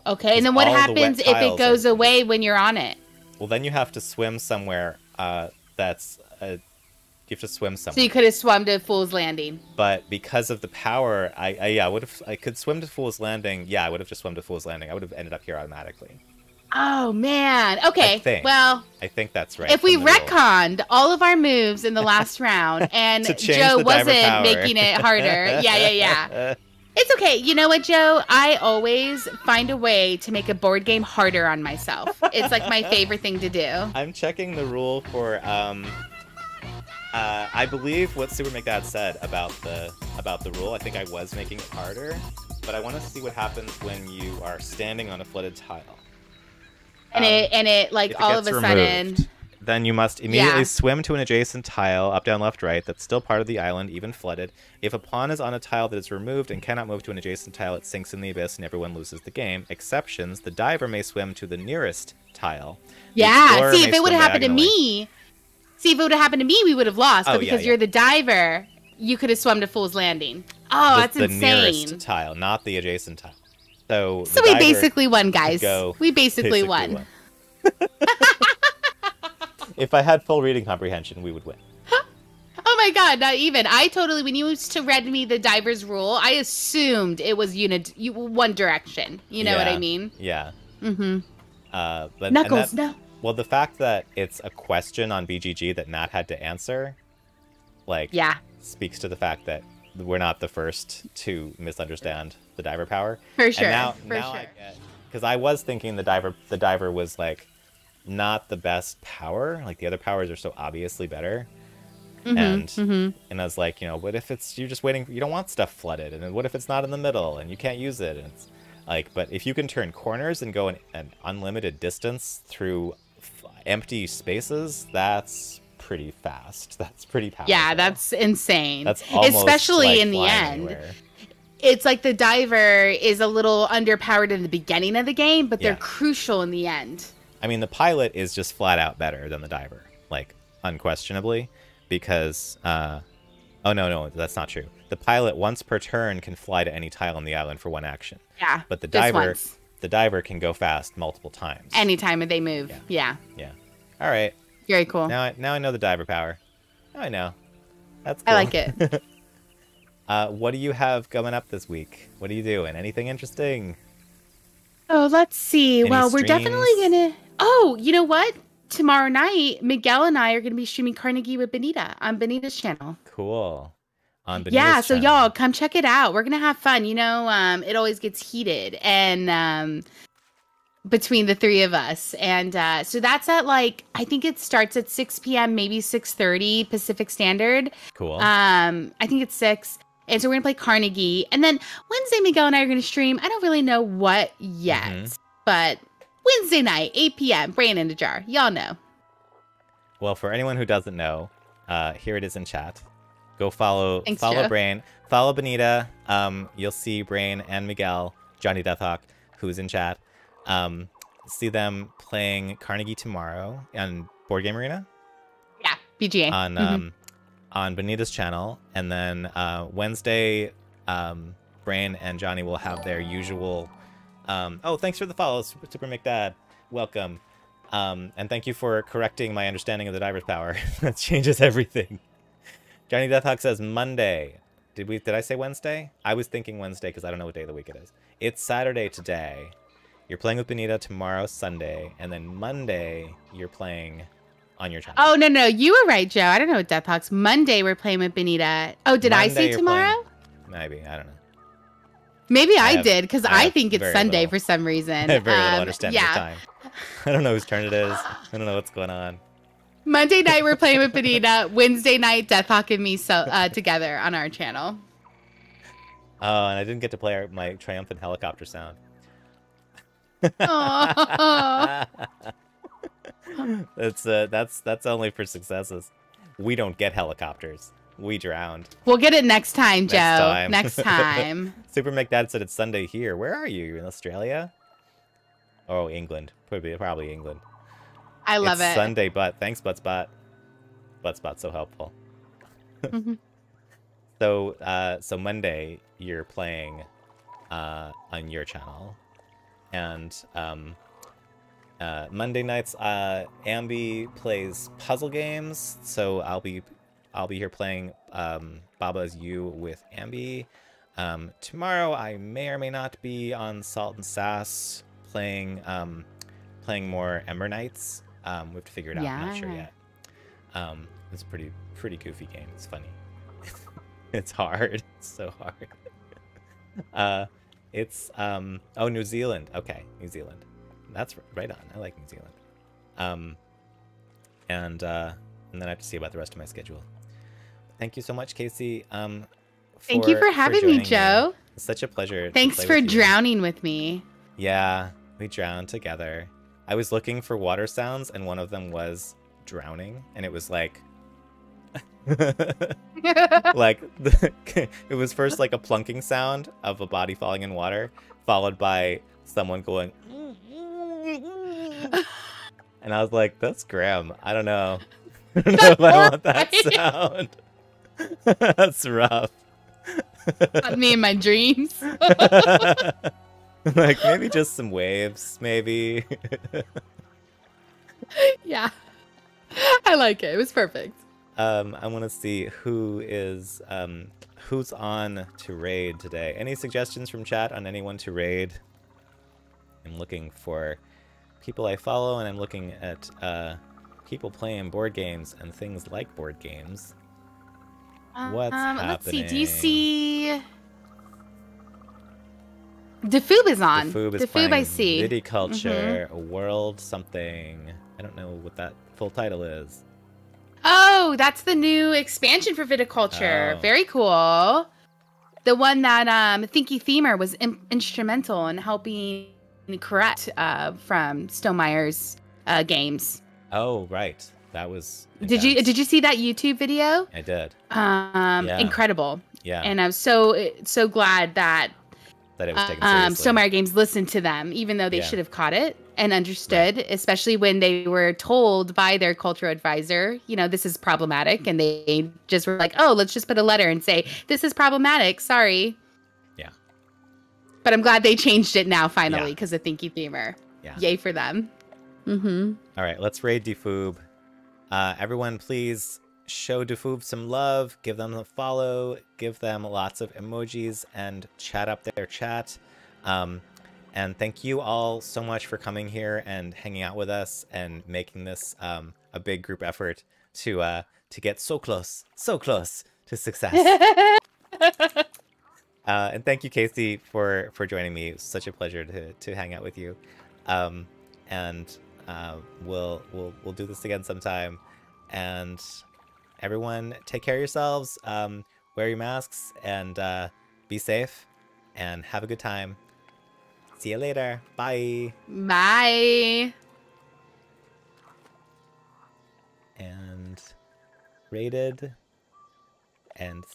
Oh, okay. And then what happens if it goes away when you're on it? Well, then you have to swim somewhere. You have to swim somewhere. So you could have swum to Fool's Landing. But because of the power, I could swim to Fool's Landing. Yeah, I would have just swum to Fool's Landing. I would have ended up here automatically. Oh, man. Okay. I think that's right. If we retconned all of our moves in the last round and Joe wasn't making it harder. Yeah. It's okay. You know what, Joe? I always find a way to make a board game harder on myself. It's like my favorite thing to do. I'm checking the rule for I believe what Super McDad said about the rule. I think I was making it harder, but I want to see what happens when you are standing on a flooded tile. And it like all of a sudden, then you must immediately swim to an adjacent tile, up, down, left, right, that's still part of the island, even flooded. If a pawn is on a tile that is removed and cannot move to an adjacent tile, it sinks in the abyss and everyone loses the game. Exceptions: the diver may swim to the nearest tile. Yeah. See, if it would have happened to me, we would have lost. But because you're the diver, you could have swum to Fool's Landing. Oh, that's insane. The nearest tile, not the adjacent tile. So we basically won, guys. We basically won. If I had full reading comprehension, we would win. Oh my god, not even. When you used to read me the diver's rule, I assumed it was one direction. You know what I mean? Yeah. But Knuckles, no. Well, the fact that it's a question on BGG that Matt had to answer, speaks to the fact that we're not the first to misunderstand the diver power. For sure. And now I get, because I was thinking the diver was like not the best power. Like the other powers are so obviously better. And I was like, what if you're just waiting? You don't want stuff flooded, and then what if it's not in the middle and you can't use it? And it's like, but if you can turn corners and go an unlimited distance through empty spaces, that's pretty fast. That's pretty powerful. Yeah, that's insane. That's almost especially like in the end. Anywhere. It's like the diver is a little underpowered in the beginning of the game, but they're crucial in the end. I mean, the pilot is just flat out better than the diver, like unquestionably, because oh no, that's not true. The pilot once per turn can fly to any tile on the island for one action. Yeah. But the diver can go fast multiple times. Anytime they move. Yeah. All right. Very cool. Now I know the diver power. Now I know. That's cool. I like it. What do you have coming up this week? What are you doing? Anything interesting? Oh, let's see. Any we're streams? definitely gonna. Oh, you know what? Tomorrow night, Miguel and I are gonna be streaming Carnegie with Benita on Benita's channel. Cool. On Benita's channel. So y'all come check it out. We're gonna have fun. It always gets heated and between the three of us, and so that's at I think it starts at 6 p.m. maybe 6:30 Pacific Standard. Cool. I think it's 6. And so we're gonna play Carnegie, and then Wednesday Miguel and I are gonna stream. I don't really know what yet, but Wednesday night, 8 p.m. Brain in a Jar. Y'all know. Well, for anyone who doesn't know, here it is in chat. Go follow Thanks, follow Joe. Brain. Follow Benita. You'll see Brain and Miguel, Johnny Deathhawk, who's in chat. See them playing Carnegie tomorrow on Board Game Arena Yeah, BGA. on Benita's channel, and then Wednesday, Brain and Johnny will have their usual. Oh, thanks for the follow, Super McDad. Welcome. And thank you for correcting my understanding of the diver's power. That changes everything. Johnny Deathhawk says Monday. Did I say Wednesday? I was thinking Wednesday because I don't know what day of the week it is. It's Saturday today. You're playing with Benita tomorrow, Sunday, and then Monday you're playing on your channel. Oh, no. You were right, Joe. I don't know what Deathhawks. Monday we're playing with Benita. Oh, did I say tomorrow? Maybe. I don't know. Maybe I did, because I think it's Sunday little, for some reason. I have very little understanding of time. I don't know whose turn it is. I don't know what's going on. Monday night we're playing with Benita. Wednesday night, Deathhawk and me together on our channel. Oh, and I didn't get to play my triumphant helicopter sound. That's only for successes. We don't get helicopters. We drowned. We'll get it next time, Joe. Next time. Super McDad said it's Sunday here. Where are you? You're in Australia? Oh, England. Probably England. I love it. Sunday, but thanks, Buttspot. Buttspot's so helpful. So Monday you're playing on your channel, and Monday nights Ambi plays puzzle games. So I'll be here playing Baba Is You with Ambi. Tomorrow I may or may not be on Salt and Sass playing more Ember Knights. We have to figure it out. I'm not sure yet. It's a pretty goofy game. It's funny. It's hard. It's so hard. It's oh, New Zealand. Okay, New Zealand. That's right on. I like New Zealand. And then I have to see about the rest of my schedule. Thank you so much, Casey. Thank you for having me, Joe. It's such a pleasure. Thanks for drowning with me. Yeah, we drowned together. I was looking for water sounds, and one of them was drowning, and it was like, it was first like a plunking sound of a body falling in water, followed by someone going, and I was like, that's grim. I don't know. I don't know if I want that sound. That's rough. Not me in my dreams. Like, maybe just some waves, maybe. Yeah. I like it. It was perfect. I want to see who's on to raid today. Any suggestions from chat on anyone to raid? I'm looking for people I follow, and I'm looking at people playing board games and things like board games. What's happening? Let's see. Do you see... Defoob is on. Defoob I see. Viticulture, a world something. I don't know what that full title is. Oh, that's the new expansion for Viticulture. Oh. Very cool. The one that Thinky Themer was instrumental in helping correct from Stonemeyer's games. Oh, right. That was intense. Did you see that YouTube video? I did. Yeah. Incredible. Yeah. And I was so glad that it was taken seriously. Stonemeyer Games listened to them, even though they should have caught it and understood, especially when they were told by their cultural advisor, this is problematic. And they just were like, oh, let's just put a letter and say, this is problematic. Sorry. Yeah. But I'm glad they changed it now, finally, because of Thinky Themer. Yeah. Yay for them. Mm-hmm. All right, let's raid Defoob. Everyone, please show Defoob some love. Give them a follow. Give them lots of emojis and chat up their chat. And thank you all so much for coming here and hanging out with us and making this a big group effort to get so close to success. And thank you, Casey, for joining me. It was such a pleasure to hang out with you. And we'll do this again sometime. And everyone, take care of yourselves. Wear your masks and be safe. And have a good time. See you later. Bye. Bye. And rated. and